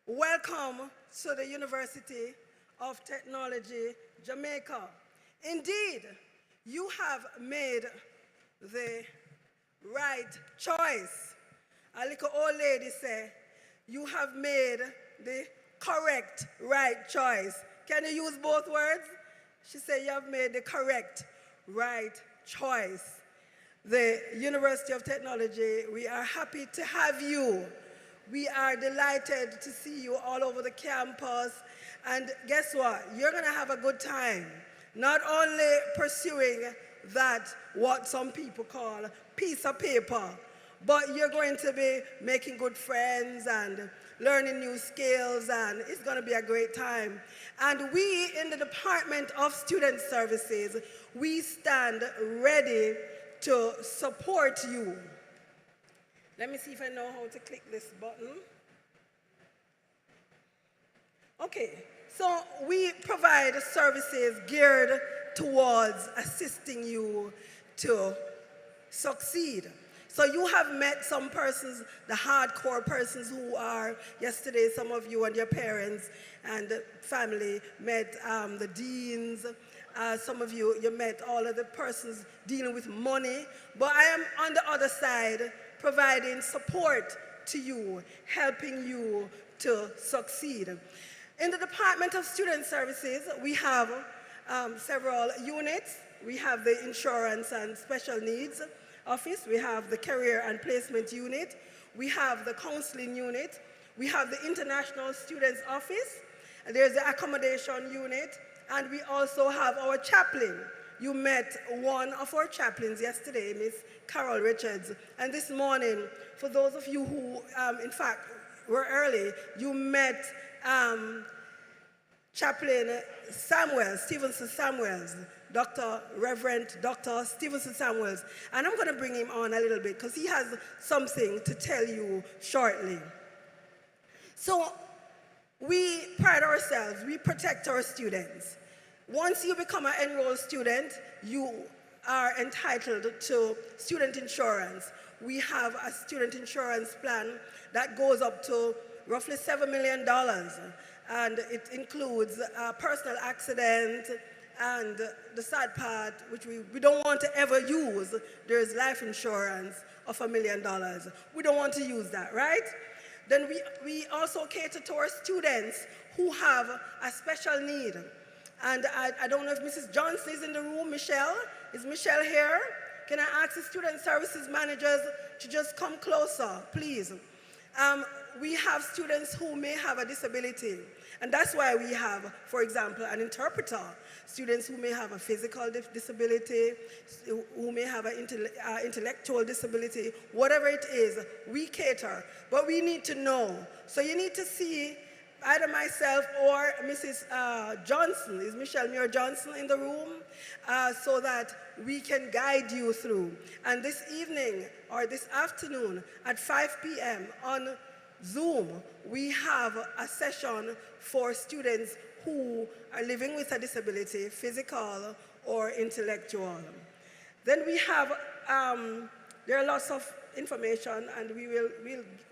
Speaker 22: welcome to the University of Technology, Jamaica. Indeed, you have made the right choice. A little old lady said, you have made the correct right choice. Can you use both words? She said, you have made the correct right choice. The University of Technology, we are happy to have you. We are delighted to see you all over the campus. And guess what? You're going to have a good time. Not only pursuing that, what some people call piece of paper, but you're going to be making good friends and learning new skills, and it's going to be a great time. And we in the Department of Student Services, we stand ready to support you. Let me see if I know how to click this button. Okay, so we provide services geared towards assisting you to succeed. So you have met some persons, the hardcore persons who are, yesterday some of you and your parents and family met the deans. Some of you met all of the persons dealing with money. But I am on the other side providing support to you, helping you to succeed. In the Department of Student Services, we have several units. We have the Insurance and Special Needs Office. We have the Career and Placement Unit. We have the Counseling Unit. We have the International Students Office. There's the Accommodation Unit. And we also have our chaplain. You met one of our chaplains yesterday, Miss Carol Richards. And this morning, for those of you who, in fact, were early, you met Chaplain Samuels, Stevenson Samuels, Reverend Dr. Stevenson Samuels. And I'm going to bring him on a little bit because he has something to tell you shortly. So we pride ourselves, we protect our students. Once you become an enrolled student, you are entitled to student insurance. We have a student insurance plan that goes up to roughly $7 million. And it includes personal accident and the sad part, which we don't want to ever use, there's life insurance of $1 million. We don't want to use that, right? Then we also cater to our students who have a special need. And I don't know if Mrs. Johnson is in the room. Michelle, is Michelle here? Can I ask the student services managers to just come closer, please? We have students who may have a disability. And that's why we have, for example, an interpreter. Students who may have a physical disability, who may have an intellectual disability, whatever it is, we cater. But we need to know. So you need to see either myself or Mrs. Johnson, is Michelle Muir Johnson in the room, so that we can guide you through. And this evening or this afternoon at 5 p.m. on Zoom, we have a session for students who are living with a disability, physical or intellectual. Then we have, there are lots of information, and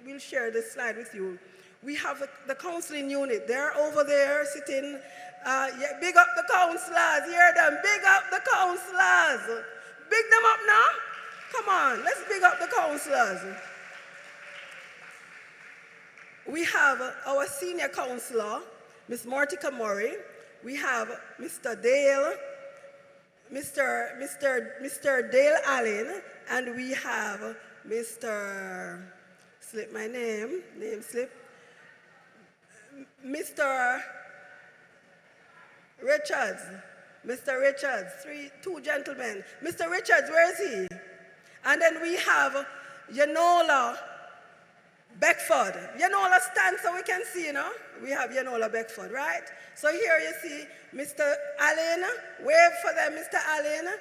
Speaker 22: we'll share this slide with you. We have the counseling unit. They're over there sitting. Yeah, big up the counselors. Hear them. Big up the counselors. Big them up now. Come on, let's big up the counselors. We have our senior counselor, Ms. Martika Murray. We have Mr. Dale, Mr. Dale Allen, and we have Mr. Slip my name slip. Mr. Richards, two gentlemen. Mr. Richards, where is he? And then we have Yanola Beckford. Yanola stand so we can see, you know? We have Yanola Beckford, right? So here you see Mr. Allen. Wave for them, Mr. Allen.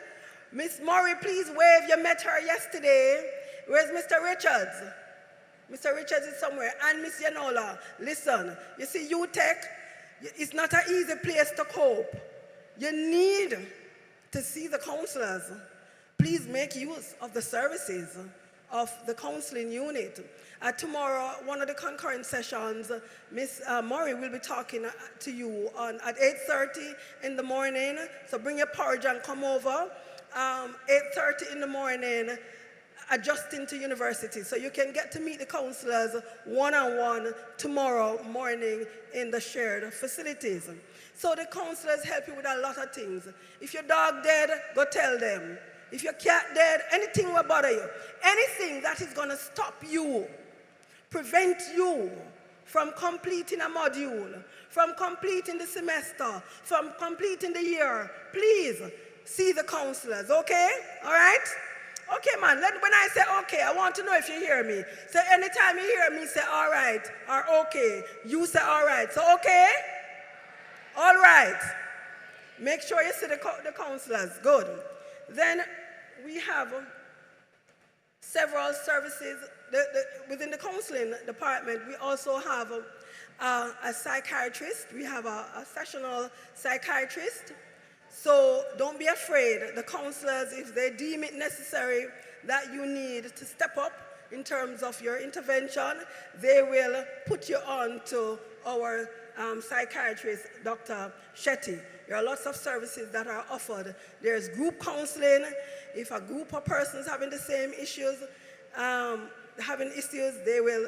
Speaker 22: Miss Murray, please wave. You met her yesterday. Where's Mr. Richards? Mr. Richards is somewhere. And Miss Yanola, listen. You see, UTech, it's not an easy place to cope. You need to see the counselors. Please make use of the services of the counseling unit. Tomorrow, one of the concurrent sessions, Ms. Murray will be talking to you at 8:30 in the morning. So bring your porridge and come over. 8:30 in the morning, adjusting to university. So you can get to meet the counselors one-on-one tomorrow morning in the shared facilities. So the counselors help you with a lot of things. If your dog dead, go tell them. If your cat dead, anything will bother you. Anything that is going to stop you, prevent you from completing a module, from completing the semester, from completing the year, please see the counselors, okay? All right? Okay, man, when I say okay, I want to know if you hear me. So anytime you hear me say all right or okay, you say all right. So okay? All right. Make sure you see the counselors. Good. Then we have several services. Within the counseling department, we also have a psychiatrist. We have a sessional psychiatrist. So don't be afraid. The counselors, if they deem it necessary, that you need to step up in terms of your intervention, they will put you on to our psychiatrist, Dr. Shetty. There are lots of services that are offered. There's group counseling. If a group of persons having the same issues, they will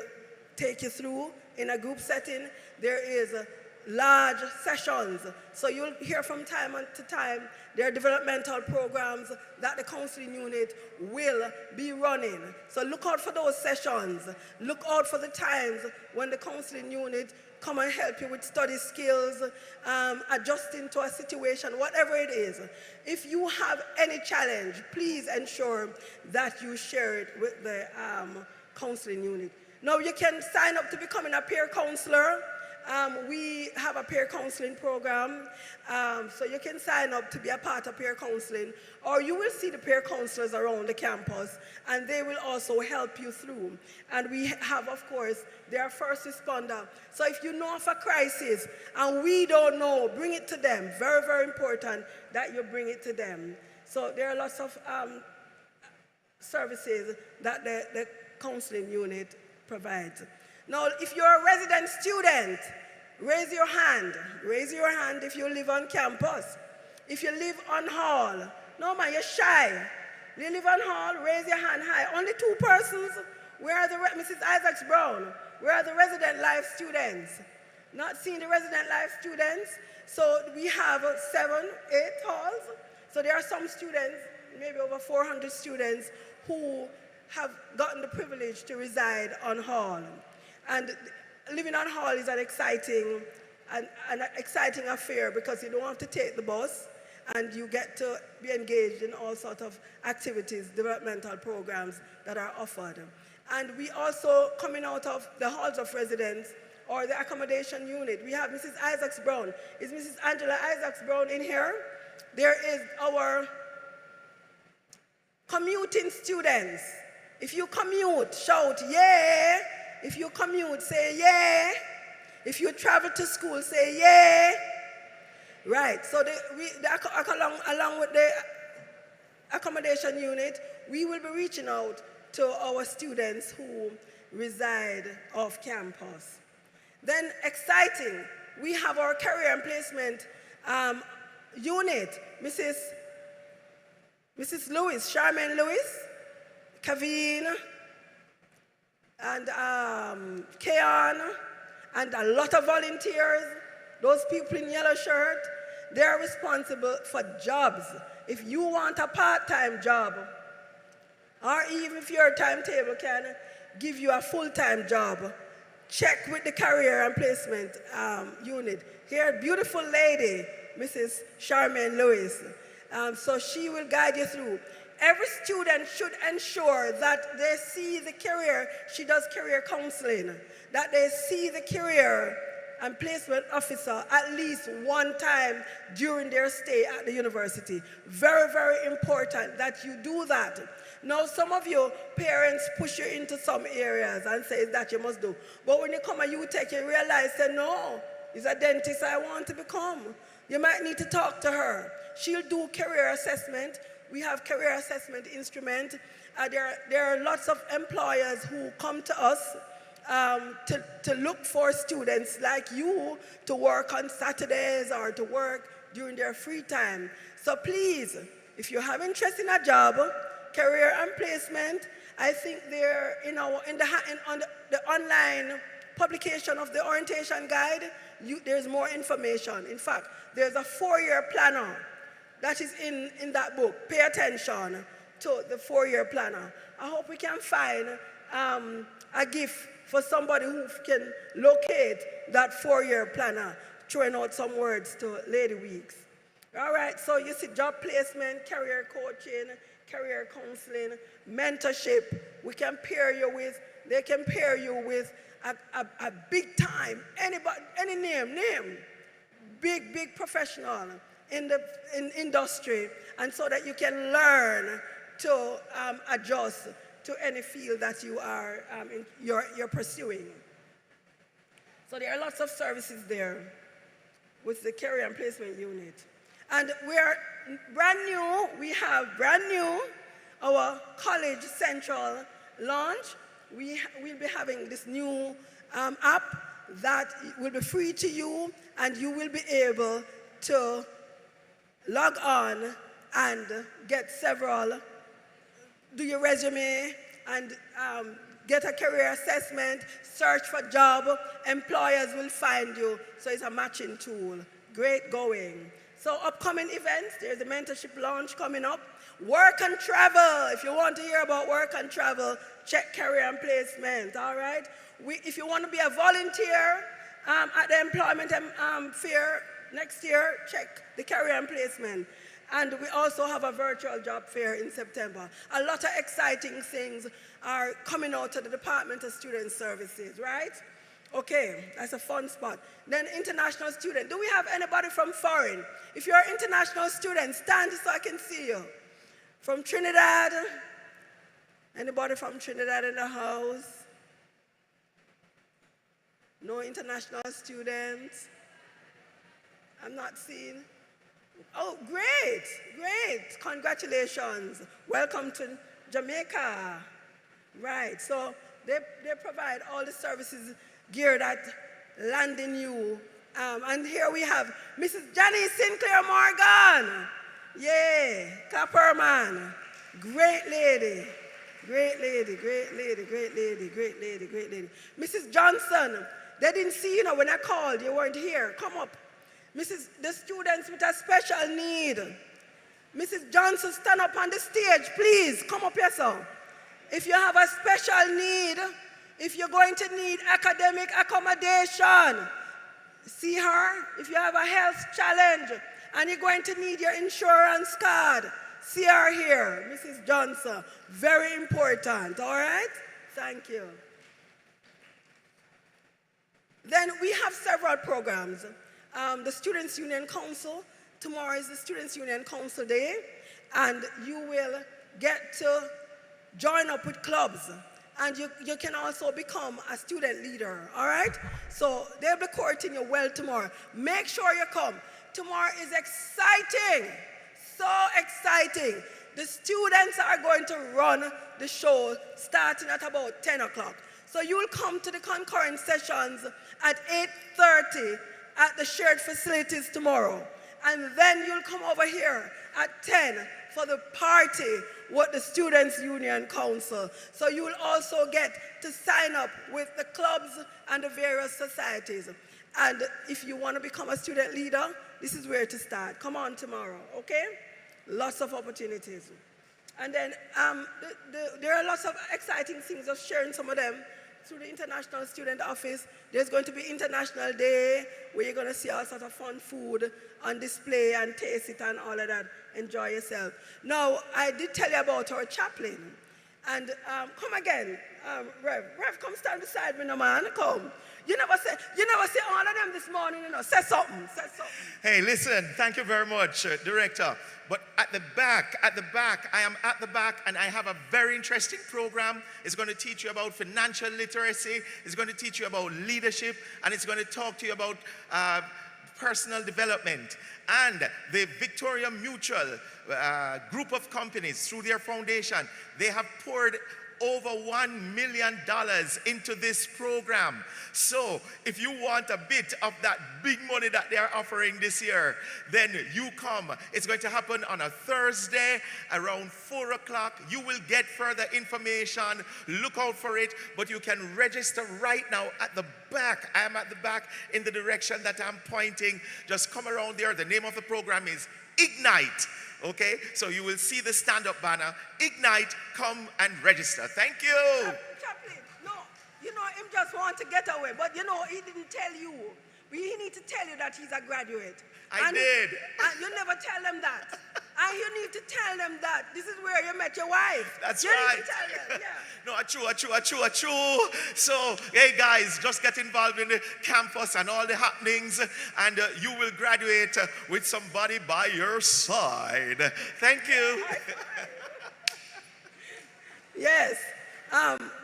Speaker 22: take you through in a group setting. There is large sessions. So you'll hear from time to time, there are developmental programs that the counseling unit will be running. So look out for those sessions. Look out for the times when the counseling unit come and help you with study skills, adjusting to a situation, whatever it is. If you have any challenge, please ensure that you share it with the counseling unit. Now you can sign up to becoming a peer counselor. We have a peer counseling program, so you can sign up to be a part of peer counseling, or you will see the peer counselors around the campus, and they will also help you through. And we have, of course, their first responder. So if you know of a crisis and we don't know, bring it to them. Very, very important that you bring it to them. So there are lots of services that the counseling unit provides. Now, if you're a resident student, raise your hand. Raise your hand if you live on campus. If you live on hall, no man, you're shy. You live on hall, raise your hand high. Only 2 persons. Where are the, Mrs. Isaacs Brown? Where are the resident life students? Not seeing the resident life students. So we have 7, 8 halls. So there are some students, maybe over 400 students, who have gotten the privilege to reside on hall. And living on hall is an exciting affair because you don't have to take the bus and you get to be engaged in all sorts of activities, developmental programs that are offered. And we also, coming out of the halls of residence or the accommodation unit, we have Mrs. Isaacs Brown. Is Mrs. Angela Isaacs Brown in here? There is our commuting students. If you commute, shout, yeah. If you commute, say yeah. If you travel to school, say yeah. Right, so along with the accommodation unit, we will be reaching out to our students who reside off campus. Then exciting, we have our career and placement unit, Mrs. Lewis, Charmaine Lewis, Kaveen, and Keon, and a lot of volunteers, those people in yellow shirt, they're responsible for jobs. If you want a part-time job, or even if your timetable can give you a full-time job, check with the career and placement unit. Here, beautiful lady, Mrs. Charmaine Lewis. So she will guide you through. Every student should ensure that they see the career, she does career counseling, that they see the career and placement officer at least one time during their stay at the university. Very, very important that you do that. Now, some of you parents push you into some areas and say that you must do. But when you come and you take, you realize that no, it's a dentist I want to become. You might need to talk to her. She'll do career assessment. We have career assessment instrument. There are lots of employers who come to us to look for students like you to work on Saturdays or to work during their free time. So please, if you have interest in a job, career and placement, I think they're on the online publication of the orientation guide, there's more information. In fact, there's a 4-year planner that is in that book. Pay attention to the 4-year planner. I hope we can find a gift for somebody who can locate that 4-year planner, throwing out some words to Lady Weeks. All right, so you see job placement, career coaching, career counseling, mentorship. We can pair you with, they can pair you with a big time, any name, big professional in the industry, and so that you can learn to adjust to any field that you are you're pursuing. So there are lots of services there with the career and placement unit. And we are brand new, we have brand new our College Central launch, we'll be having this new app that will be free to you, and you will be able to log on and get several, do your resume and get a career assessment, search for job, employers will find you. So it's a matching tool. Great going. So upcoming events, there's a mentorship launch coming up. Work and travel. If you want to hear about work and travel, check career and placement, all right? If you want to be a volunteer at the employment fair next year, check the career and placement. And we also have a virtual job fair in September. A lot of exciting things are coming out of the Department of Student Services, right? Okay, that's a fun spot. Then international student. Do we have anybody from foreign? If you're an international student, stand so I can see you. From Trinidad? Anybody from Trinidad in the house? No international students? I'm not seeing. Oh, great, great. Congratulations. Welcome to Jamaica. Right, so they provide all the services geared at landing you. And here we have Mrs. Janice Sinclair Morgan. Yeah, Clapperman. Great lady. Great lady, great lady, great lady, great lady, great lady. Mrs. Johnson, they didn't see you when I called. You weren't here. Come up. The students with a special need. Mrs. Johnson, stand up on the stage, please. Come up yourself. If you have a special need, if you're going to need academic accommodation, see her. If you have a health challenge and you're going to need your insurance card, see her here, Mrs. Johnson. Very important, all right? Thank you. Then we have several programs. The Students' Union Council, tomorrow is the Students' Union Council Day, and you will get to join up with clubs, and you can also become a student leader, all right? So they'll be courting you well tomorrow. Make sure you come. Tomorrow is exciting, so exciting. The students are going to run the show starting at about 10 o'clock. So you'll come to the concurrent sessions at 8:30 at the shared facilities tomorrow. And then you'll come over here at 10 for the party with the Students' Union Council. So you'll also get to sign up with the clubs and the various societies. And if you want to become a student leader, this is where to start. Come on tomorrow, okay? Lots of opportunities. And then there are lots of exciting things, just sharing some of them through the International Student Office. There's going to be International Day where you're going to see all sorts of fun food on display and taste it and all of that. Enjoy yourself. Now, I did tell you about our chaplain. And come again, Rev. Rev, come stand beside me, no man. Come. You never say all of them this morning, you know. Say something, say something.
Speaker 5: Hey, listen, thank you very much, Director. But at the back, I am at the back, and I have a very interesting program. It's going to teach you about financial literacy. It's going to teach you about leadership, and it's going to talk to you about personal development. And the Victoria Mutual group of companies, through their foundation, they have poured over $1 million into this program. So if you want a bit of that big money that they are offering this year, then you come. It's going to happen on a Thursday around 4 o'clock. You will get further information. Look out for it, but you can register right now at the back. I am at the back in the direction that I'm pointing. Just come around there. The name of the program is Ignite. Okay, so you will see the stand-up banner. Ignite, come and register. Thank you.
Speaker 22: Chaplain, no, you know, him just want to get away, but you know, he didn't tell you. He need to tell you that he's a graduate.
Speaker 5: I did.
Speaker 22: And you never tell them that. And you need to tell them that this is where you met your wife.
Speaker 5: That's
Speaker 22: you
Speaker 5: right.
Speaker 22: Need to tell them, yeah.
Speaker 5: No, achoo. So, hey guys, just get involved in the campus and all the happenings, and you will graduate with somebody by your side. Thank you.
Speaker 22: Yes.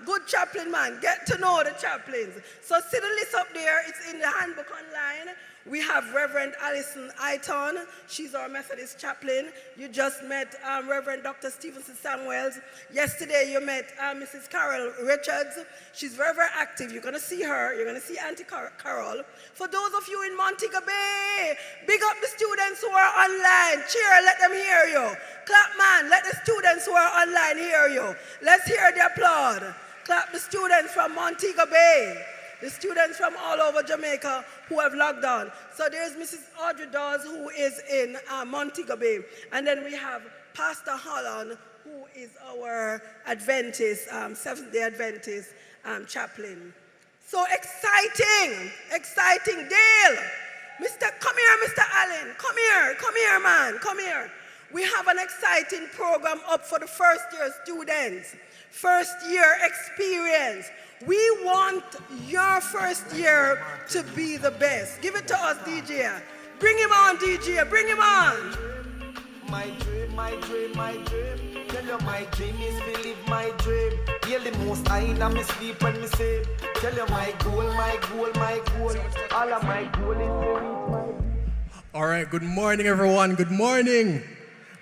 Speaker 22: Good chaplain, man. Get to know the chaplains. So see the list up there. It's in the handbook online. We have Reverend Alison Iton. She's our Methodist chaplain. You just met Reverend Dr. Stevenson Samuels. Yesterday you met Mrs. Carol Richards. She's very, very active. You're going to see her. You're going to see Auntie Carol. For those of you in Montego Bay, big up the students who are online. Cheer, let them hear you. Clap, man, let the students who are online hear you. Let's hear the applaud. Clap the students from Montego Bay. The students from all over Jamaica who have logged on. So there's Mrs. Audrey Dawes, who is in Montego Bay. And then we have Pastor Holland, who is our Adventist, Seventh-day Adventist chaplain. So exciting, exciting. Dale, come here, Mr. Allen. Come here, man, come here. We have an exciting program up for the first year students. First year experience. We want your first year to be the best. Give it to us, DJ. Bring him on, DJ. Bring him on.
Speaker 6: My dream, my dream, my dream. Tell you my dream is to live my dream. Hear the most I in me sleep when me sleep. Tell you my goal, my goal, my goal. All of my goal is to reach my dream.
Speaker 8: All right, good morning, everyone. Good morning.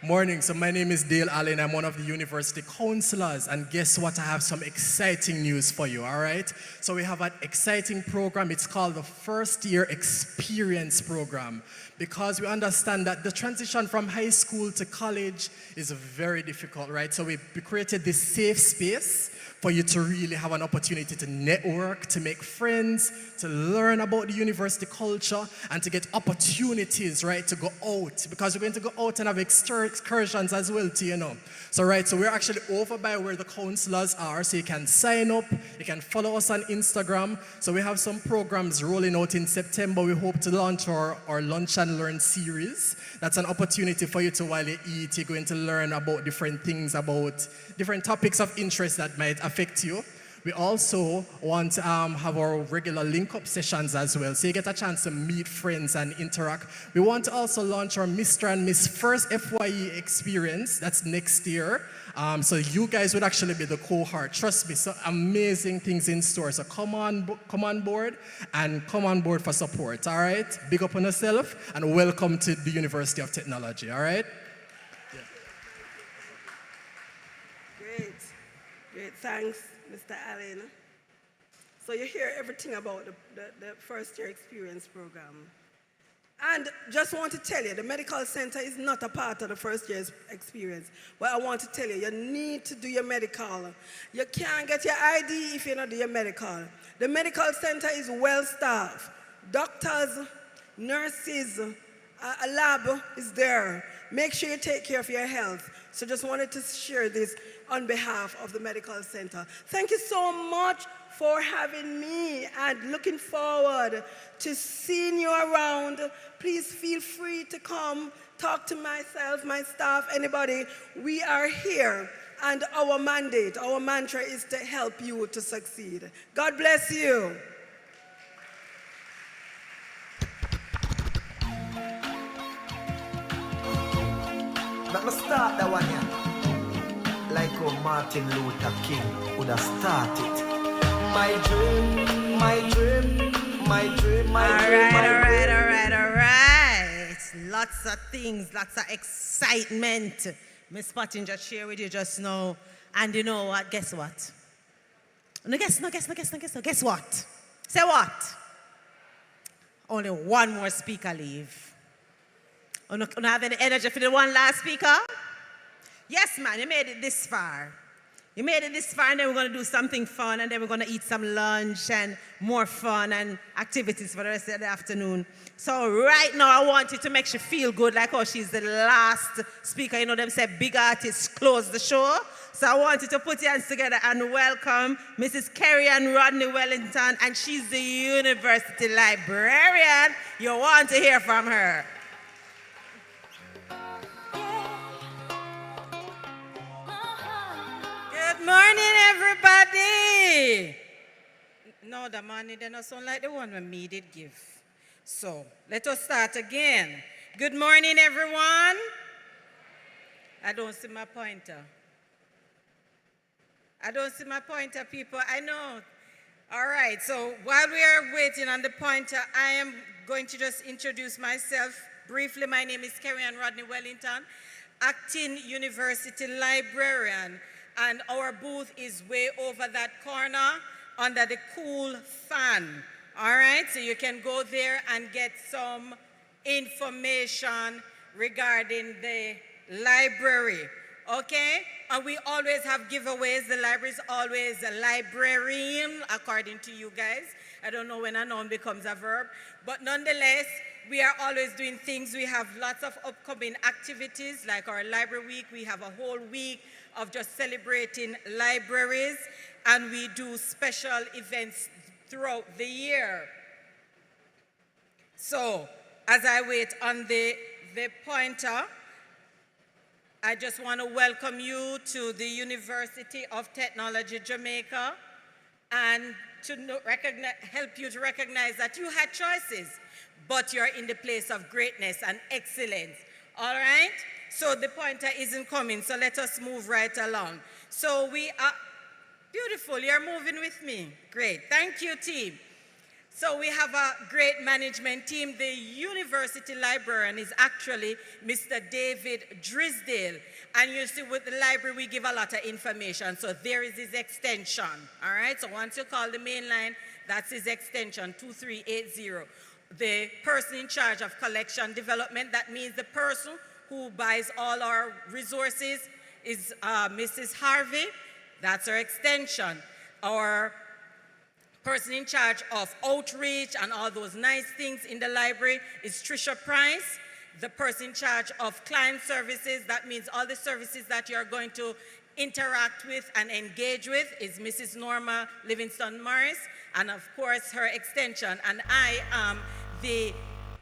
Speaker 8: Morning. So my name is Dale Allen. I'm one of the university counselors. And guess what? I have some exciting news for you, all right? So we have an exciting program. It's called the First Year Experience Program, because we understand that the transition from high school to college is very difficult, right? So we created this safe space for you to really have an opportunity to network, to make friends, to learn about the university culture, and to get opportunities, right, to go out, because we're going to go out and have excursions as well, too, you know. So, right, so we're actually over by where the counselors are, so you can sign up, you can follow us on Instagram. So we have some programs rolling out in September. We hope to launch our Lunch and Learn series. That's an opportunity for you to, while you eat, you're going to learn about different things, about different topics of interest that might affect you. We also want to have our regular link-up sessions as well, so you get a chance to meet friends and interact. We want to also launch our Mr. and Miss First FYE experience. That's next year. So you guys would actually be the cohort. Trust me, so amazing things in store. So come on board and come on board for support, all right? Big up on yourself and welcome to the University of Technology, all right? Yeah.
Speaker 22: Great, thanks, Mr. Allen. So you hear everything about the first year experience program. And just want to tell you, the medical center is not a part of the first year's experience. But I want to tell you, you need to do your medical. You can't get your ID if you don't do your medical. The medical center is well staffed. Doctors, nurses, a lab is there. Make sure you take care of your health. So just wanted to share this on behalf of the medical center. Thank you so much for having me and looking forward to seeing you around. Please feel free to come, talk to myself, my staff, anybody. We are here, and our mandate, our mantra is to help you to succeed. God bless you.
Speaker 6: Let me start that one here. Like how Martin Luther King would have started. My dream, my dream, my dream, my dream,
Speaker 3: All right. Lots of things, lots of excitement. Miss Patton just share with you just now. And you know what? Guess what? No, guess what? Say what? Only one more speaker leave. You don't have any energy for the one last speaker? Yes, man, you made it this far. You made it this far, and then we're going to do something fun, and then we're going to eat some lunch and more fun and activities for the rest of the afternoon. So right now, I want you to make you feel good, like how she's the last speaker. You know, them say big artists close the show. So I want you to put your hands together and welcome Mrs. Kerry Ann Rodney Wellington, and she's the university librarian. You want to hear from her.
Speaker 23: Good morning, everybody. No, the morning they don't sound like the one when me did give. So let us start again. Good morning, everyone. I don't see my pointer. I don't see my pointer, people. I know. All right. right, so while we are waiting on the pointer, I am going to just introduce myself briefly. My name is Kerry-Ann Rodney Wellington, acting university librarian, and our booth is way over that corner under the cool fan. All right, so you can go there and get some information regarding the library. Okay? And we always have giveaways. The library is always a librarian, according to you guys. I don't know when a noun becomes a verb. But nonetheless, we are always doing things. We have lots of upcoming activities, like our library week. We have a whole week of just celebrating libraries. And we do special events throughout the year. So, as I wait on the pointer, I just want to welcome you to the University of Technology, Jamaica, and to help you to recognize that you had choices, but you're in the place of greatness and excellence. All right? So the pointer isn't coming, so let us move right along. So we are, beautiful, you're moving with me. Great, thank you, team. So we have a great management team. The university librarian is actually Mr. David Drisdale. And you see with the library, we give a lot of information. So there is his extension, all right? So once you call the main line, that's his extension, 2380. The person in charge of collection development, that means the person who buys all our resources is Mrs. Harvey. That's her extension. Our person in charge of outreach and all those nice things in the library is Trisha Price. The person in charge of client services, that means all the services that you're going to interact with and engage with, is Mrs. Norma Livingston Morris, and of course her extension. And I am the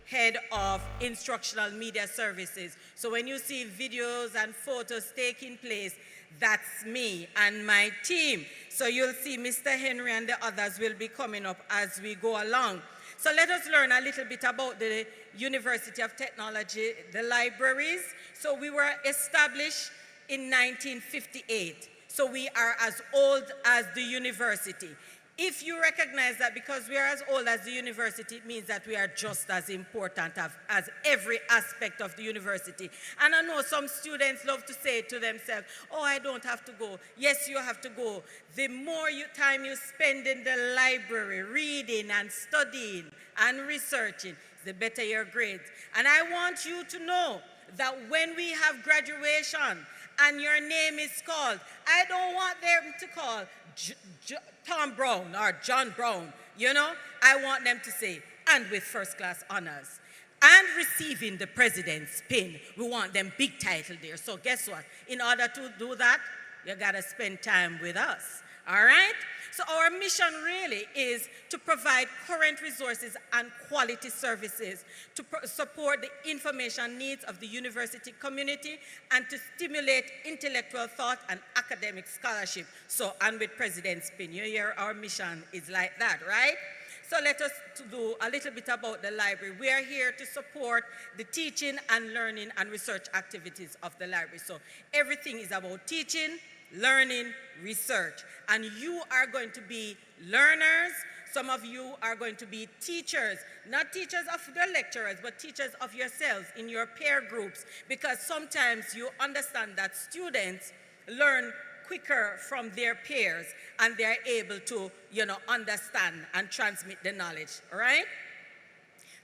Speaker 23: head of instructional media services. So when you see videos and photos taking place, that's me and my team. So you'll see Mr. Henry and the others will be coming up as we go along. So let us learn a little bit about the University of Technology, the libraries. So we were established in 1958. So we are as old as the university. If you recognize that because we are as old as the university, it means that we are just as important as every aspect of the university. And I know some students love to say to themselves, oh, I don't have to go. Yes, you have to go. The more time you spend in the library reading and studying and researching, the better your grades. And I want you to know that when we have graduation and your name is called, I don't want them to call Tom Brown or John Brown, you know, I want them to say, and with first class honors, and receiving the president's pin. We want them big title there. So guess what? In order to do that, you gotta spend time with us, all right? So our mission really is to provide current resources and quality services to support the information needs of the university community and to stimulate intellectual thought and academic scholarship. So, and with President's Pin, you hear our mission is like that, right? So let us do a little bit about the library. We are here to support the teaching and learning and research activities of the library. So everything is about teaching, learning, research. And you are going to be learners. Some of you are going to be teachers, not teachers of the lecturers, but teachers of yourselves in your peer groups, because sometimes you understand that students learn quicker from their peers and they're able to, you know, understand and transmit the knowledge, all right?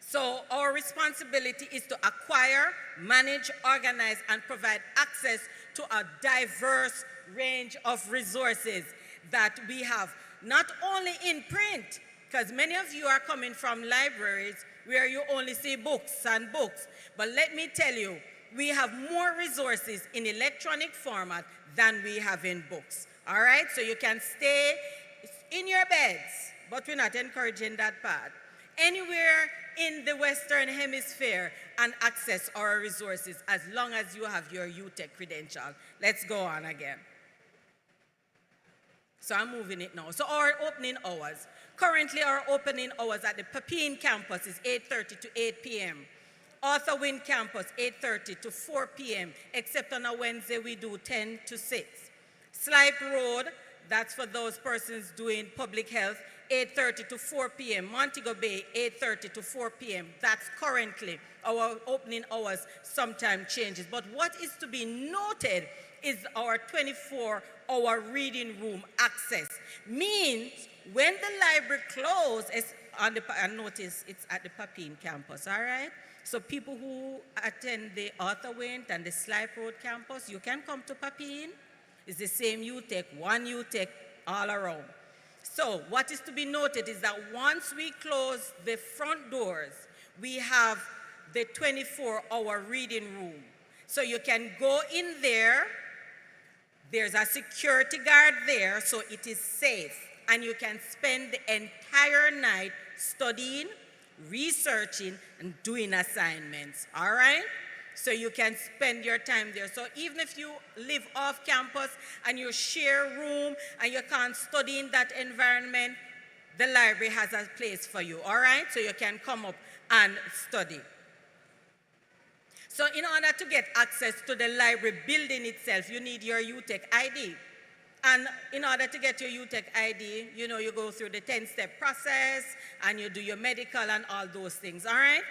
Speaker 23: So our responsibility is to acquire, manage, organize, and provide access to a diverse range of resources that we have, not only in print, because many of you are coming from libraries where you only see books and books, but let me tell you, we have more resources in electronic format than we have in books, all right? So you can stay in your beds, but we're not encouraging that part, anywhere in the Western Hemisphere and access our resources as long as you have your UTech credential. Let's go on again. So I'm moving it now. So our opening hours. Currently our opening hours at the Pepin campus is 8:30 to 8 p.m. Arthur Wynne campus, 8:30 to 4 p.m., except on a Wednesday we do 10 to 6. Slipe Road, that's for those persons doing public health, 8:30 to 4 p.m. Montego Bay, 8:30 to 4 p.m. That's currently our opening hours. Sometimes changes. But what is to be noted is our 24-hour reading room access. Means when the library closes, and notice it's at the Papine campus, all right? So people who attend the Arthur Wint and the Slipe Road campus, you can come to Papine. It's the same UTEC, one UTEC all around. So what is to be noted is that once we close the front doors, we have the 24-hour reading room. So you can go in there. There's a security guard there, so it is safe. And you can spend the entire night studying, researching, and doing assignments, all right? So you can spend your time there. So even if you live off campus and you share a room and you can't study in that environment, the library has a place for you, all right? So you can come up and study. So in order to get access to the library building itself, you need your UTEC ID. And in order to get your UTEC ID, you know, you go through the 10-step process and you do your medical and all those things, all right?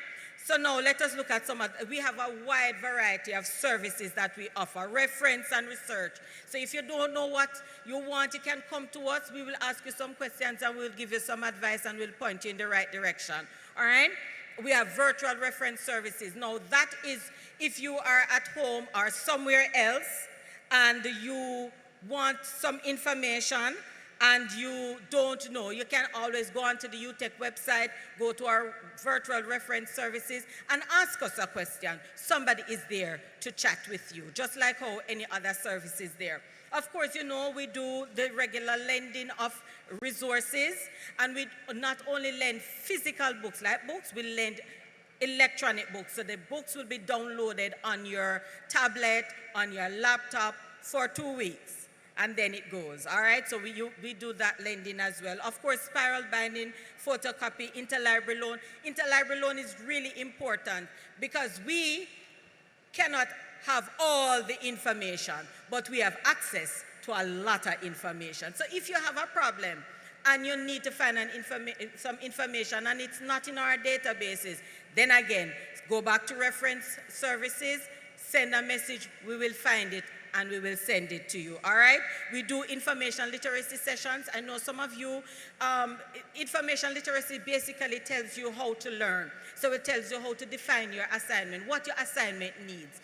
Speaker 23: So now let us look at we have a wide variety of services that we offer, reference and research. So if you don't know what you want, you can come to us. We will ask you some questions and we'll give you some advice and we'll point you in the right direction, all right? We have virtual reference services. Now that is if you are at home or somewhere else and you want some information and you don't know, you can always go onto the UTEC website, go to our virtual reference services and ask us a question. Somebody is there to chat with you, just like how any other service is there. Of course, you know, we do the regular lending of resources, and we not only lend physical books like books, we lend electronic books. So the books will be downloaded on your tablet, on your laptop for 2 weeks. And then it goes, all right? So we do that lending as well. Of course, spiral binding, photocopy, interlibrary loan. Interlibrary loan is really important because we cannot have all the information, but we have access to a lot of information. So if you have a problem and you need to find some information and it's not in our databases, then again, go back to reference services, send a message, we will find it and we will send it to you, all right? We do information literacy sessions. I know some of you, information literacy basically tells you how to learn. So it tells you how to define your assignment, what your assignment needs,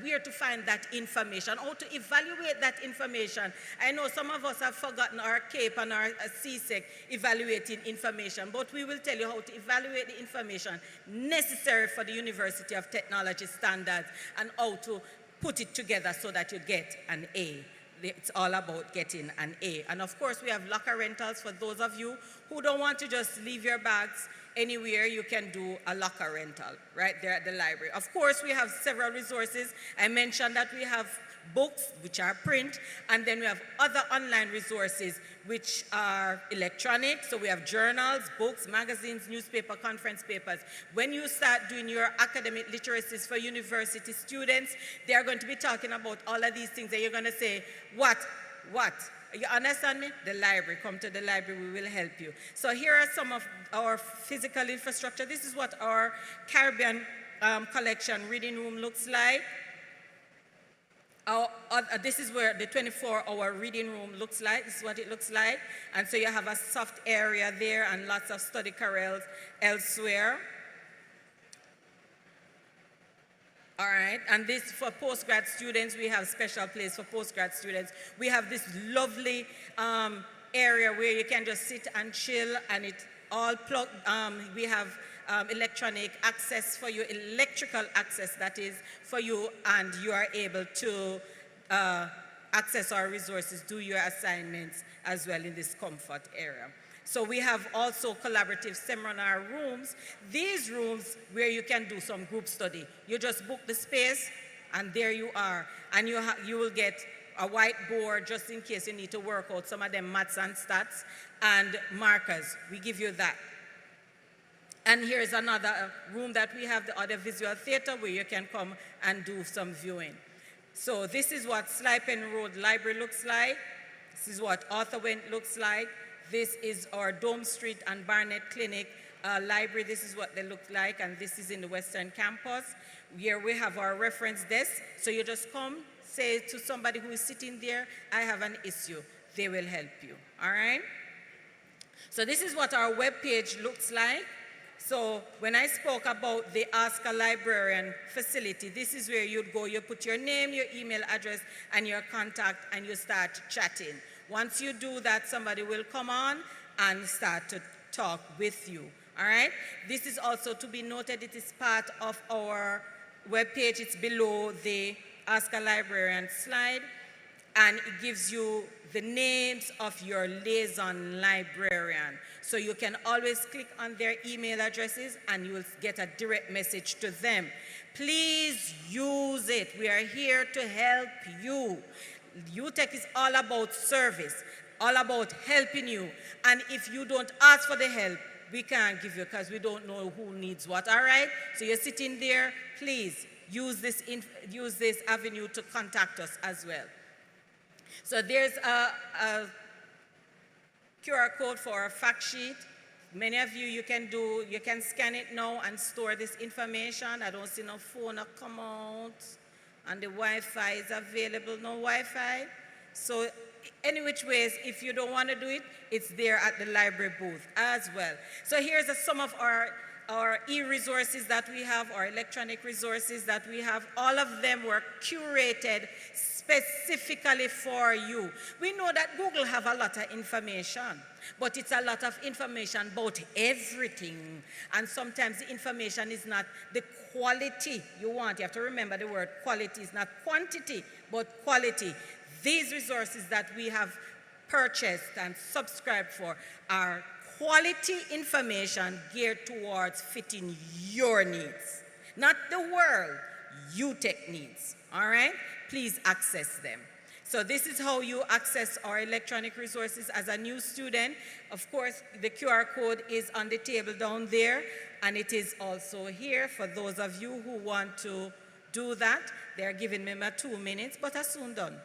Speaker 23: where to find that information, how to evaluate that information. I know some of us have forgotten our CAPE and our CSEC evaluating information, but we will tell you how to evaluate the information necessary for the University of Technology standards and how to put it together so that you get an A. It's all about getting an A. And of course, we have locker rentals for those of you who don't want to just leave your bags anywhere. You can do a locker rental right there at the library. Of course, we have several resources. I mentioned that we have books, which are print, and then we have other online resources, which are electronic. So we have journals, books, magazines, newspaper, conference papers. When you start doing your academic literacies for university students, they are going to be talking about all of these things, and you're going to say, what? You understand me? The library. Come to the library, we will help you. So here are some of our physical infrastructure. This is what our Caribbean collection reading room looks like. This is where the 24-hour reading room looks like. This is what it looks like. And so you have a soft area there and lots of study carrels elsewhere. All right, and this for postgrad students, we have special place for postgrad students. We have this lovely area where you can just sit and chill, and it's all plugged. We have electronic access for you, electrical access that is for you, and you are able to access our resources, do your assignments as well in this comfort area. So we have also collaborative seminar rooms. These rooms where you can do some group study. You just book the space and there you are. And you will get a whiteboard just in case you need to work out some of them maths and stats and markers. We give you that. And here's another room that we have, the audiovisual theater, where you can come and do some viewing. So this is what Slipen Road Library looks like. This is what Arthur Wint looks like. This is our Dome Street and Barnett Clinic library. This is what they look like, and this is in the Western Campus. Here we have our reference desk. So you just come, say to somebody who is sitting there, I have an issue. They will help you, all right? So this is what our webpage looks like. So when I spoke about the Ask a Librarian facility, this is where you'd go. You put your name, your email address, and your contact, and you start chatting. Once you do that, somebody will come on and start to talk with you, all right? This is also to be noted. It is part of our webpage. It's below the Ask a Librarian slide, and it gives you the names of your liaison librarian. So you can always click on their email addresses and you will get a direct message to them. Please use it. We are here to help you. UTech is all about service, all about helping you. And if you don't ask for the help, we can't give you because we don't know who needs what, all right? So you're sitting there, please use this avenue to contact us as well. So there's a QR code for a fact sheet. Many of you can scan it now and store this information. I don't see no phone come out. And the Wi-Fi is available, no Wi-Fi. So any which ways, if you don't want to do it, it's there at the library booth as well. So here's some of our e-resources that we have, our electronic resources that we have. All of them were curated specifically for you. We know that Google have a lot of information, but it's a lot of information about everything. And sometimes the information is not the quality you want. You have to remember the word quality is not quantity, but quality. These resources that we have purchased and subscribed for are quality information geared towards fitting your needs, not the world, UTech needs, all right? Please access them. So this is how you access our electronic resources as a new student. Of course, the QR code is on the table down there, and it is also here for those of you who want to do that. They're giving me my 2 minutes, but I'm soon done.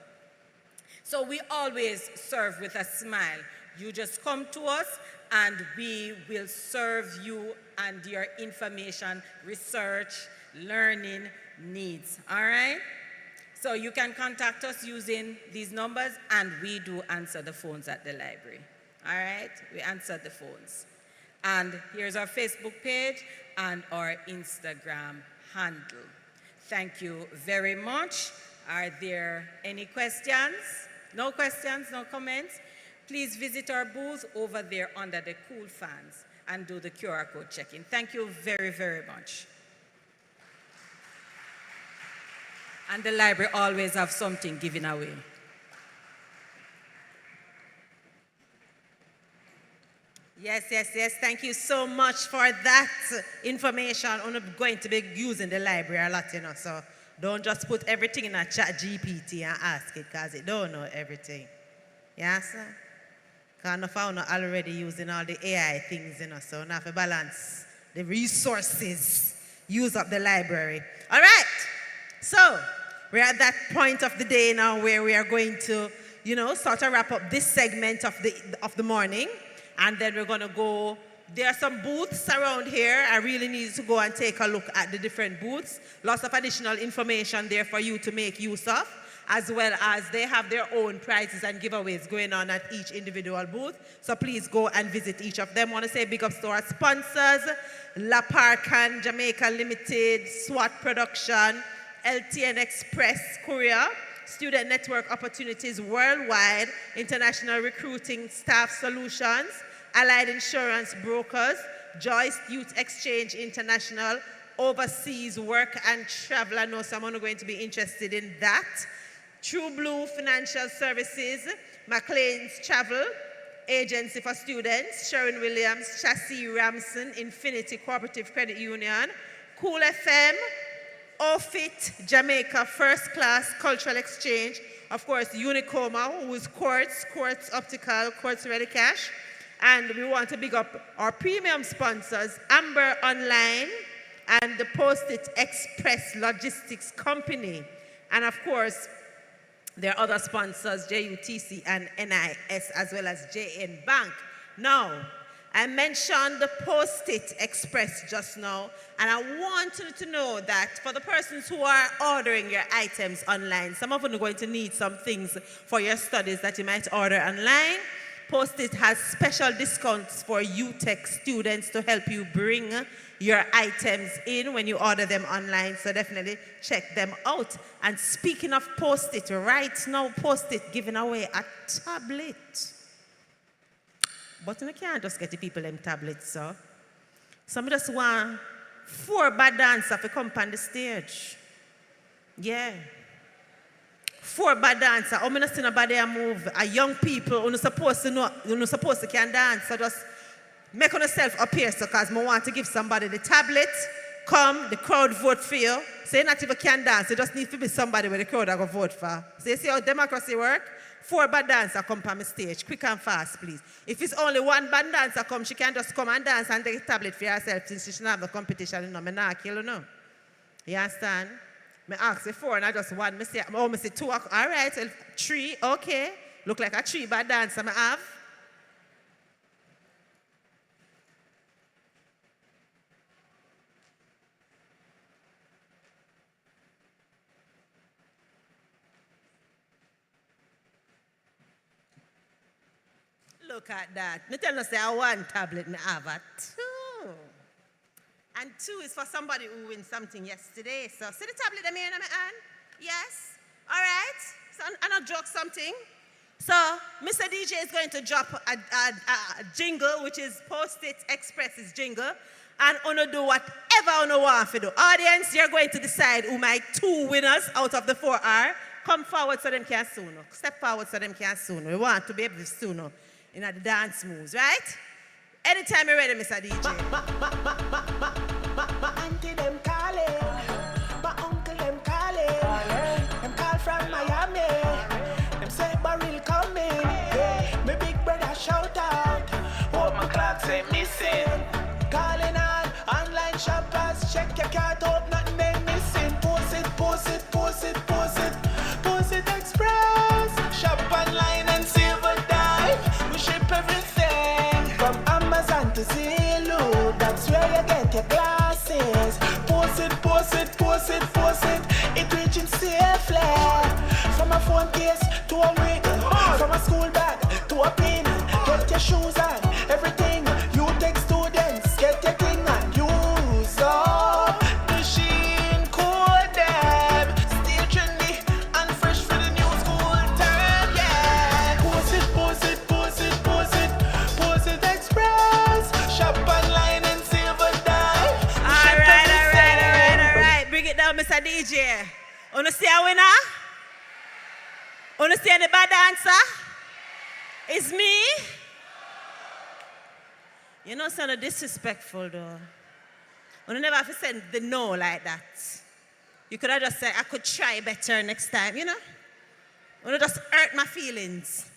Speaker 23: So we always serve with a smile. You just come to us, and we will serve you and your information, research, learning needs, all right? So you can contact us using these numbers, and we do answer the phones at the library, all right? We answer the phones. And here's our Facebook page and our Instagram handle. Thank you very much. Are there any questions? No questions, no comments? Please visit our booth over there under the cool fans and do the QR code check-in. Thank you very, very much. And the library always have something given away.
Speaker 3: Yes, yes, yes. Thank you so much for that information. I'm going to be using the library a lot, you know, so don't just put everything in a chat GPT and ask it because it don't know everything. Yes, sir? Because I'm already using all the AI things, you know, so now have to balance the resources, use up the library. All right, so we're at that point of the day now where we are going to, you know, start to wrap up this segment of the morning, and then we're going to go. There are some booths around here. I really need to go and take a look at the different booths. Lots of additional information there for you to make use of, as well as they have their own prizes and giveaways going on at each individual booth. So please go and visit each of them. I want to say big ups to our sponsors, La Parcan, Jamaica Limited, SWAT Production, LTN Express Courier, Student Network Opportunities Worldwide, International Recruiting Staff Solutions, Allied Insurance Brokers, Joyce Youth Exchange International, Overseas Work and Travel. I know someone is going to be interested in that. True Blue Financial Services, McLean's Travel, Agency for Students, Sherwin-Williams, Chassis Ramson, Infinity Cooperative Credit Union, Cool FM, OFIT, Jamaica First Class Cultural Exchange, of course, Unicoma, who is Quartz Optical, Quartz Ready Cash, and we want to big up our premium sponsors, Amber Online and the Post-it Express Logistics Company, and of course, there are other sponsors, JUTC and NIS, as well as JN Bank. Now, I mentioned the Post-it Express just now, and I want you to know that for the persons who are ordering your items online, some of them are going to need some things for your studies that you might order online. Post-it has special discounts for UTech students to help you bring your items in when you order them online, so definitely check them out. And speaking of Post-it, right now Post-it giving away a tablet. But you can't just get the people them tablets, so. Some just want 4 bad dancers to come on the stage. Yeah. 4 bad dancers. I'm not seeing nobody move. A young people who are supposed to know, who are supposed to can dance, so just make on yourself appear, so because I want to give somebody the tablet. Come, the crowd vote for you. So you not even can dance, you just need to be somebody where the crowd are going to vote for. So you see how democracy works? 4 bad dancers come on the stage, quick and fast, please. If it's only 1 bad dancer come, she can just come and dance and take a tablet for herself since she shouldn't have the competition, you know. I'm not kill you, know. You understand? I ask you 4 and I just 1. I say 2. All right, 3, okay. Look like a 3 bad dancer I have. Look at that. Me tell you say I 1 tablet, me have a 2. And 2 is for somebody who win something yesterday. So see the tablet I'm here in my hand? Yes. All right. So I'm not joke something. So Mr. DJ is going to drop a jingle, which is Post-it Express's jingle. And gonna do whatever you want to do. Audience, you're going to decide who my 2 winners out of the 4 are. Come forward so them can soon. Step forward so them can soon. We want to be able to soon in the dance moves, right? Anytime you're ready, Mr. DJ.
Speaker 6: My auntie them calling, my uncle them calling. Them call from Miami. Them say barrel coming. Yeah. My big brother shout out. What my clock say missing. Calling on online shoppers. Check your card out, nothing they missing. Post it, post it, post it, post it. Post it Express. Shop online and save a dime. We ship everything from Amazon to Zillow. That's where you get your glasses. Post it, post it, post it, post it. It reaching safely. From a phone case to a wig, from a school bag to a pin. Get your shoes on, everything. You take students, get your thing on. Use up machine code them. Still trendy and fresh for the new school term. Yeah. Post it, post it, post it, post it. Post it Express. Shop online and save a dime.
Speaker 3: All right. Bring it down, Mr. DJ. Wanna see a winner? Wanna see any bad dancer? It's me? You know, sound disrespectful though. You never have to send the no like that. You could have just said, I could try better next time, you know? You just hurt my feelings.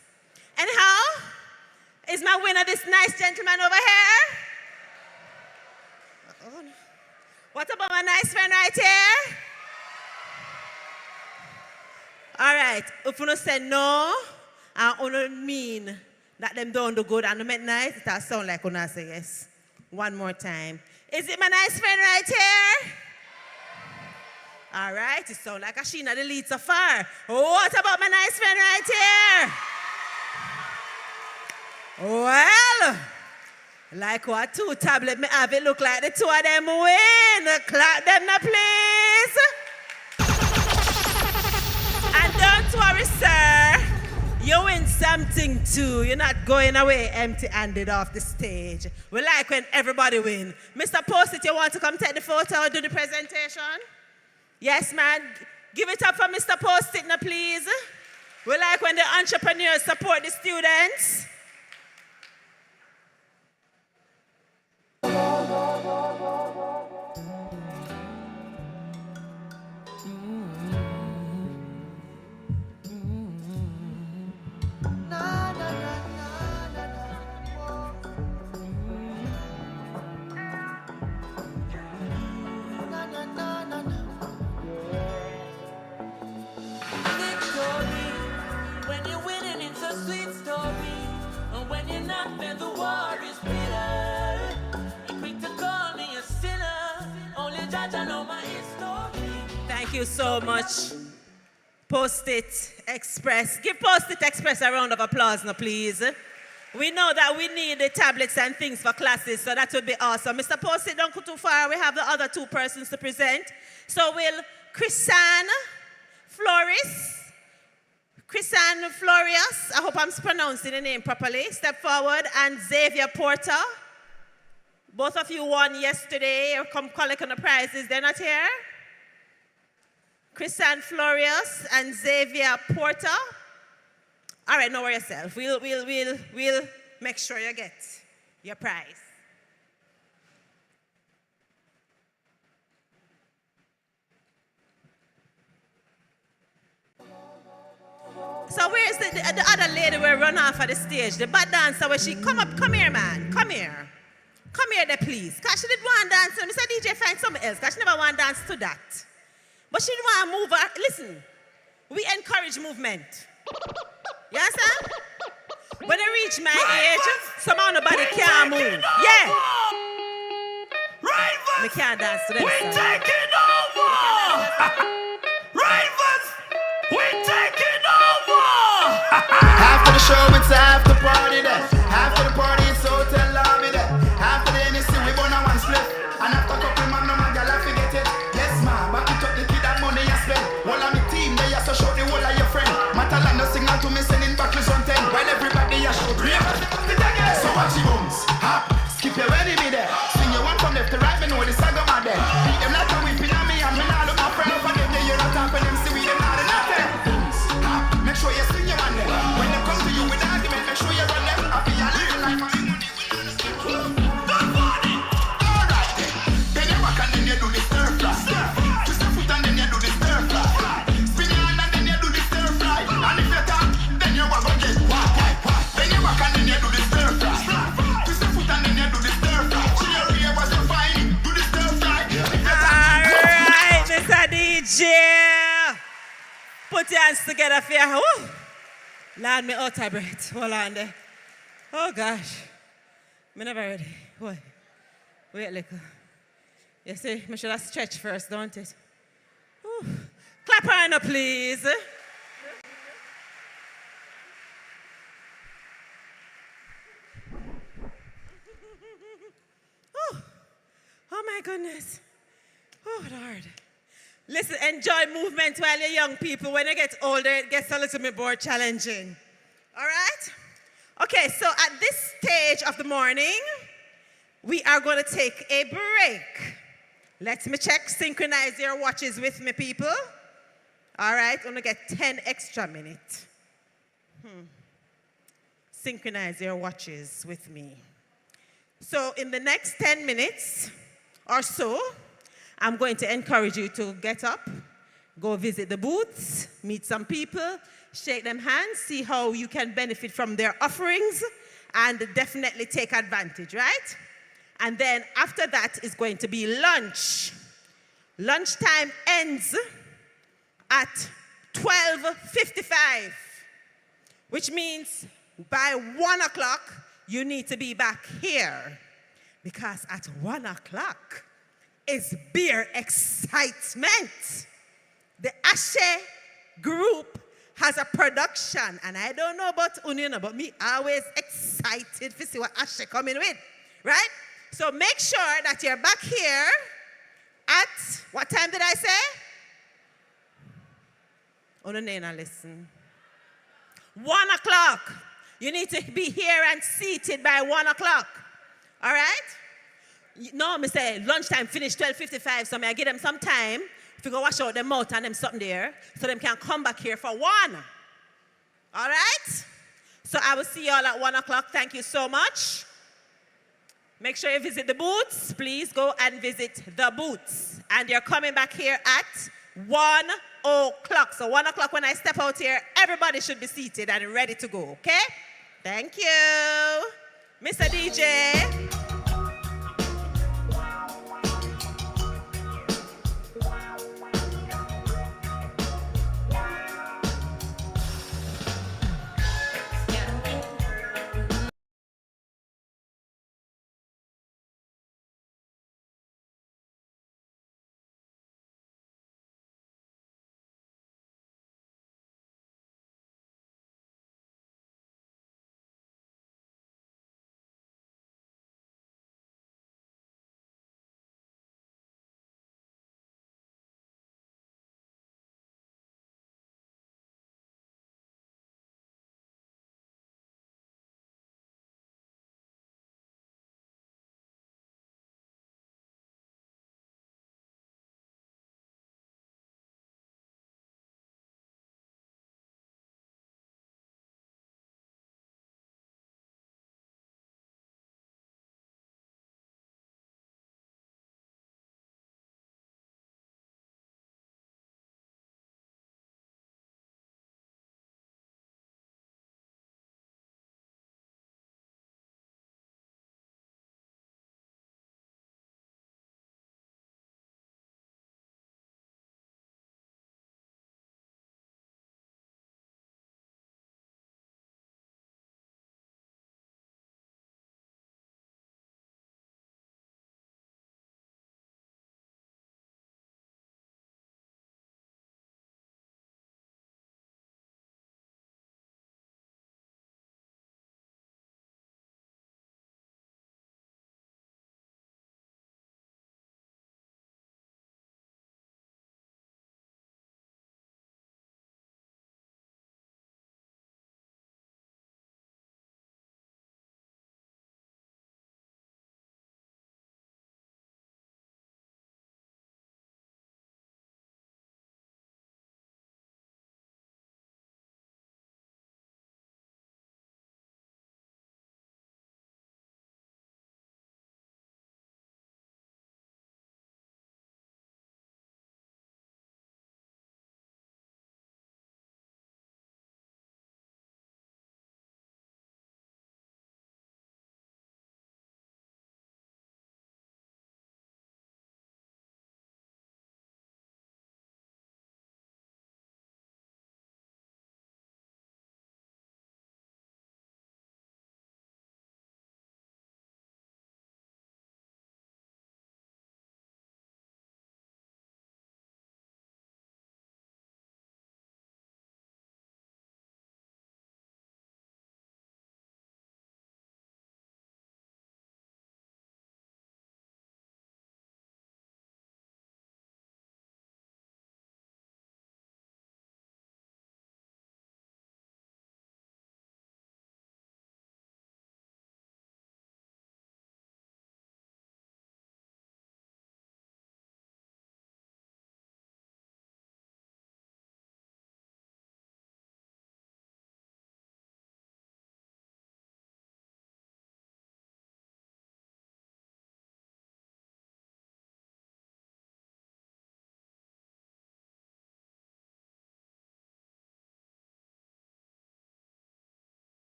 Speaker 3: Anyhow, is my winner this nice gentleman over here? What about my nice friend right here? All right, if you say no, I only mean that them don't do good and they make nice, it'll sound like you say yes. One more time. Is it my nice friend right here? All right, it sounds like Ashina the lead so far. What about my nice friend right here? Well, like what 2 tablet me have, it look like the 2 of them win. Clap them now, please. And don't worry, sir. You win something too. You're not going away empty-handed off the stage. We like when everybody wins. Mr. Post-it, you want to come take the photo or do the presentation? Yes, man. Give it up for Mr. Post-it now, please. We like when the entrepreneurs support the students.
Speaker 6: When you're winning, it's a sweet story.
Speaker 2: Thank you so much. Post-it Express. Give Post-it Express a round of applause now, please. We know that we need the tablets and things for classes, so that would be awesome. Mr. Post-it, don't go too far. We have the other two persons to present. So will Chrisanne Florius, I hope I'm pronouncing the name properly, step forward, and Xavier Porter. Both of you won yesterday, or come collect on the prizes. They're not here? Chrisanne Florius and Xavier Porter. All right, know yourself. We'll make sure you get your prize. So where's the other lady who run off of the stage? The bad dancer where she come here, man. Come here. Come here there, please. Because she didn't want to dance. So Mr. DJ find something else. Because she never want to dance to that. But she didn't want to move her. Listen, we encourage movement. You understand? When I reach my age, somehow nobody can move. Yeah.
Speaker 6: Ravens!
Speaker 2: We can't dance to them.
Speaker 6: We're taking over! Ravens! We're taking over!
Speaker 9: After the show, it's after party there. After the party, it's hotel lobby there. After the NSC, we burn one split. And after couple man, no man, girl, I forget it. Yes, ma, back it up, the kid that money you spend. All of me team, they are so short, the whole of your friend. Matalan, no signal to me, sending back on 10. While everybody are shout, so watch the booms, hop, skip your wedding me there. Swing your one from left to right, me know the saga man there. Beat them like a whipping on me, and me now look my friend up on them, you're not talking them, see we them not in nothing. Booms, hop, make sure you swing your one there. When they come to you with argument, make sure you run them. Happy and live life, and the money will not skip. Don't money, alright then you walk and then you do the stir fry. Twist your foot and then you do the stir fry. Spin your hand and then you do the stir fry. And if you talk, then you walk and get whack. Then you walk and then you do the stir fry. Twist your foot and then you do the stir fry. Cheer here was your fine, do the stir fry.
Speaker 2: Alright, Mr. DJ. Put your hands together for you. Woo. Land me out of breath. Hold on there. Oh gosh. I'm never ready. Wait. Wait a little. You see, I should have stretched first, don't it? Whew. Clap her hand up, please. Oh my goodness. Oh Lord. Listen, enjoy movement while you're young people. When you get older, it gets a little bit more challenging. All right? Okay, so at this stage of the morning, we are going to take a break. Let me check, synchronize your watches with me, people. All right, I'm going to get 10 extra minutes. Synchronize your watches with me. So in the next 10 minutes or so, I'm going to encourage you to get up, go visit the booths, meet some people, shake them hands, see how you can benefit from their offerings, and definitely take advantage, right? And then after that is going to be lunch. Lunchtime ends at 12:55, which means by 1 o'clock, you need to be back here. Because at 1 o'clock is beer excitement. The Ashe group has a production, and I don't know about Union, but me always excited to see what Ashe coming with, right? So make sure that you're back here at, what time did I say? Oh, no, listen. 1 o'clock. You need to be here and seated by 1 o'clock. All right? No, me say lunchtime finish 12:55, so I give them some time to go wash out their mouth and them something there, so them can come back here for 1. All right? So I will see you all at 1 o'clock. Thank you so much. Make sure you visit the booths. Please go and visit the booths. And you're coming back here at 1 o'clock. So 1 o'clock when I step out here, everybody should be seated and ready to go, okay? Thank you. Mr. DJ.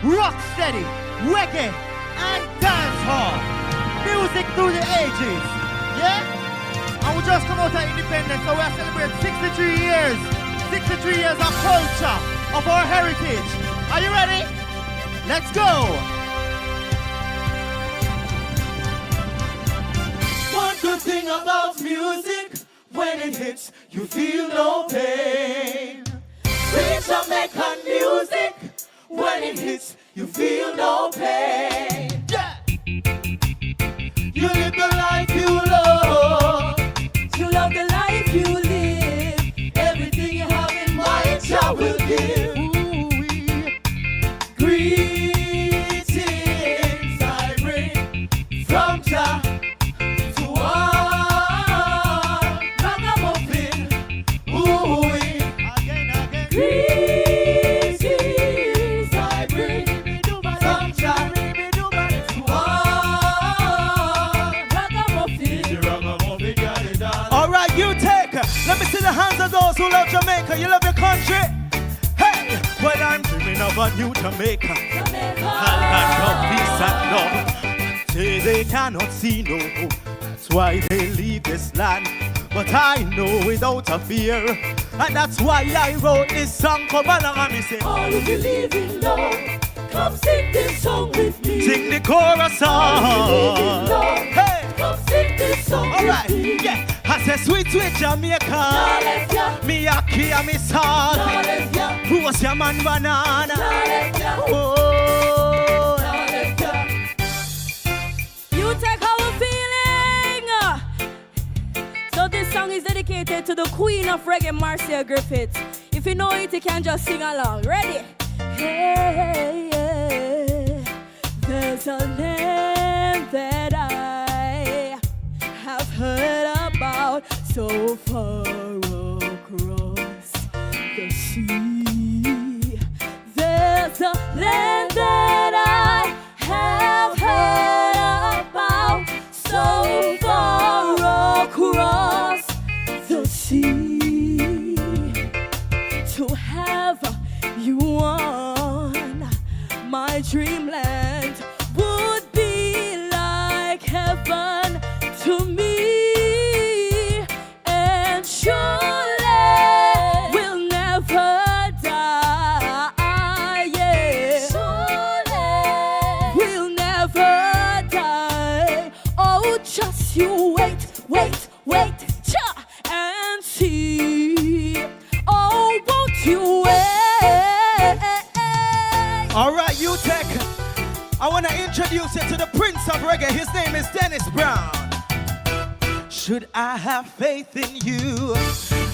Speaker 10: rock steady, reggae, and dancehall. Music through the ages. Yeah? And we just come out of independence, so we are celebrating 63 years. 63 years of culture, of our heritage. Are you ready? Let's go!
Speaker 6: One good thing about music, when it hits, you feel no pain. Sweet Jamaican music, when it hits, you feel no pain. Yeah. You live the life you love. You love the life you live. Everything you have in mind, Jah will give. Greetings I bring from Jah.
Speaker 10: Let me see the hands of those who love Jamaica. You love your country? Hey! Well, I'm dreaming of a new Jamaica. A land of peace and love. Say they cannot see no hope. That's why they leave this land. But I know without a fear. And that's why I wrote this song. Come along and me say, all who believe in love, come sing this song with me. Sing the chorus song. Hey! Come sing this song with me. Yeah. I say sweet, sweet Jamaica. Me aki and me salt. Who was your man banana? Oh.
Speaker 11: You take how we're feeling. So this song is dedicated to the queen of reggae, Marcia Griffiths. If you know it, you can just sing along. Ready? Hey, yeah. There's a land that I have heard about so far across the sea. There's a land that I have heard about so far across the sea. To have you on my dreamland would be like heaven to me. You wait, cha, and see. Oh, won't you wait?
Speaker 10: All right, you take. I want to introduce you to the Prince of Reggae. His name is Dennis Brown. Should I have faith in you?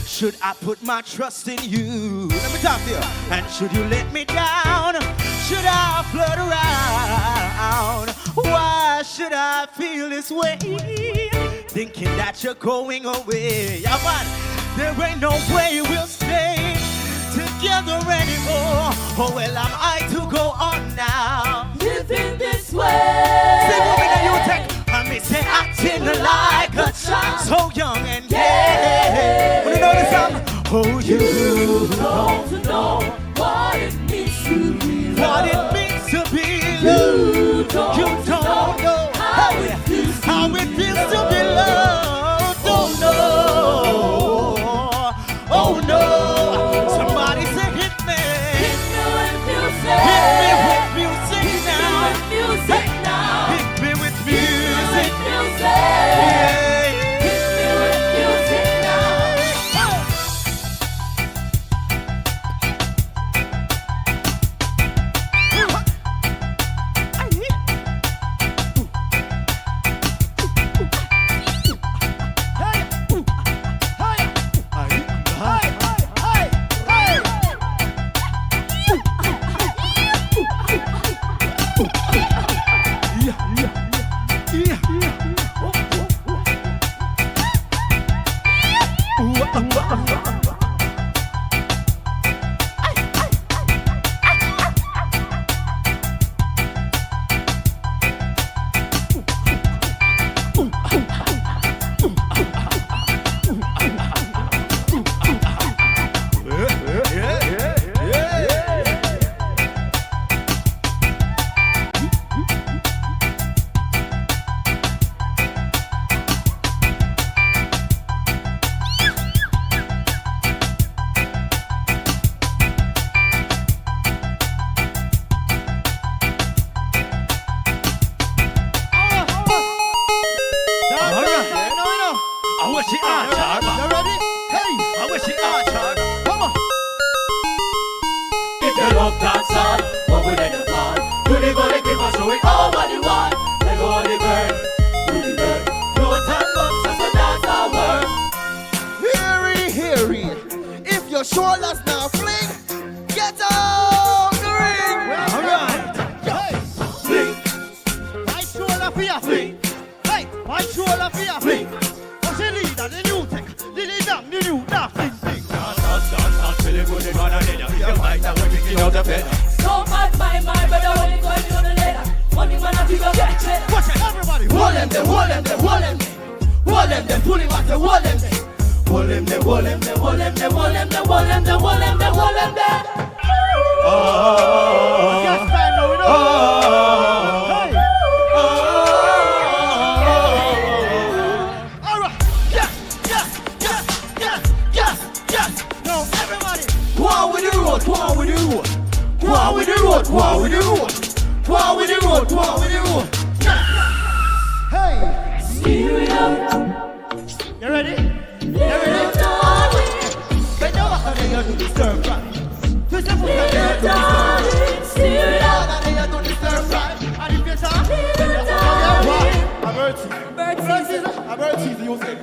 Speaker 10: Should I put my trust in you? Let me talk to you. And should you let me down? Should I float around? Why should I feel this way? Thinking that you're going away. Yeah, man, there ain't no way we'll stay together anymore. Oh, well, am I to go on now?
Speaker 6: Living this way.
Speaker 10: Say, woman, that you take. I may say, acting like a child. So young and gay. Wanna know the song? Oh, you
Speaker 6: don't know what it means to be loved.
Speaker 10: What it means to be loved. You don't know how it feels to be loved. Oh no, oh no. Somebody say hit me. Hit me with music. Hit me with music now. Hit me with music. Hit me with music now.
Speaker 6: shoulders now, fling. Get out the ring.
Speaker 10: All right. Hey, fling. Right shoulder for your fling. Hey, right shoulder for your fling. What's the leader, the new tech, the leader, the new dark fling. Dance, feeling good, they're gonna let you. You fight that way, picking out the feather.
Speaker 11: So bad, my brother, when you going on the ladder. Money man, I figure get cheddar.
Speaker 10: Watch it, everybody.
Speaker 6: Hold them, hold them, hold them. Hold them, pull him out, hold them. Hold them, hold them, hold them, hold them, hold them, hold them, hold them,
Speaker 10: Oh, yes, time now, we know. Hey. All right. Yes. Now, everybody.
Speaker 6: Go on with the road, go on with the road. Go on with the road, go on with the road. Go on with the road, go on with the road.
Speaker 10: Hey.
Speaker 11: Steer it up.
Speaker 10: You ready? You ready? Bend over and then you do the stir fry. Twist your foot and then you do the stir fry.
Speaker 11: Steer it up.
Speaker 10: And then you do the stir fry. And if you start, then you what? A bird season, you say.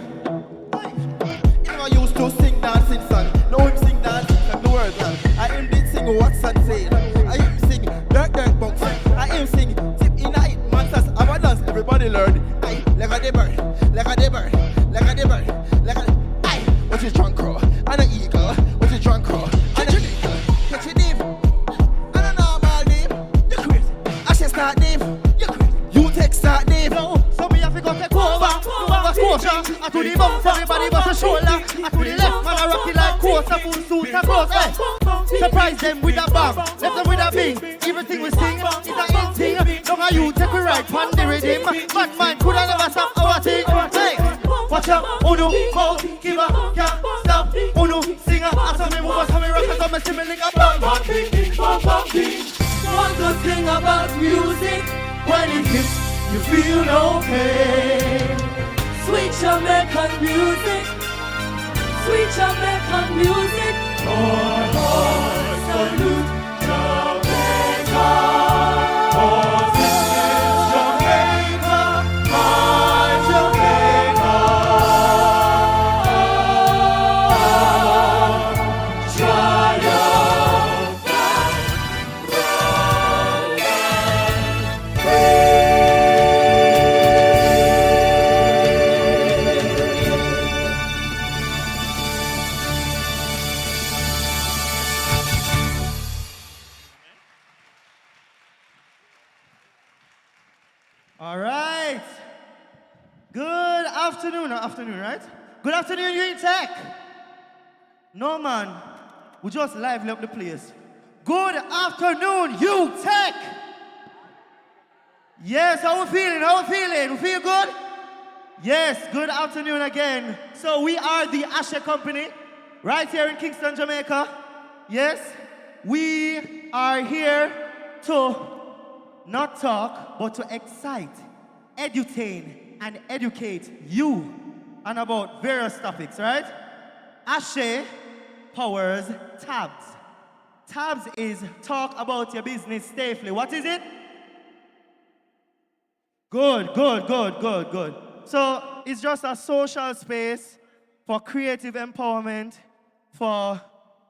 Speaker 6: He never used to sing dancing song. Now him sing dancing song, the word man. I him did sing what's and say. I him sing dirt box. I him sing tip in a it monsters. Have a dance, everybody learn. Aye, like a the bird, like a the bird, like a the bird, like a the. Aye, what's his drunk crow? And an eagle, what's his drunk crow? And an eagle, catch a deep. And a normal deep. You crazy. Ashe start deep. You crazy. You take start deep.
Speaker 10: No, so me have to go take over. Nova Scotia, I to the bump, everybody bust a shoulder. I to the left, man, I rock it like quarter, full suit and close. Hey, surprise them with a bang, left them with a bing. Everything we sing is a in thing. Don't a you take a ride, pan the rhythm. Bad man coulda never stop our thing. Hey, watch out, Uno, go, give a, can't stop. Uno, singer, I saw me move, I saw me rock, I saw me see me lick a bang, bang, bing, bing, bang, bang, bing.
Speaker 6: One good thing about music, when it hits, you feel no pain.
Speaker 11: Sweet Jamaican music. Sweet Jamaican music.
Speaker 6: Our hearts salute Jamaica. 'Cause this is Jamaica, my Jamaica. Triumphant, rolling, free.
Speaker 10: All right. Good afternoon, right? Good afternoon, you Tech. No, man. We just lively up the place. Good afternoon, you Tech. Yes, how we feeling? We feel good? Yes, good afternoon again. So we are the Ashe Company, right here in Kingston, Jamaica. Yes, we are here to not talk, but to excite, edutain, and educate you on about various topics, right? Ashe powers TABS. TABS is talk about your business safely. What is it? Good. So it's just a social space for creative empowerment, for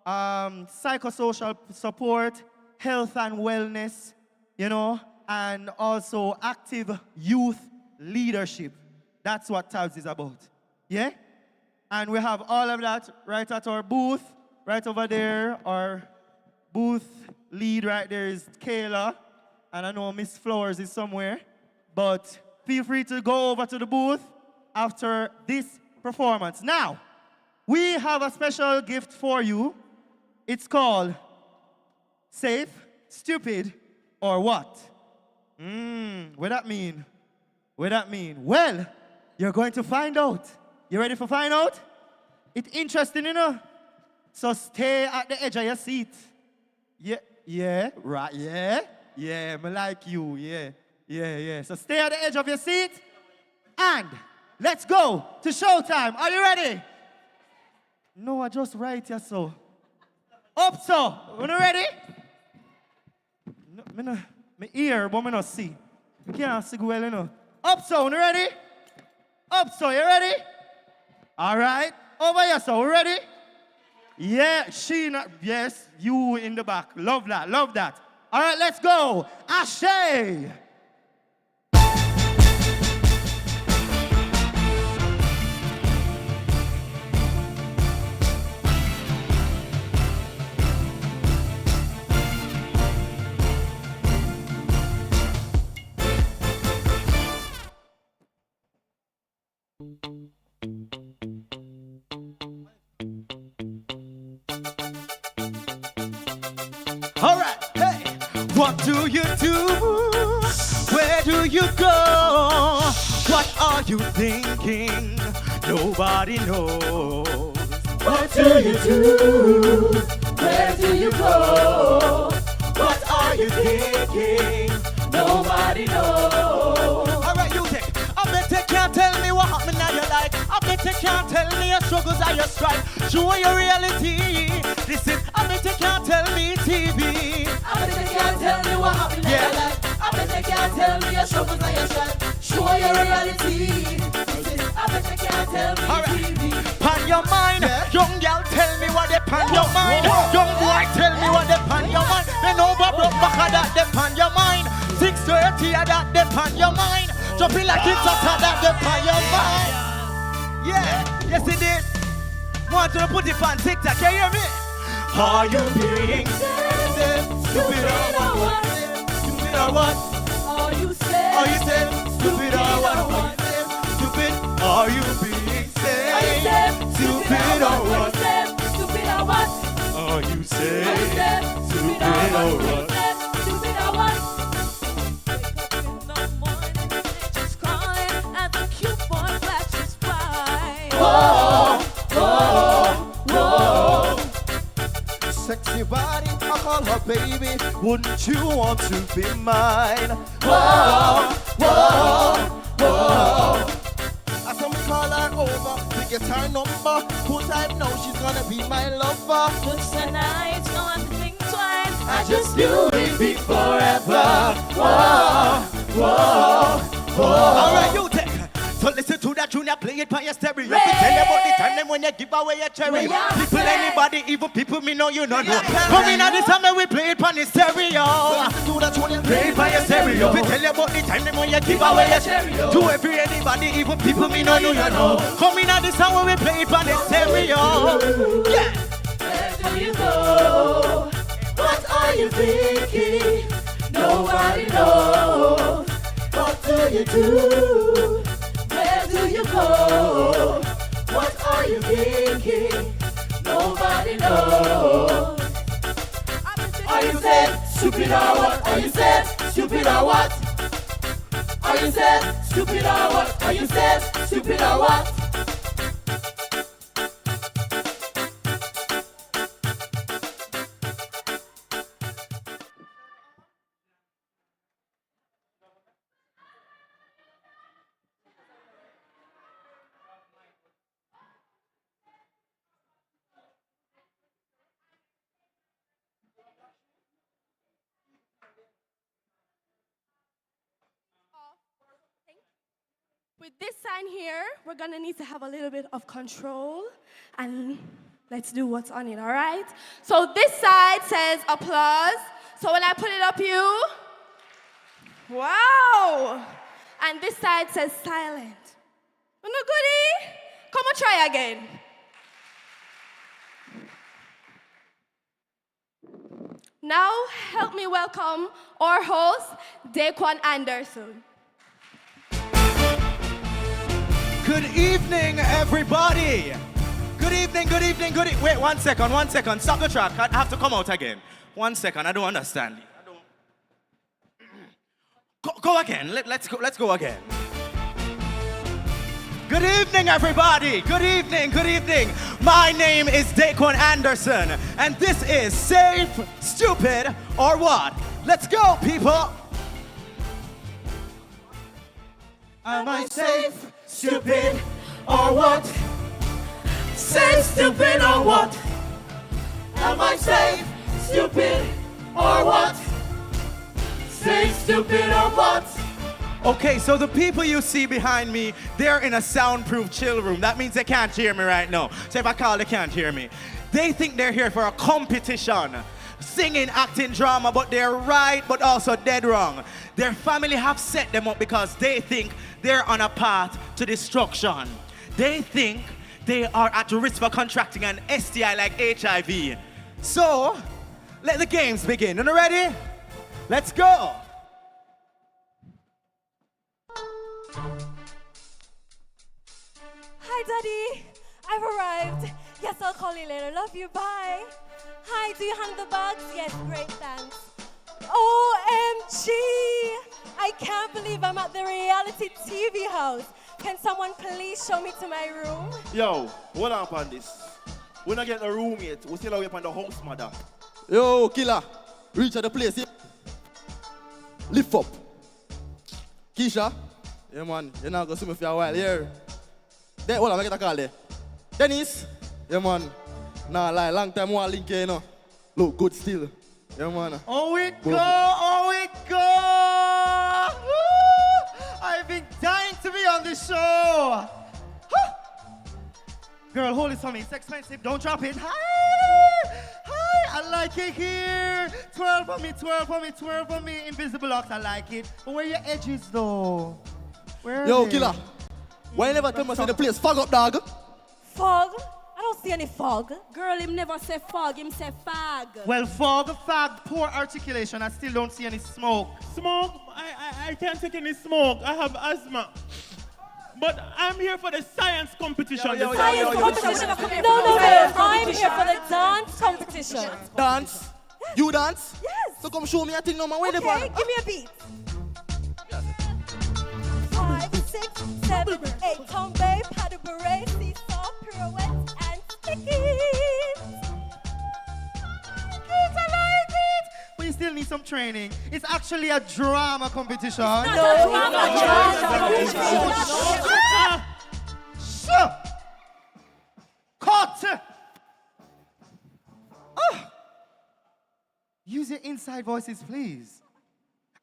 Speaker 10: psychosocial support, health and wellness, you know, and also active youth leadership. That's what TABS is about, yeah? And we have all of that right at our booth, right over there. Our booth lead right there is Kayla, and I know Miss Flowers is somewhere, but feel free to go over to the booth after this performance. Now, we have a special gift for you. It's called Safe, Stupid, or What? What that mean? Well, you're going to find out. You ready for find out? It's interesting, you know? So stay at the edge of your seat. Yeah, right, yeah, me like you, yeah. So stay at the edge of your seat, and let's go to showtime. Are you ready? No, I just right here, so. Up, so. You ready? No, my ear, but I not see. I can't see well, you know. Up, so. You ready? Up, so. You ready? All right. Over here, so. You ready? Yeah, Sheena. Yes, you in the back. Love that, love that. All right, let's go. Ashe. All right, hey, what do you do? Where do you go? What are you thinking? Nobody knows.
Speaker 11: What do you do? Where do you go?
Speaker 10: What are you thinking?
Speaker 11: Nobody knows.
Speaker 10: All right, you take. I bet you can't tell me what happened now you like. I bet you can't tell me your struggles and your strife. Show your reality. This is, I bet you can't tell me TV.
Speaker 11: I bet you can't tell me what happened in your life. I bet you can't tell me your struggles and your strife. Show your reality. This is, I bet you can't tell me TV.
Speaker 10: Pan your mind, young girl, tell me what they pan your mind. Young boy, tell me what they pan your mind. Then over broke back of that they pan your mind. 6:30 of that they pan your mind. Jumping like it's hot of that they pan your mind. Yeah, yes it is. Want to put it on TikTok, can you hear me? Are you being stupid or what? Stupid or what?
Speaker 11: Are you sad?
Speaker 10: Are you sad? Stupid or what? Stupid? Are you being sad? Stupid or what?
Speaker 11: Stupid or what?
Speaker 10: Are you sad? Stupid or what?
Speaker 11: Stupid or what? Wake up in the morning, just crawling at the cute boy flashes by.
Speaker 6: Whoa, whoa, whoa. Sexy body, I call her baby. Wouldn't you want to be mine? Whoa, whoa, whoa. I saw me call her over to get her number. Who time now she's gonna be my lover?
Speaker 11: Looks so nice, don't have to think twice.
Speaker 6: I just knew it'd be forever. Whoa, whoa, whoa.
Speaker 10: All right, you take. So listen to that tune, play it by your stereo. Tell you about the time them when you give away your cherry. People, anybody, even people me know you know. Come in at this time and we play it by the stereo. Play it by your stereo. Tell you about the time them when you give away your cherry. To every anybody, even people me know you know. Come in at this time when we play it by the stereo. Yeah.
Speaker 11: Where do you go? What are you thinking? Nobody knows. What do you do? Where do you go? What are you thinking? Nobody knows. Are you sad, stupid or what? Are you sad, stupid or what? Are you sad, stupid or what? Are you sad, stupid or what?
Speaker 13: With this sign here, we're gonna need to have a little bit of control and let's do what's on it, all right? So this side says applause. So when I put it up, you, wow. And this side says silent. No goodie? Come on, try again. Now, help me welcome our host, Daquan Anderson.
Speaker 10: Good evening, everybody. Good evening, good evening, good evening. Wait, 1 second, 1 second. Stop the track. I have to come out again. 1 second, I don't understand. Go again. Let's go again. Good evening, everybody. Good evening, good evening. My name is Daquan Anderson, and this is Safe, Stupid, or What? Let's go, people.
Speaker 6: Am I safe, stupid, or what? Safe, stupid, or what? Am I safe, stupid, or what? Safe, stupid, or what?
Speaker 10: Okay, so the people you see behind me, they're in a soundproof chill room. That means they can't hear me right now. So if I call, they can't hear me. They think they're here for a competition. Singing, acting, drama, but they're right, but also dead wrong. Their family have set them up because they think they're on a path to destruction. They think they are at risk for contracting an STI like HIV. So, let the games begin. Are you ready? Let's go.
Speaker 14: Hi, Daddy. I've arrived. Yes, I'll call you later. Love you. Bye. Hi, do you hang the bags? Yes, great, thanks. OMG! I can't believe I'm at the reality TV house. Can someone please show me to my room?
Speaker 15: Yo, hold on upon this. We're not getting a room yet. We're still away upon the house, mother.
Speaker 16: Yo, killer. Reach at the place. Yeah. Lift up. Keisha. Yeah, man. You're not going to see me for a while here. There, hold on, I get a call there. Dennis. Yeah, man. Nah, like, long time one link here, you know. Look good still. Yeah, man.
Speaker 10: Oh, it go! Oh, it go! Woo! I've been dying to be on this show. Huh. Girl, hold it for me. It's expensive. Don't drop it. Hi! Hi! I like it here. 12 for me, 12 for me, 12 for me. Invisible locks, I like it. But where are your edges, though? Where are
Speaker 16: Yo,
Speaker 10: they?
Speaker 16: killer. Why you never tell me to the place? Fog up, dog.
Speaker 14: Fog? I don't see any fog. Girl, him never say fog, him say fog.
Speaker 10: Well, fog, poor articulation. I still don't see any smoke.
Speaker 24: Smoke? I can't take any smoke. I have asthma. But I'm here for the science competition.
Speaker 14: Science competition? No. I'm here for the dance competition.
Speaker 16: Dance? Yes. You dance?
Speaker 14: Yes.
Speaker 16: So come show me a thing no man. Where
Speaker 14: Okay, give me a beat. 5, 6, 7, 8, tombe, paddle beret, seesaw, pirouette, and stick it.
Speaker 10: I like it. But you still need some training. It's actually a drama competition. Sure. Cut. Use your inside voices, please.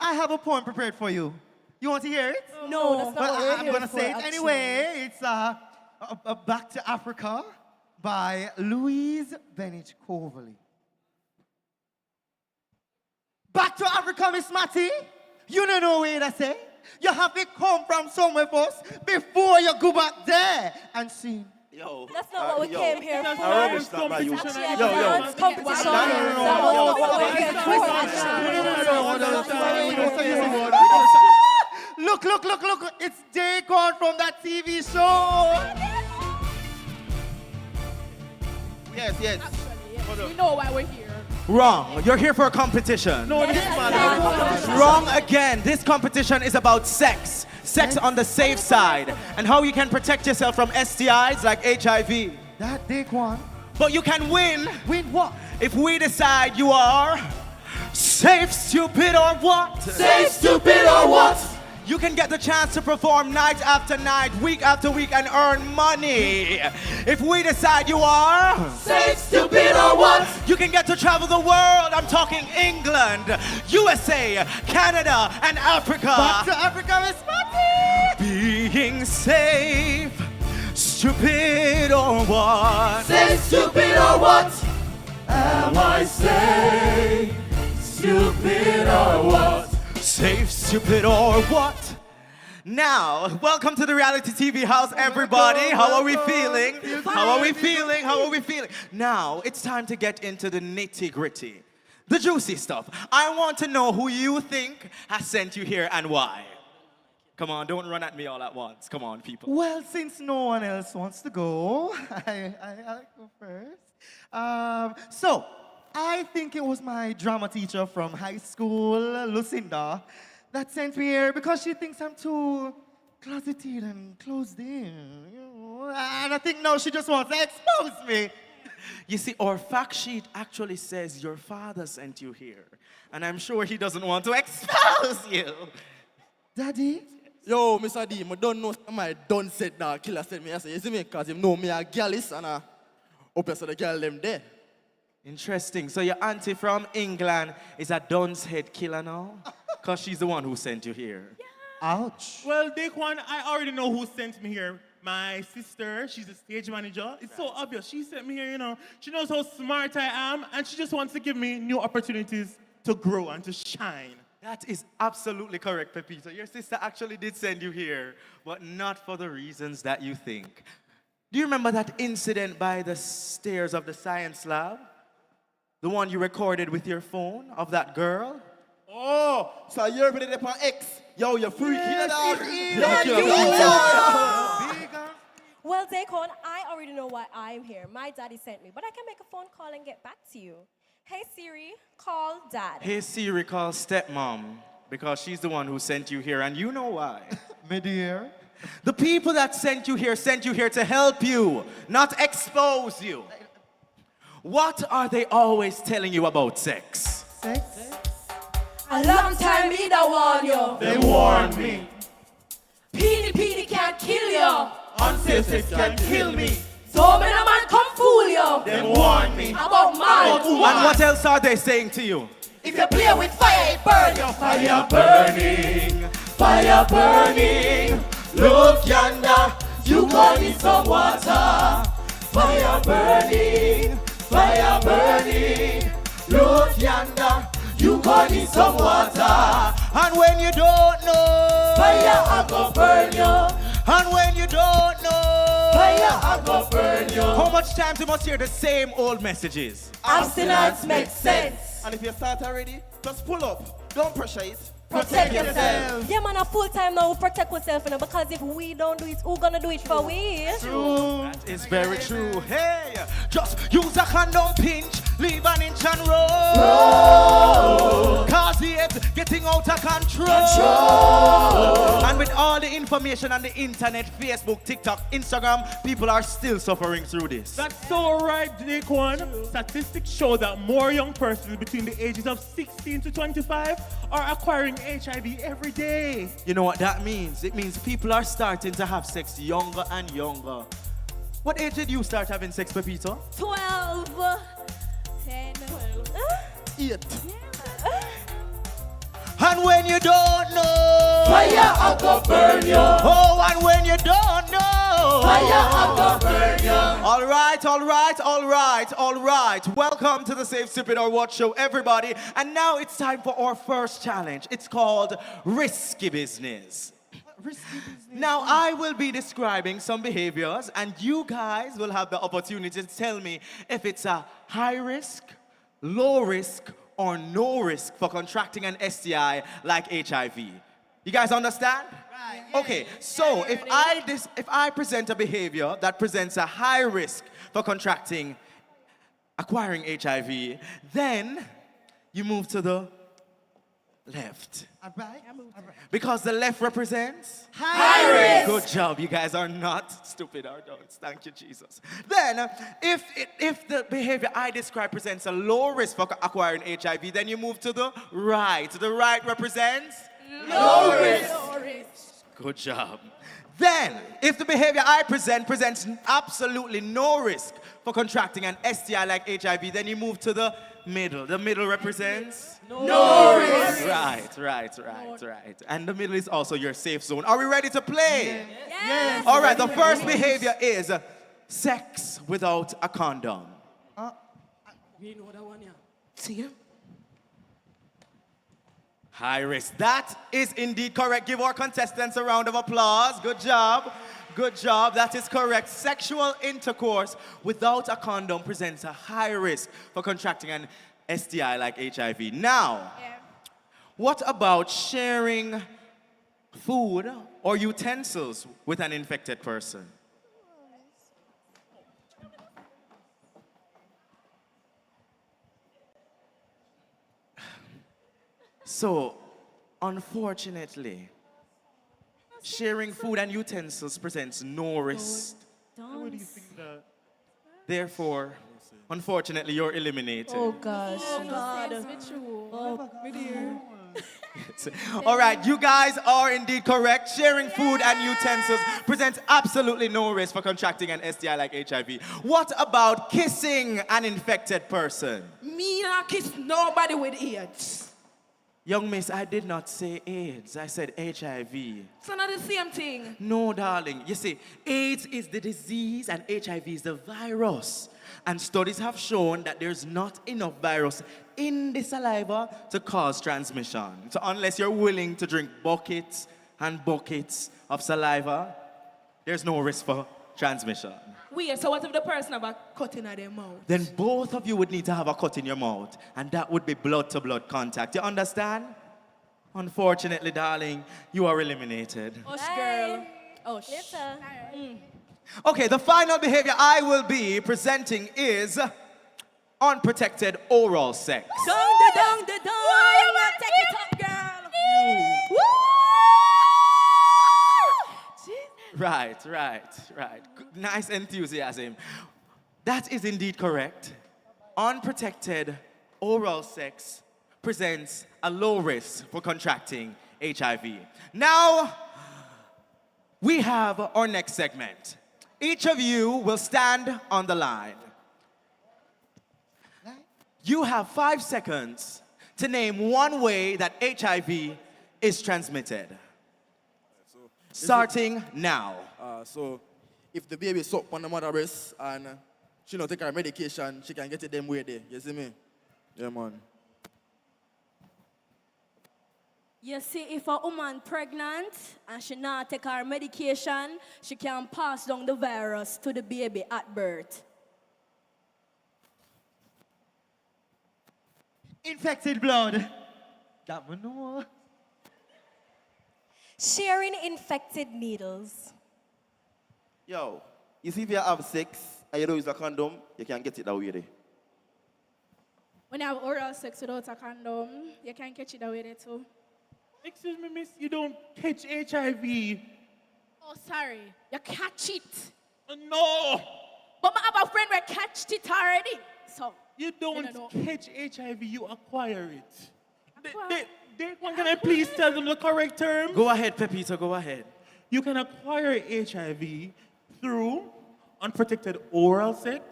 Speaker 10: I have a poem prepared for you. You want to hear it?
Speaker 14: No, that's not what we're
Speaker 10: I'm
Speaker 14: here
Speaker 10: going to
Speaker 14: for,
Speaker 10: say it
Speaker 14: actually.
Speaker 10: anyway. It's Back to Africa by Louise Bennett Coverley. Back to Africa, Miss Matty. You don't know what I say. You have to come from somewhere first before you go back there and see.
Speaker 16: Yo.
Speaker 14: That's not what we came here for.
Speaker 16: I rubbish that by you.
Speaker 14: Actually, a dance competition. That was not what we're here for, actually.
Speaker 10: Look. It's Dagon from that TV show.
Speaker 16: Yes.
Speaker 14: We know why we're here.
Speaker 10: Wrong. You're here for a competition.
Speaker 14: No, this is
Speaker 10: Wrong again. This competition is about sex. Sex on the safe side. And how you can protect yourself from STIs like HIV. That big one. But you can win. Win what? If we decide you are safe, stupid, or what?
Speaker 11: Safe, stupid, or what?
Speaker 10: You can get the chance to perform night after night, week after week, and earn money. If we decide you are
Speaker 11: safe, stupid, or what?
Speaker 10: You can get to travel the world. I'm talking England, USA, Canada, and Africa. Back to Africa, Miss Matty. Being safe, stupid, or what?
Speaker 11: Safe, stupid, or what? Am I safe, stupid, or what?
Speaker 10: Safe, stupid, or what? Now, welcome to the reality TV house, everybody. How are we feeling? How are we feeling? How are we feeling? Now, it's time to get into the nitty-gritty, the juicy stuff. I want to know who you think has sent you here and why. Come on, don't run at me all at once. Come on, people. Well, since no one else wants to go, I'll go first. So, I think it was my drama teacher from high school, Lucinda, that sent me here because she thinks I'm too closeted and closed in. You know? And I think now she just wants to expose me. You see, our fact sheet actually says your father sent you here. And I'm sure he doesn't want to expose you. Daddy?
Speaker 16: Yo, Mr. D, I don't know my done said that killer sent me. I say, you see me, because him know me a girlis and I hope so the girl them there.
Speaker 10: Interesting. So your auntie from England is a Dun's head killer now? Because she's the one who sent you here.
Speaker 24: Ouch. Well, Daquan, I already know who sent me here. My sister, she's a stage manager. It's so obvious. She sent me here, you know. She knows how smart I am, and she just wants to give me new opportunities to grow and to shine.
Speaker 12: That is absolutely correct, Pepito. Your sister actually did send you here, but not for the reasons that you think. Do you remember that incident by the stairs of the science lab? The one you recorded with your phone of that girl?
Speaker 16: Oh, so you're ready to on X. Yo, you're freaky, dog.
Speaker 14: Well, Daquan, I already know why I'm here. My daddy sent me, but I can make a phone call and get back to you. Hey, Siri, call Dad.
Speaker 12: Hey Siri, call stepmom, because she's the one who sent you here, and you know why.
Speaker 16: My dear.
Speaker 12: The people that sent you here to help you, not expose you. What are they always telling you about sex?
Speaker 11: Sex? A long time me that warn you.
Speaker 12: They warned me.
Speaker 11: PD can't kill you.
Speaker 12: Unsafe sex can kill me.
Speaker 11: So many man come fool you.
Speaker 12: They warned me.
Speaker 11: About man.
Speaker 12: And what else are they saying to you?
Speaker 11: If you play with fire, it burn you.
Speaker 12: Fire burning, fire burning. Look yonder, you gonna need some water. Fire burning, fire burning. Look yonder, you gonna need some water. And when you don't know,
Speaker 11: fire I go burn you.
Speaker 12: And when you don't know,
Speaker 11: fire I go burn you.
Speaker 12: How much times you must hear the same old messages?
Speaker 11: Abstinence makes sense.
Speaker 16: And if you start already, just pull up. Don't pressure it.
Speaker 11: Protect yourself.
Speaker 14: Yeah, man, a full time now, we protect ourselves, you know, because if we don't do it, who gonna do it for we?
Speaker 12: True. That is very true. Hey, just use a condom pinch, leave an inch and roll. Cause it's getting out of control. And with all the information on the internet, Facebook, TikTok, Instagram, people are still suffering through this.
Speaker 24: That's so right, Daquan. Statistics show that more young persons between the ages of 16 to 25 are acquiring HIV every day.
Speaker 12: You know what that means? It means people are starting to have sex younger and younger. What age did you start having sex, Pepito?
Speaker 14: 12. 10.
Speaker 16: 8.
Speaker 12: And when you don't know,
Speaker 11: fire I go burn you.
Speaker 12: Oh, and when you don't know,
Speaker 11: fire I go burn you.
Speaker 12: All right. Welcome to the Safe, Stupid, or What show, everybody. And now it's time for our first challenge. It's called Risky Business. Now, I will be describing some behaviors, and you guys will have the opportunity to tell me if it's a high risk, low risk, or no risk for contracting an STI like HIV. You guys understand? Right. Okay, so if I present a behavior that presents a high risk for acquiring HIV, then you move to the left.
Speaker 11: All right.
Speaker 12: Because the left represents
Speaker 11: high risk.
Speaker 12: Good job. You guys are not stupid or don't. Thank you, Jesus. Then, if the behavior I describe presents a low risk for acquiring HIV, then you move to the right. The right represents
Speaker 11: low risk.
Speaker 12: Good job. Then, if the behavior I presents absolutely no risk for contracting an STI like HIV, then you move to the middle. The middle represents
Speaker 11: no risk.
Speaker 12: Right. And the middle is also your safe zone. Are we ready to play?
Speaker 11: Yes.
Speaker 12: All right, the first behavior is sex without a condom.
Speaker 11: You know that one, yeah. See ya.
Speaker 12: High risk. That is indeed correct. Give our contestants a round of applause. Good job. That is correct. Sexual intercourse without a condom presents a high risk for contracting an STI like HIV. Now, what about sharing food or utensils with an infected person? So, unfortunately, sharing food and utensils presents no risk.
Speaker 24: What do you think that?
Speaker 12: Therefore, unfortunately, you're eliminated.
Speaker 14: Oh gosh.
Speaker 13: Oh God. Oh, my dear.
Speaker 12: All right, you guys are indeed correct. Sharing food and utensils presents absolutely no risk for contracting an STI like HIV. What about kissing an infected person?
Speaker 11: Me not kiss nobody with AIDS.
Speaker 12: Young miss, I did not say AIDS. I said HIV.
Speaker 13: It's not the same thing.
Speaker 12: No, darling. You see, AIDS is the disease and HIV is the virus. And studies have shown that there's not enough virus in the saliva to cause transmission. So unless you're willing to drink buckets and buckets of saliva, there's no risk for transmission.
Speaker 13: Weird, so what if the person have a cut in their mouth?
Speaker 12: Then both of you would need to have a cut in your mouth, and that would be blood-to-blood contact. You understand? Unfortunately, darling, you are eliminated.
Speaker 13: Osh, girl. Osh.
Speaker 12: Okay, the final behavior I will be presenting is unprotected oral sex.
Speaker 13: Dong, da, dong. Why you not take it up, girl? Woo!
Speaker 12: Right. Nice enthusiasm. That is indeed correct. Unprotected oral sex presents a low risk for contracting HIV. Now, we have our next segment. Each of you will stand on the line. You have 5 seconds to name one way that HIV is transmitted. Starting now.
Speaker 16: So, if the baby suck on the mother breast and she not take her medication, she can get it them way there. You see me? Yeah, man.
Speaker 13: You see, if a woman pregnant and she not take her medication, she can pass down the virus to the baby at birth.
Speaker 10: Infected blood. That one no.
Speaker 14: Sharing infected needles.
Speaker 15: Yo, you see if you have sex and you don't use a condom, you can get it that way there.
Speaker 13: When you have oral sex without a condom, you can catch it that way there too.
Speaker 24: Excuse me, miss, you don't catch HIV.
Speaker 13: Oh, sorry. You catch it.
Speaker 24: No.
Speaker 13: But I have a friend that catched it already. So
Speaker 24: you don't catch HIV, you acquire it. Can I please tell them the correct term?
Speaker 12: Go ahead, Pepito, go ahead.
Speaker 24: You can acquire HIV through unprotected oral sex,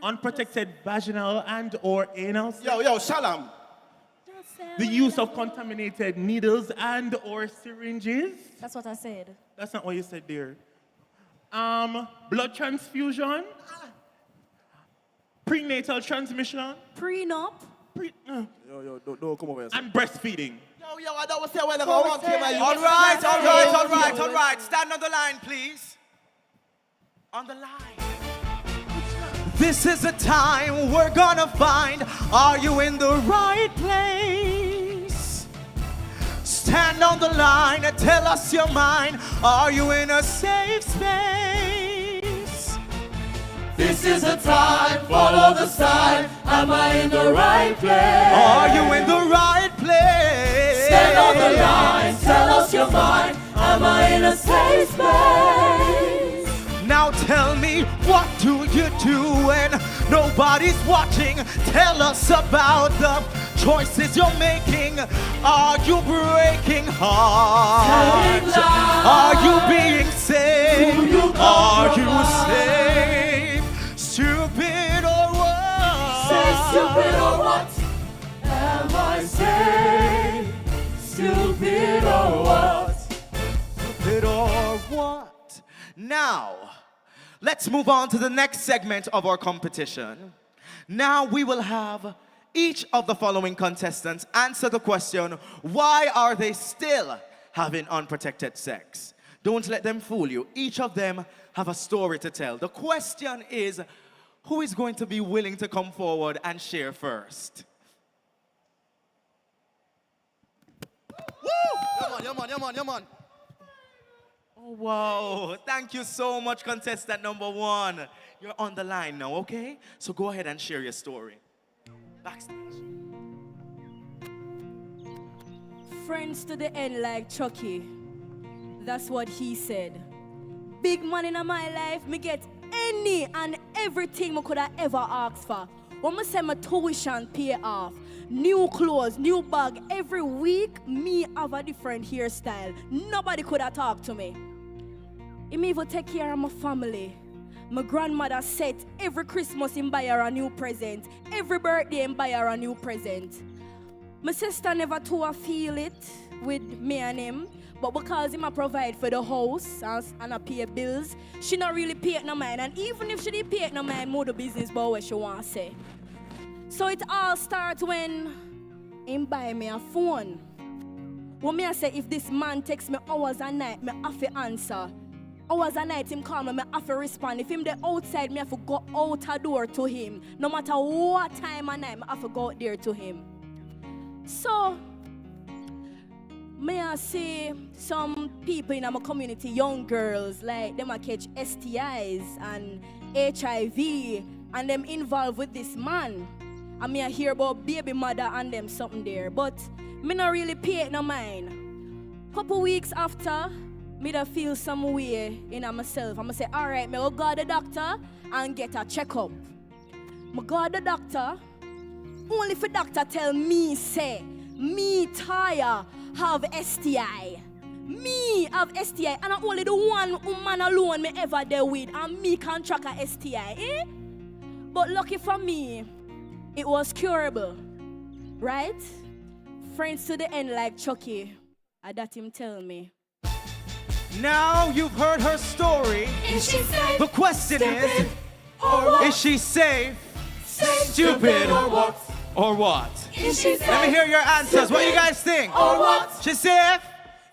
Speaker 24: unprotected vaginal and or anal sex.
Speaker 15: Yo, Shalom.
Speaker 24: The use of contaminated needles and or syringes.
Speaker 14: That's what I said.
Speaker 24: That's not what you said there. Blood transfusion. Prenatal transmission.
Speaker 13: Prenup.
Speaker 16: Yo, don't come over here.
Speaker 24: And breastfeeding.
Speaker 15: Yo, I don't say when I want to
Speaker 12: All right. Stand on the line, please. On the line. This is the time we're gonna find, are you in the right place? Stand on the line and tell us your mind, are you in a safe space?
Speaker 11: This is the time, follow the sign. Am I in the right place?
Speaker 12: Are you in the right place?
Speaker 11: Stand on the line, tell us your mind. Am I in a safe space?
Speaker 12: Now tell me, what do you do when nobody's watching? Tell us about the choices you're making. Are you breaking hearts? Are you being safe? Are you safe? Stupid or what?
Speaker 11: Say stupid or what? Am I safe? Stupid or what?
Speaker 12: Stupid or what? Now, let's move on to the next segment of our competition. Now we will have each of the following contestants answer the question, why are they still having unprotected sex? Don't let them fool you. Each of them have a story to tell. The question is, who is going to be willing to come forward and share first?
Speaker 16: Woo! Yeah, man.
Speaker 12: Oh, wow. Thank you so much, contestant number 1. You're on the line now, okay? So go ahead and share your story. Backstage.
Speaker 13: Friends to the end like Chucky. That's what he said. Big money in my life, me get any and everything I could have ever asked for. When I say my tuition pay off, new clothes, new bag, every week, me have a different hairstyle. Nobody could have talked to me. He me even take care of my family. My grandmother said every Christmas he buy her a new present. Every birthday he buy her a new present. My sister never too feel it with me and him. But because him a provide for the house and I pay bills, she not really pay it no mind. And even if she did pay it no mind, more the business about what she want to say. So it all starts when him buy me a phone. When me I say if this man texts me hours a night, me have to answer. Hours a night him call me, me have to respond. If him there outside, me have to go out a door to him. No matter what time of night, me have to go out there to him. So may I see some people in my community, young girls, like them a catch STIs and HIV and them involved with this man. And me I hear about baby mother and them something there. But me not really pay it no mind. Couple weeks after, me da feel some way in myself. I'ma say, alright, me go to the doctor and get a checkup. Me go to the doctor, only for doctor tell me say, me Taya have STI. Me have STI, and I'm only the one man alone me ever deal with, and me contract a STI. Eh? But lucky for me, it was curable, right? Friends to the end like Chucky, that him tell me.
Speaker 12: Now you've heard her story.
Speaker 11: Is she safe?
Speaker 12: The question
Speaker 11: Stupid
Speaker 12: is,
Speaker 11: or what?
Speaker 12: is she safe,
Speaker 11: Stupid or what?
Speaker 12: or what?
Speaker 11: Is she safe?
Speaker 12: Let me hear your answers. What do you guys think?
Speaker 11: Or what?
Speaker 12: She's safe?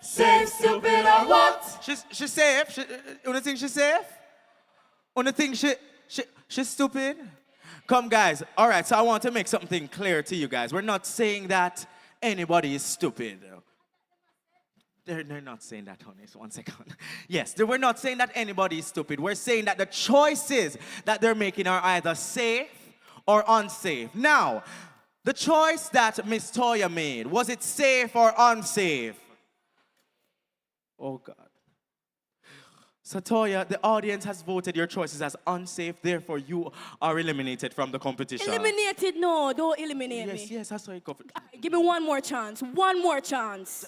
Speaker 11: Safe, stupid or what?
Speaker 12: She's safe? Only think she's safe? Only think she's stupid? Come guys, all right, so I want to make something clear to you guys. We're not saying that anybody is stupid. They're not saying that, honey. So 1 second. Yes, we're not saying that anybody is stupid. We're saying that the choices that they're making are either safe or unsafe. Now, the choice that Miss Toya made, was it safe or unsafe? Oh, God. So, Toya, the audience has voted your choices as unsafe. Therefore, you are eliminated from the competition.
Speaker 13: Eliminated? No, don't eliminate me.
Speaker 12: Yes, that's how you go.
Speaker 13: Give me one more chance. One more chance.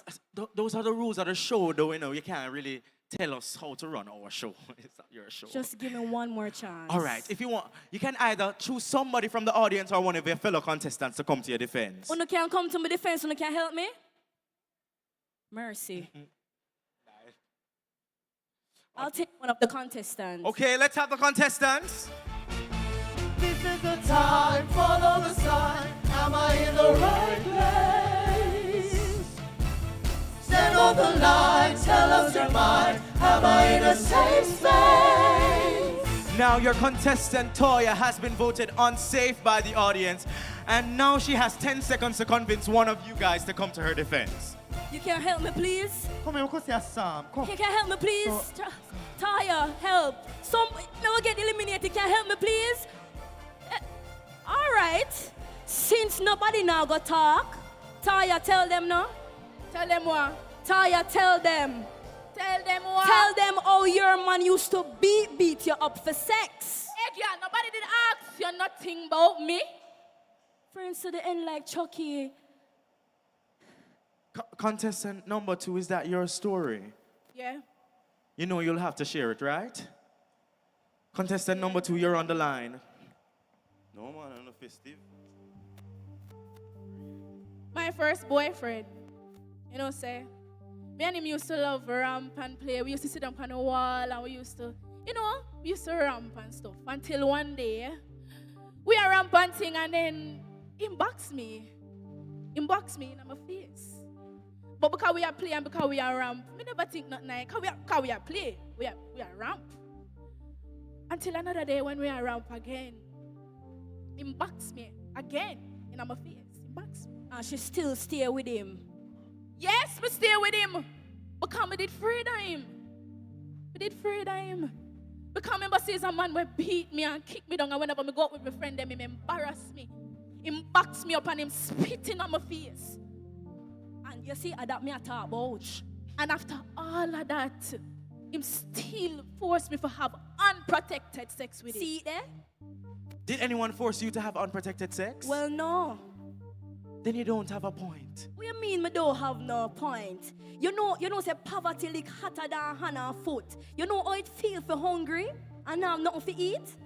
Speaker 12: Those are the rules of the show, though. You know, you can't really tell us how to run our show. It's not your show.
Speaker 13: Just give me one more chance.
Speaker 12: All right. If you want, you can either choose somebody from the audience or one of your fellow contestants to come to your defense.
Speaker 13: Una can come to my defense. Una can help me? Mercy. I'll take one of the contestants.
Speaker 12: Okay, let's have the contestants.
Speaker 11: This is the time, follow the sign. Am I in the right place? Stand on the line, tell us your mind. Am I in a safe space?
Speaker 12: Now your contestant Toya has been voted unsafe by the audience, and now she has 10 seconds to convince one of you guys to come to her defense.
Speaker 13: You can help me, please?
Speaker 12: Come here, Sam. Come.
Speaker 13: You can help me, please? Taya, help. Some never get eliminated. Can help me, please? All right. Since nobody now go talk, Taya, tell them no.
Speaker 2: Tell them what?
Speaker 13: Taya, tell them.
Speaker 2: Tell them what?
Speaker 13: Tell them how your man used to beat you up for sex.
Speaker 2: Hey, girl, nobody did ask you nothing about me.
Speaker 13: Friends to the end like Chucky.
Speaker 12: Contestant number 2, is that your story?
Speaker 2: Yeah.
Speaker 12: You know you'll have to share it, right? Contestant number 2, you're on the line.
Speaker 15: No, man, I'm not festive.
Speaker 2: My first boyfriend, you know, say, me and him used to love ramp and play. We used to sit down on the wall and we used to, we used to ramp and stuff. Until one day, we are ramping and then he boxed me. He boxed me in my face. But because we are playing and because we are ramp, we never think nothing like, because we are play, we are ramp. Until another day when we are ramp again, he boxed me again in my face. He boxed me.
Speaker 13: And she still stay with him.
Speaker 2: Yes, we stay with him. Because we did afraid of him. We did afraid of him. Because I remember seeing a man will beat me and kick me down, and whenever I go out with my friend, him embarrass me. He box me up and him spitting on my face.
Speaker 13: And you see, that me I talk about.
Speaker 2: And after all of that, him still forced me to have unprotected sex with him.
Speaker 13: See there?
Speaker 12: Did anyone force you to have unprotected sex?
Speaker 13: Well, no.
Speaker 12: Then you don't have a point.
Speaker 13: What you mean me don't have no point? You know, say poverty look hotter than hand and foot. You know how it feel for hungry and have nothing to eat?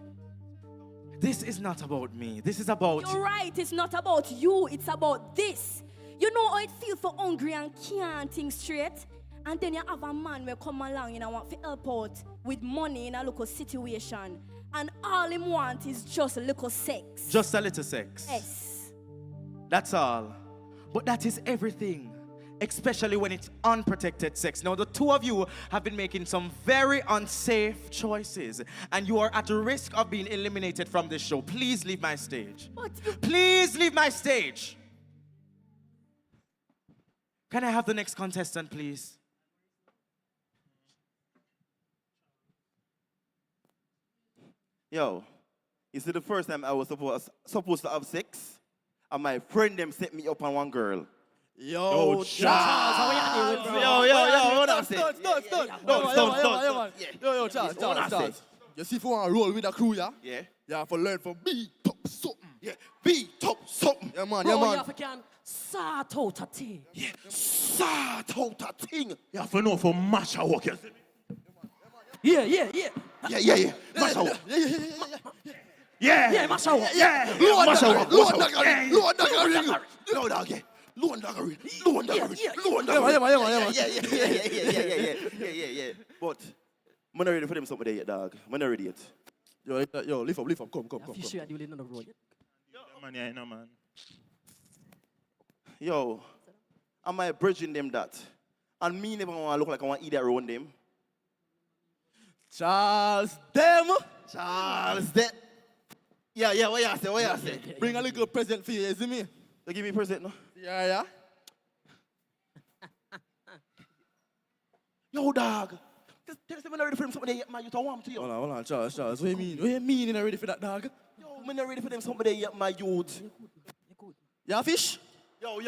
Speaker 12: This is not about me. This is about...
Speaker 13: You're right, it's not about you, it's about this. You know how it feels for hungry and can't think straight? And then you have a man will come along and want to help out with money in a local situation. And all him want is just a little sex.
Speaker 12: Just a little sex.
Speaker 13: Yes.
Speaker 12: That's all. But that is everything. Especially when it's unprotected sex. Now, the two of you have been making some very unsafe choices, and you are at risk of being eliminated from this show. Please leave my stage. Please leave my stage. Can I have the next contestant, please?
Speaker 15: Yo, you see the first time I was supposed to have sex, and my friend them set me up on one girl.
Speaker 16: Yo,
Speaker 15: Charles,
Speaker 16: how are you doing, bro?
Speaker 15: what I'm saying?
Speaker 16: Yo, Charles. You see, if you want to roll with a crew, yeah?
Speaker 15: Yeah.
Speaker 16: You have to learn from beat up something.
Speaker 15: Yeah, beat up something.
Speaker 16: Yeah, man,
Speaker 11: Bro,
Speaker 16: yeah, man.
Speaker 11: you have to sort out a thing.
Speaker 15: Yeah, sort out a thing.
Speaker 24: You have to know for mash a walk.
Speaker 11: Yeah.
Speaker 15: Yeah. Mash a walk.
Speaker 24: Yeah,
Speaker 11: mash a walk.
Speaker 24: Yeah.
Speaker 15: Load Yeah. But I'm not ready for them something there yet, dog. I'm not ready yet.
Speaker 16: Yo, lift up. Come.
Speaker 11: You sure you live on the road yet?
Speaker 24: Man.
Speaker 15: Yo, am I bridging them that? And me never want to look like I want to eat that around them.
Speaker 16: Charles, them.
Speaker 15: Yeah, what you say?
Speaker 16: Bring a little present for you, you see me?
Speaker 15: You give me a present, no?
Speaker 16: Yeah.
Speaker 15: Yo, dog. Tell us I'm not ready for them something there yet, man. You don't want to you.
Speaker 16: Hold on, Charles. What do you mean? What do you mean you're not ready for that, dog?
Speaker 15: Yo, I'm not ready for them something there yet, my youth.
Speaker 16: Yeah, fish?
Speaker 15: Yo.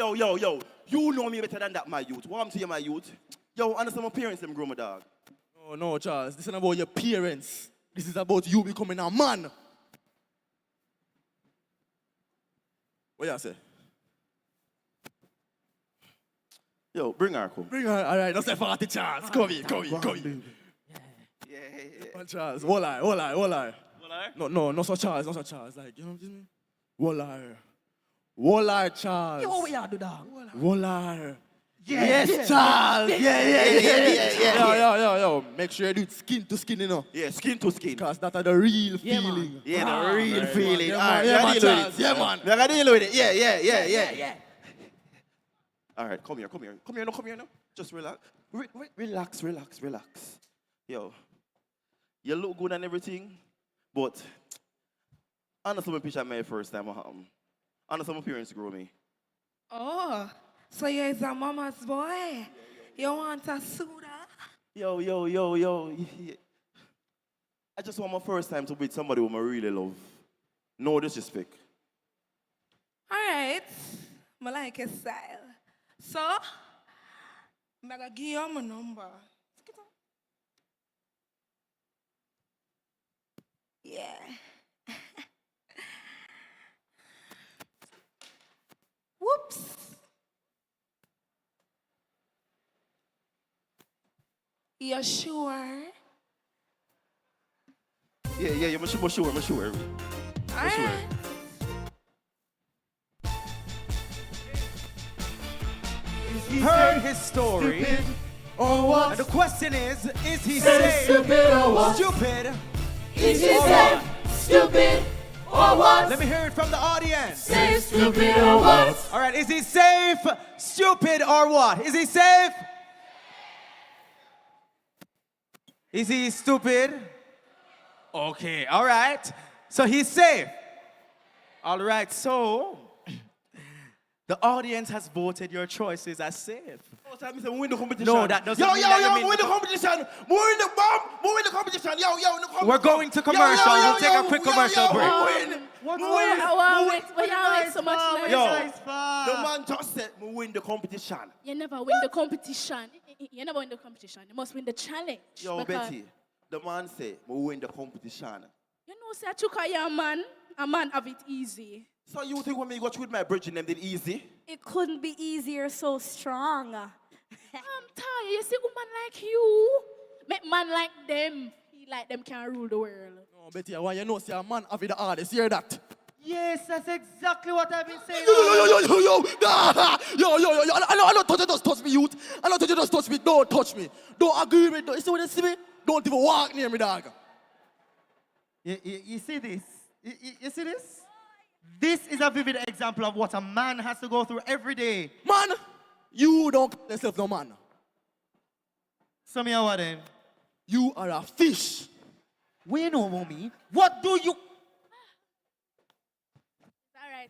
Speaker 15: You know me better than that, my youth. What to you, my youth? Yo, understand my parents, them grow my dog.
Speaker 16: No, Charles. This isn't about your parents. This is about you becoming a man. What you say?
Speaker 15: Yo, bring her, come.
Speaker 16: Bring her. All right, don't say for the Charles. Come here. Yeah. Charles, Walleye. No, so Charles. Like, you know what I mean? Walleye, Charles.
Speaker 11: Yo, what you do, dog?
Speaker 16: Walleye.
Speaker 15: Yes, Charles. Yeah.
Speaker 16: Yo. Make sure you do it skin to skin, you know.
Speaker 15: Yeah, skin to skin.
Speaker 16: Because that's the real feeling.
Speaker 15: Man. Yeah, the real feeling.
Speaker 16: Yeah, man, Charles. Yeah, man.
Speaker 15: We're going to deal with it. Yeah. All right, come here now. Just relax. Relax. Yo, you look good and everything, but I know some picture my first time. I know some parents grow me.
Speaker 17: Oh, so you're a mama's boy? You want a soda?
Speaker 15: Yo. I just want my first time to be with somebody whom I really love. No disrespect.
Speaker 17: All right, I like your style. So, I'm going to give you my number. Yeah. Whoops. You sure?
Speaker 15: Yeah, I'm sure.
Speaker 17: All right.
Speaker 12: Heard his story.
Speaker 11: Or what?
Speaker 12: And the question is he
Speaker 11: safe? Stupid or what?
Speaker 12: Stupid.
Speaker 11: Is he safe? Stupid or what?
Speaker 12: Let me hear it from the audience.
Speaker 11: Safe, stupid or what?
Speaker 12: All right, is he safe, stupid or what? Is he safe? Is he stupid? Okay, all right. So he's safe. All right, so the audience has voted your choices as safe.
Speaker 15: Win the competition.
Speaker 12: No, that doesn't mean that you
Speaker 15: win the competition. Win the bomb. Win the competition. Yo.
Speaker 12: We're going to commercial. We'll take a quick commercial break.
Speaker 14: Wait so much noise.
Speaker 15: The man just said, "We win the competition."
Speaker 14: You never win the competition. You never win the competition. You must win the challenge.
Speaker 15: Yo, Betty, the man said, "We win the competition."
Speaker 14: You know, say Chuka, a man have it easy.
Speaker 15: So you think when me got with my bridging them did easy?
Speaker 13: It couldn't be easier, so strong.
Speaker 14: I'm tired. You see, woman like you, make man like them, feel like them can rule the world.
Speaker 16: No, Betty, I want you know, see a man have the hardest. Hear that?
Speaker 10: Yes, that's exactly what I've been saying.
Speaker 16: I don't touch you, just touch me, youth. I don't touch you, just touch me. Don't touch me. Don't agree with me. You see what you see me? Don't even walk near me, dog.
Speaker 10: You see this? You see this? This is a vivid example of what a man has to go through every day.
Speaker 16: Man, you don't call yourself no man.
Speaker 10: So me what then?
Speaker 16: You are a fish.
Speaker 10: We know, mommy. What do you...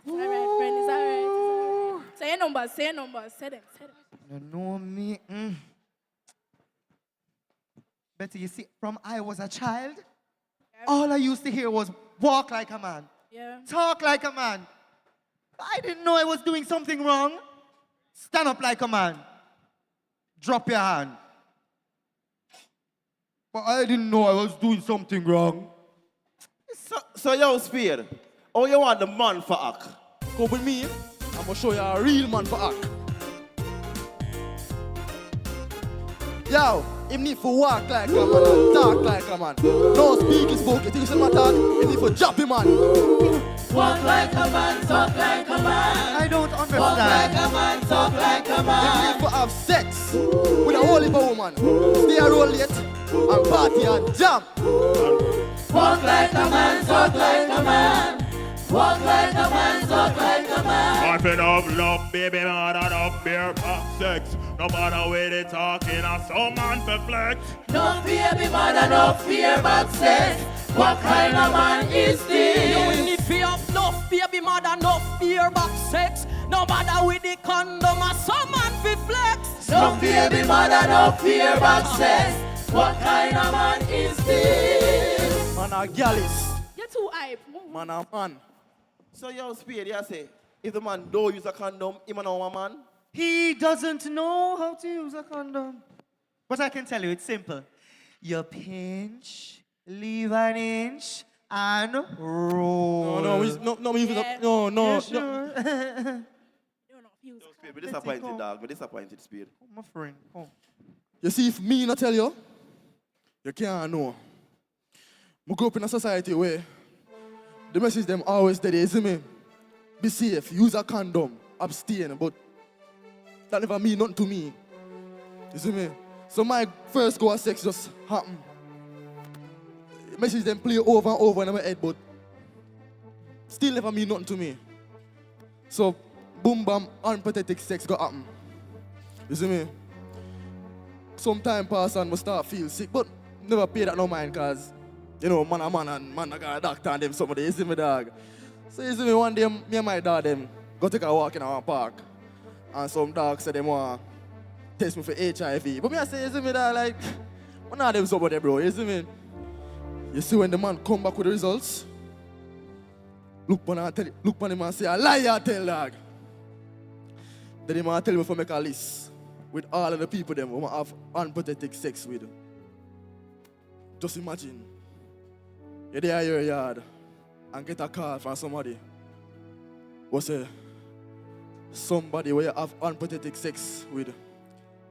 Speaker 14: It's all right, friend. It's all right. Say your numbers. Say them.
Speaker 10: You know me. Betty, you see, from I was a child, all I used to hear was walk like a man.
Speaker 14: Yeah.
Speaker 10: Talk like a man. I didn't know I was doing something wrong. Stand up like a man. Drop your hand. But I didn't know I was doing something wrong.
Speaker 15: So yo, Speed, how you want the man for act?
Speaker 16: Come with me, I'm gonna show you a real man for act. Yo, him need to walk like a man and talk like a man. No speak his book, you think it's my talk, he need to drop him, man.
Speaker 11: Walk like a man, talk like a man.
Speaker 10: I don't understand.
Speaker 11: Walk like a man, talk like a man.
Speaker 16: He need to have sex with a holy woman. Stay a roll late and party and jump.
Speaker 11: Walk like a man, talk like a man. Walk like a man, talk like a man.
Speaker 24: Orphan of love, baby, man, and of beer pop sex. No matter where they talking, I saw man for flex.
Speaker 11: No baby mother, no fear but sex. What kind of man is this?
Speaker 18: You need fear of enough, baby mother, no fear but sex. No matter with the condom, I saw man for flex.
Speaker 11: No baby mother, no fear but sex. What kind of man is this?
Speaker 16: Man a gallus.
Speaker 14: You're too hype.
Speaker 16: Man a man.
Speaker 15: So yo, Speed, you say, if the man don't use a condom, him a no man?
Speaker 10: He doesn't know how to use a condom. But I can tell you, it's simple. You pinch, leave an inch, and roll.
Speaker 16: No,
Speaker 10: Yeah, sure.
Speaker 15: Speed, be disappointed, dog. Be disappointed, Speed.
Speaker 10: My friend, come.
Speaker 16: You see, if me not tell you, you can't know. I grew up in a society where the message them always there, you see me? Be safe, use a condom, abstain, but that never mean nothing to me. You see me? So my first go of sex just happened. Message them play over and over in my head, but still never mean nothing to me. So boom bam, unpathetic sex got happen. You see me? Some time pass and I start feel sick, but never pay that no mind, cause you know, man a man and man a got a doctor and them somebody, you see me, dog? So you see me, one day, me and my dad them go take a walk in our park. And some dogs say they want to test me for HIV. But me I say, you see me, dog, like, one of them somebody, bro, you see me? You see when the man come back with the results, look on him and say, a lie I tell, dog. Then he man tell me to make a list with all of the people them who have unpathetic sex with. Just imagine. You're there in your yard and get a call from somebody who say, somebody where you have unpathetic sex with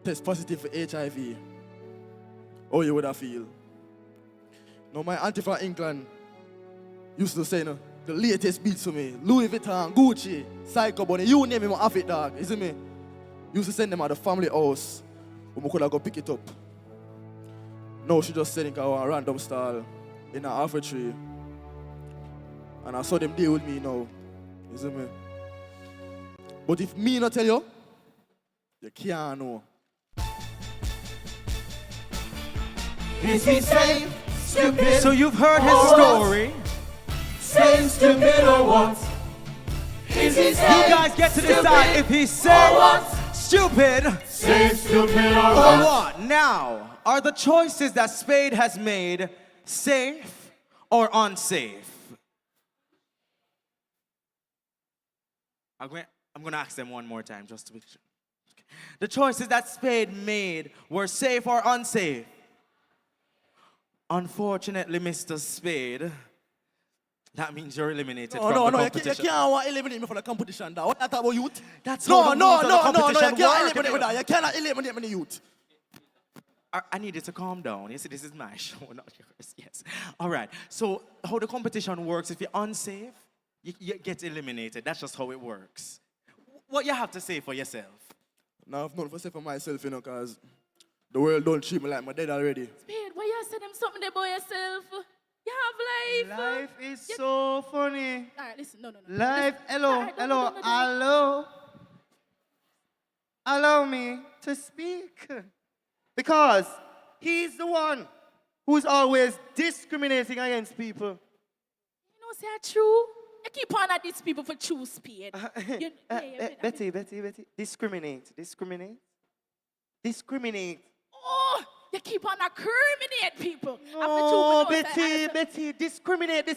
Speaker 16: test positive for HIV. How you would have feel? Now my auntie from England used to say, no, the latest beats to me, Louis Vuitton, Gucci, Psycho Bunny, you name him, have it, dog. You see me? Used to send them at the family house where we could have go pick it up. Now she just sending a random style in an alpha tree. And I saw them deal with me now. You see me? But if me not tell you, you can't know.
Speaker 11: Is he safe, stupid?
Speaker 10: So you've heard his story.
Speaker 11: Safe, stupid, or what? Is he safe?
Speaker 10: You guys get to decide if he's safe, stupid,
Speaker 11: safe, stupid, or
Speaker 10: what? Now, are the choices that Spade has made safe or unsafe? I'm going to ask them one more time just to be sure. The choices that Spade made were safe or unsafe? Unfortunately, Mr. Spade, that means you're eliminated from the competition.
Speaker 16: You can't eliminate me from the competition, dog. What that about youth?
Speaker 10: That's
Speaker 16: no,
Speaker 10: how the
Speaker 16: no,
Speaker 10: rules of
Speaker 16: no,
Speaker 10: the
Speaker 16: no,
Speaker 10: competition
Speaker 16: you can't
Speaker 10: work.
Speaker 16: eliminate me, dog. You cannot eliminate me, youth.
Speaker 10: I need you to calm down. You see, this is my show, not yours. Yes. All right. So how the competition works, if you're unsafe,
Speaker 12: you get eliminated. That's just how it works. What you have to say for yourself?
Speaker 16: Now, I've nothing to say for myself, you know, because the world don't treat me like my dad already.
Speaker 1: Speed, why you say them something about yourself? You have life.
Speaker 12: Life is so funny.
Speaker 1: All right, listen, no.
Speaker 12: Life,
Speaker 1: Listen.
Speaker 12: hello,
Speaker 1: All right, no.
Speaker 12: hello. Allow me to speak. Because he's the one who's always discriminating against people.
Speaker 1: You know, say that true? You keep on at these people for true speed.
Speaker 12: Betty, discriminate.
Speaker 1: Oh, you keep on criminate people.
Speaker 12: No, Betty, discriminate.
Speaker 1: Say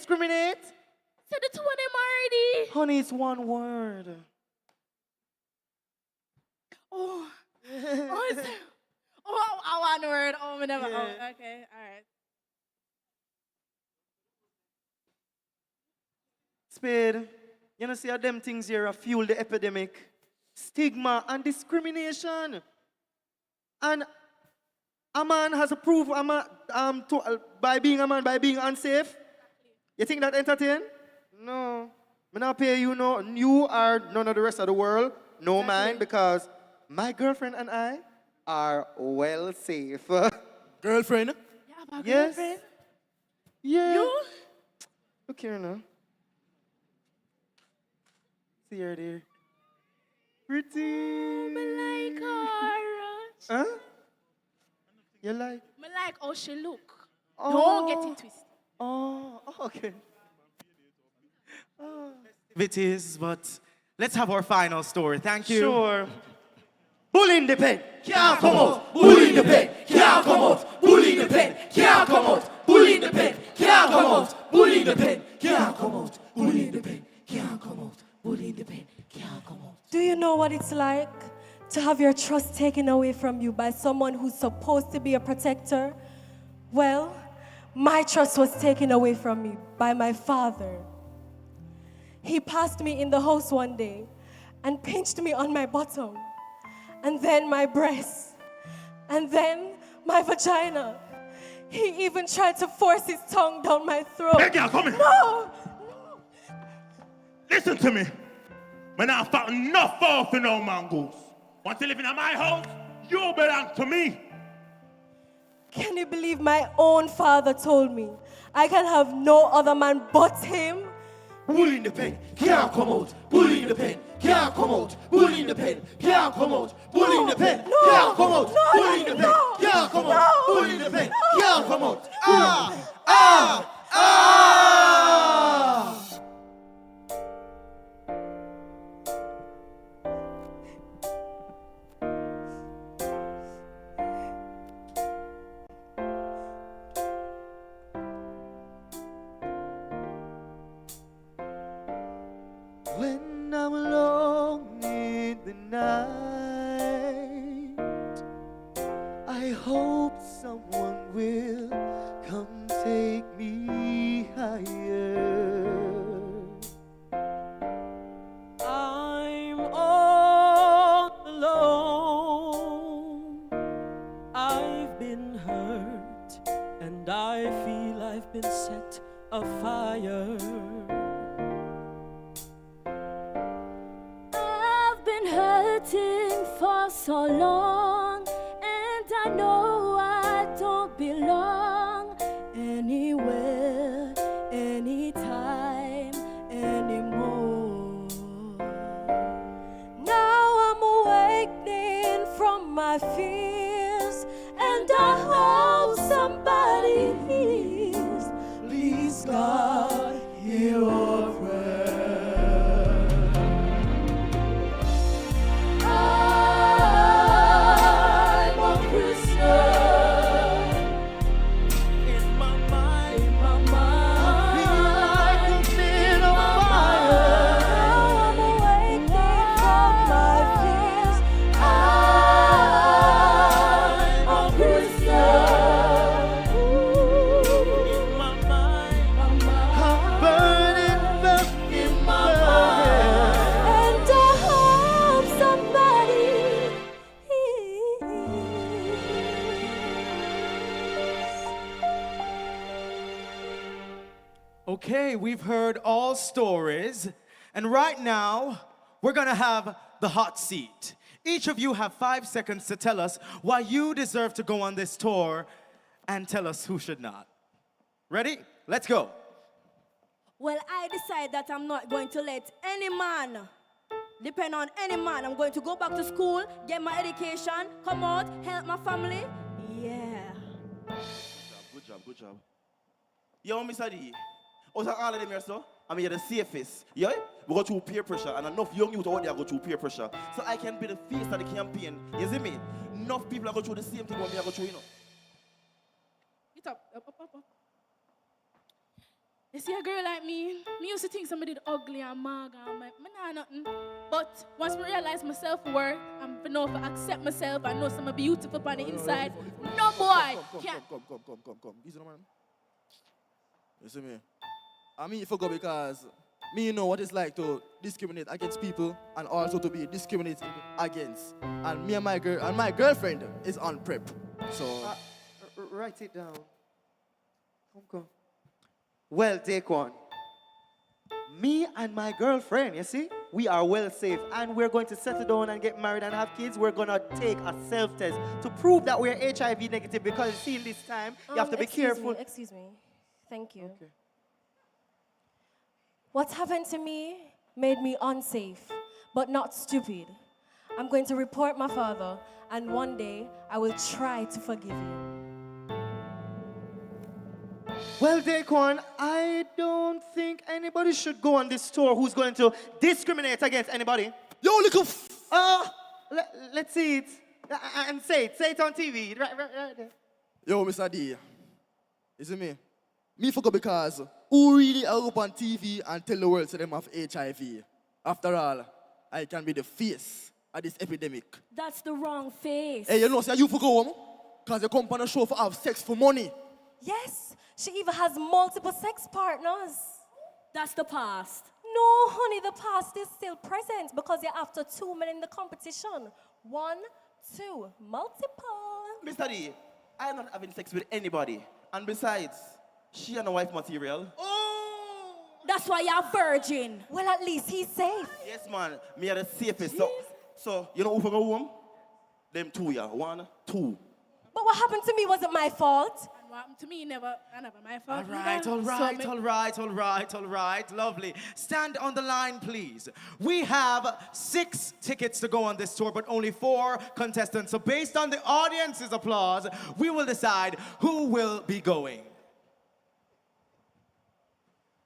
Speaker 1: the two of them already.
Speaker 12: Honey, it's one word.
Speaker 1: Oh, I want a word. Oh, we never.
Speaker 12: Yeah.
Speaker 1: Oh, okay, all right.
Speaker 12: Spade, you know, see how them things here fuel the epidemic. Stigma and discrimination. And a man has a proof by being a man, by being unsafe. You think that entertain? No. I'm not pay you no. You are none of the rest of the world. No man, because my girlfriend and I are well safe.
Speaker 16: Girlfriend?
Speaker 1: You have a
Speaker 12: Yes.
Speaker 1: girlfriend?
Speaker 12: Yeah.
Speaker 1: You?
Speaker 12: Look here now. See her there. Pretty.
Speaker 1: Me like her.
Speaker 12: Huh? You like?
Speaker 1: Me like how she look.
Speaker 12: Oh.
Speaker 1: Don't get it twisted.
Speaker 12: Oh, okay. It is, but let's have our final story. Thank you. Sure. Bull in the pen, can't come out. Bull in the pen, can't come out. Bull in the pen, can't come out. Bull in the pen, can't come out. Bull in the pen, can't come out. Bull in the pen, can't come out. Bull in the pen, can't come out.
Speaker 14: Do you know what it's like to have your trust taken away from you by someone who's supposed to be a protector? Well, my trust was taken away from me by my father. He passed me in the house one day and pinched me on my bottom, and then my breast, and then my vagina. He even tried to force his tongue down my throat.
Speaker 24: Hey, girl, come here.
Speaker 14: No!
Speaker 24: Listen to me. Man, I fought enough for no mongoose. Want to live in my house? You belong to me.
Speaker 14: Can you believe my own father told me I can have no other man but him?
Speaker 9: Bull in the pen, can't come out. Bull in the pen, can't come out. Bull in the pen, can't come out. Bull in the pen, can't come out. Bull in the pen, can't come out. Bull in the pen, can't come out. Ah!
Speaker 12: When I'm alone in the night, I hope someone will come take me higher.
Speaker 18: I'm all alone. I've been hurt, and I feel I've been set afire.
Speaker 13: I've been hurting for so long, and I know I don't belong anywhere, anytime, anymore. Now I'm awakening from my fears, and I hope somebody hears. Please, God, hear our prayer.
Speaker 12: Okay, we've heard all stories, and right now, we're gonna have the hot seat. Each of you have 5 seconds to tell us why you deserve to go on this tour, and tell us who should not. Ready? Let's go.
Speaker 13: Well, I decide that I'm not going to let any man depend on any man. I'm going to go back to school, get my education, come out, help my family. Yeah.
Speaker 15: Good job, good job. Yo, Mr. D, out of all of them here, so, I mean, you're the safest. Yeah? We go through peer pressure, and enough young youth out there go through peer pressure. So I can be the face of the campaign. You see me? Enough people are going through the same thing what me I go through, you know.
Speaker 1: Get up. You see a girl like me used to think somebody ugly and maga and me nah nothing. But once I realize my self-worth, I'm know to accept myself and know I'm beautiful on the inside. No boy can't.
Speaker 16: Come. Easy, man. You see me? I mean, you go because me know what it's like to discriminate against people and also to be discriminated against. And me and my girlfriend is on prep. So
Speaker 4: Write it down. Come. Well, take one. Me and my girlfriend, you see, we are well safe and we're going to settle down and get married and have kids. We're going to take a self-test to prove that we're HIV negative because, see, in this time, you have to be careful.
Speaker 14: Excuse me. Thank you. Okay. What happened to me made me unsafe, but not stupid. I'm going to report my father, and one day I will try to forgive you.
Speaker 4: Well, Daquan, I don't think anybody should go on this tour who's going to discriminate against anybody.
Speaker 16: Yo, look
Speaker 4: let's see it. And say it. Say it on TV. Right there.
Speaker 16: Yo, Mr. D, is it me? Me forgot because who really are up on TV and tell the world to them have HIV? After all, I can be the face of this epidemic.
Speaker 13: That's the wrong face.
Speaker 16: Hey, you know, say you forgot home? Because you come on a show for have sex for money.
Speaker 14: Yes, she even has multiple sex partners.
Speaker 13: That's the past.
Speaker 14: No, honey, the past is still present because you're after 2 men in the competition. 1, 2, multiple.
Speaker 15: Mr. D, I'm not having sex with anybody. And besides, she and a wife material.
Speaker 13: Oh! That's why you're a virgin.
Speaker 14: Well, at least he's safe.
Speaker 15: Yes, man. Me are the safest. So, you know who go home? Them two, yeah. 1, 2.
Speaker 14: But what happened to me wasn't my fault.
Speaker 1: And what happened to me never my fault.
Speaker 12: All right. Lovely. Stand on the line, please. We have 6 tickets to go on this tour, but only 4 contestants. So based on the audience's applause, we will decide who will be going.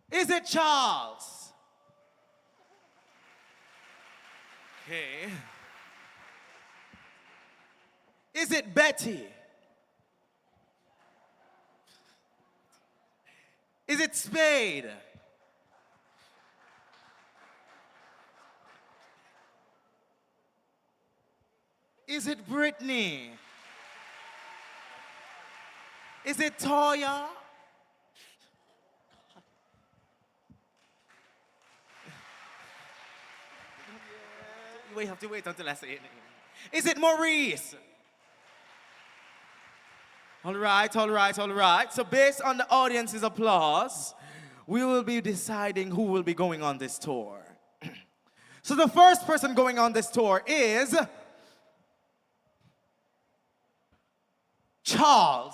Speaker 12: Is it Charles? Okay. Is it Betty? Is it Spade? Is it Brittany? Is it Toya? You have to wait until I say it. Is it Maurice? All right. So based on the audience's applause, we will be deciding who will be going on this tour. So the first person going on this tour is Charles.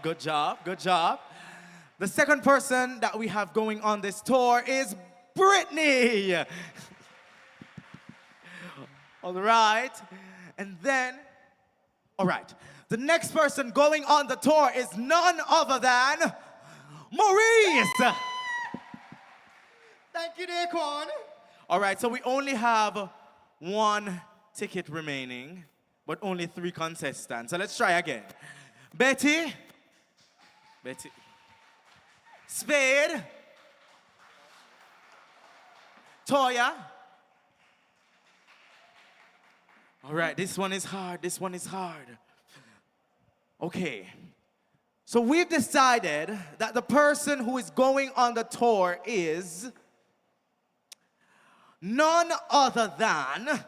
Speaker 12: Good job. The second person that we have going on this tour is Brittany. All right. And then, all right. The next person going on the tour is none other than Maurice.
Speaker 4: Thank you, Daquan.
Speaker 12: All right, so we only have 1 ticket remaining, but only 3 contestants. So let's try again. Betty. Spade. Toya. All right, this one is hard. Okay. So we've decided that the person who is going on the tour is none other than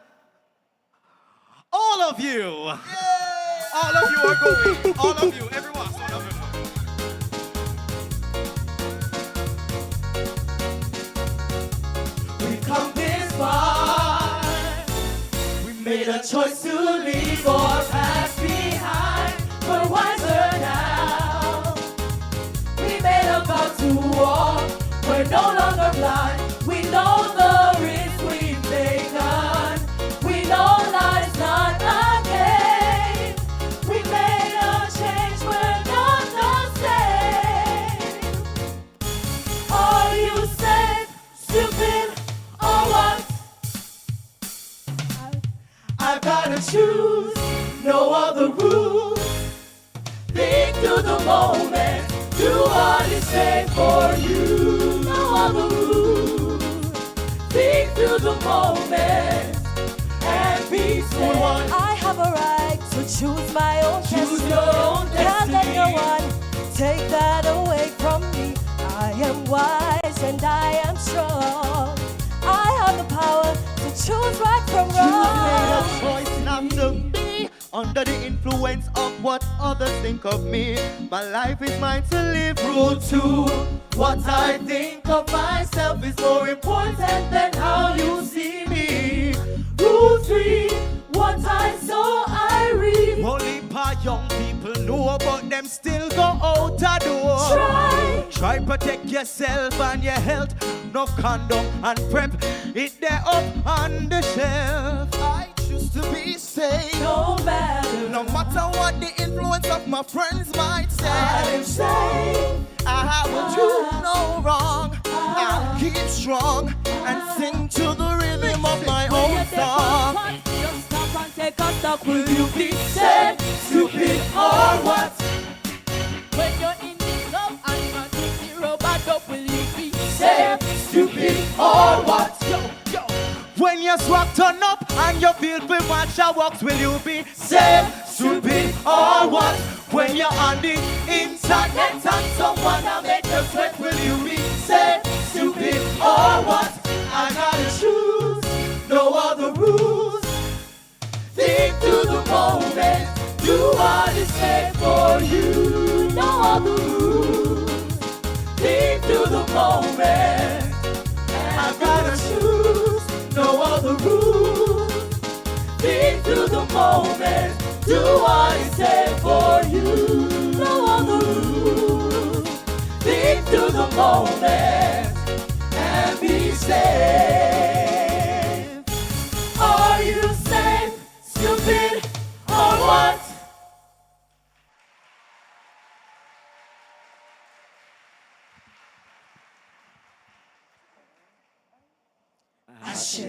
Speaker 12: all of you. Yay! All of you are going. All of you, everyone.
Speaker 11: made a choice to leave our past behind. We're wiser now. We made a vow to walk. We're no longer blind. We know the risk we've taken. We know life's not a game. We made a change. We're not the same. Are you safe, stupid, or what? I've gotta choose, no other rules. Think through the moment, do what is safe for you. No other rules. Think through the moment and be safe.
Speaker 7: I have a right to choose my own
Speaker 11: Choose
Speaker 7: destiny.
Speaker 11: your own
Speaker 7: Can't let no
Speaker 11: destiny.
Speaker 7: one take that away from me. I am wise and I am strong. I have the power to choose right from
Speaker 4: You made a
Speaker 7: wrong.
Speaker 4: choice not to be under the influence of what others think of me. My life is mine to live.
Speaker 11: Rule 2, what I think of myself is more important than how you see me. Rule 3, what I sow I reap.
Speaker 12: Only paar young people know, but them still go out the door. Try protect yourself and your health. No condom and prep. It there up on the shelf. I choose to be safe. No matter what the influence of my friends might say.
Speaker 11: I am safe.
Speaker 12: I will do no wrong. I'll keep strong and sing to the rhythm of my own song.
Speaker 11: Just stop and take a stock. Will you be safe, stupid, or what? When you're in this love and not in zero bad up, will you be safe, stupid, or what?
Speaker 12: When your swag turn up and you feel the matcha walks, will you be safe, stupid, or what? When you're on the internet and someone will make you sweat, will you be safe, stupid, or what? I gotta choose, no other rules.
Speaker 11: Think through the moment, do what is safe for you. No other rules. Think through the moment,
Speaker 12: I gotta choose,
Speaker 11: no other rules. Think through the moment, do what is safe for you. No other rules. Think through the moment and be safe. Are you safe, stupid, or what? Ashe.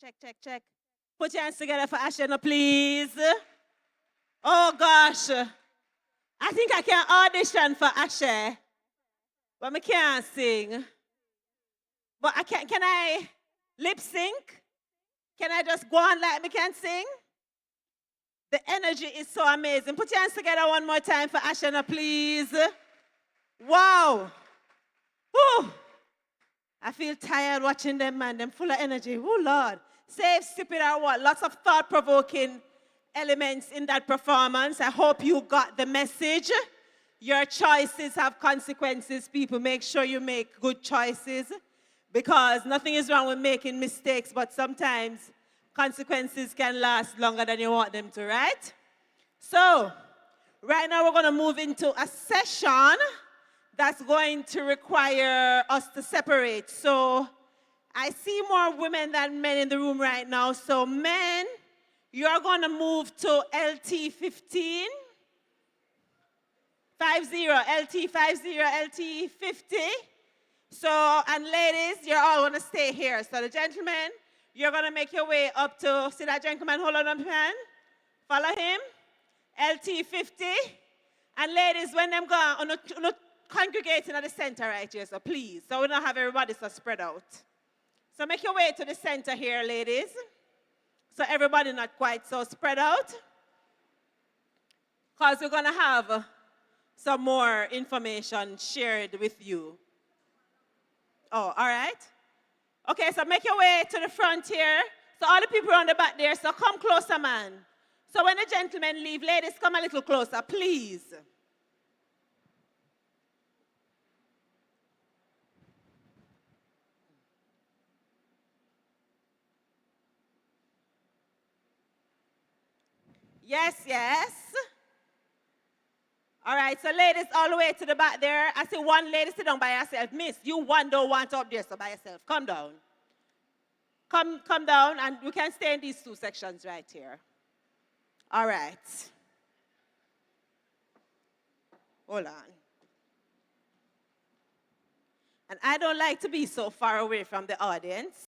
Speaker 2: Check, check, check. Put your hands together for Ashe now, please. Oh gosh. I think I can audition for Ashe, but I can't sing. But can I lip sync? Can I just go on like I can sing? The energy is so amazing. Put your hands together one more time for Ashe now, please. Wow. Whew. I feel tired watching them, man. Them full of energy. Oh, Lord. Safe, stupid, or what? Lots of thought-provoking elements in that performance. I hope you got the message. Your choices have consequences, people. Make sure you make good choices because nothing is wrong with making mistakes, but sometimes consequences can last longer than you want them to, right? So, right now we're going to move into a session that's going to require us to separate. So I see more women than men in the room right now. So men, you're going to move to LT15. 50, LT50, LT50. So, and ladies, you're all going to stay here. So the gentlemen, you're going to make your way up to, see that gentleman, hold on up hand. Follow him. LT50. And ladies, when them go on congregating at the center right here, so please. So we don't have everybody so spread out. So make your way to the center here, ladies. So everybody not quite so spread out. Because we're going to have some more information shared with you. Oh, all right. Okay, so make your way to the front here. So all the people around the back there, so come closer, man. So when the gentlemen leave, ladies, come a little closer, please. Yes, yes. All right, so ladies all the way to the back there. I see one lady sit down by herself. Miss, you one don't want up there, so by yourself. Come down. Come down, and we can stay in these two sections right here. All right. Hold on. And I don't like to be so far away from the audience.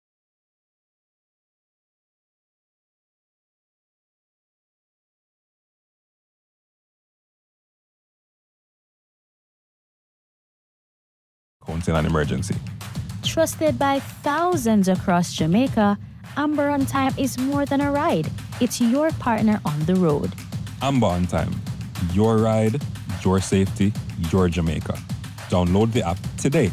Speaker 5: Counting an emergency.
Speaker 19: Trusted by thousands across Jamaica, Amber on Time is more than a ride. It's your partner on the road.
Speaker 5: Amber on Time. Your ride, your safety, your Jamaica. Download the app today.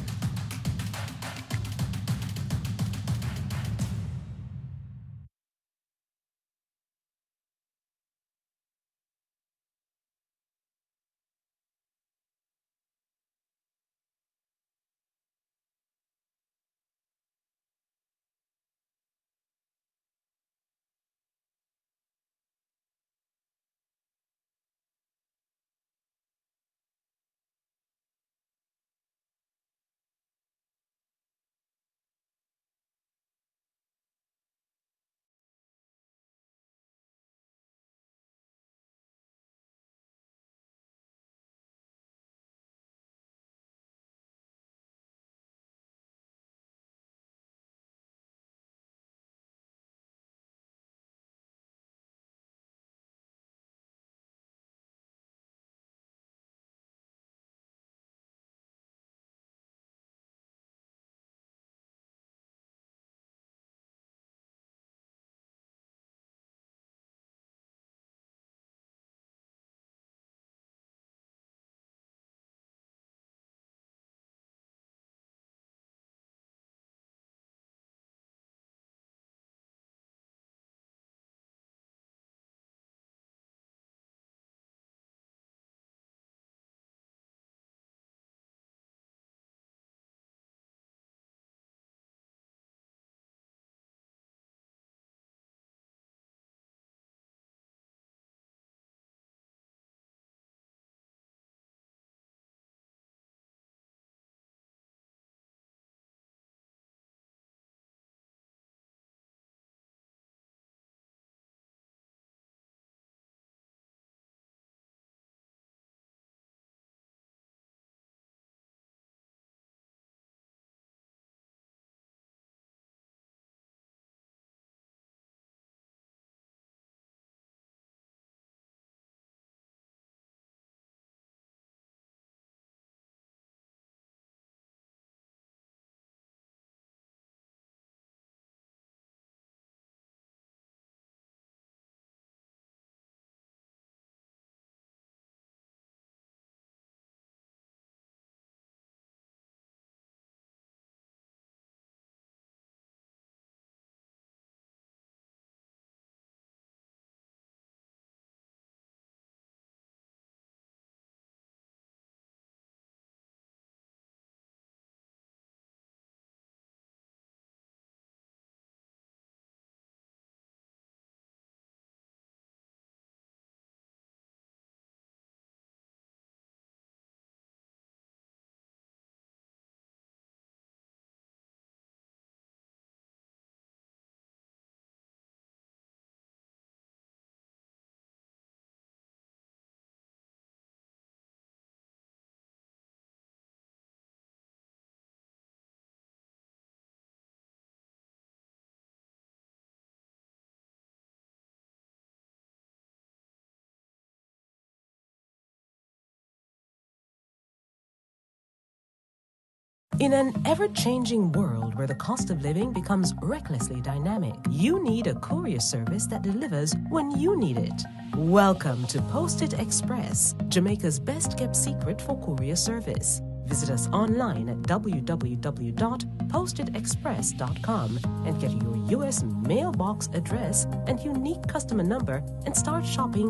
Speaker 20: In an ever-changing world where the cost of living becomes recklessly dynamic, you need a courier service that delivers when you need it. Welcome to Post-it Express, Jamaica's best kept secret for courier service. Visit us online at www.postitexpress.com and get your U.S. mailbox address and unique customer number and start shopping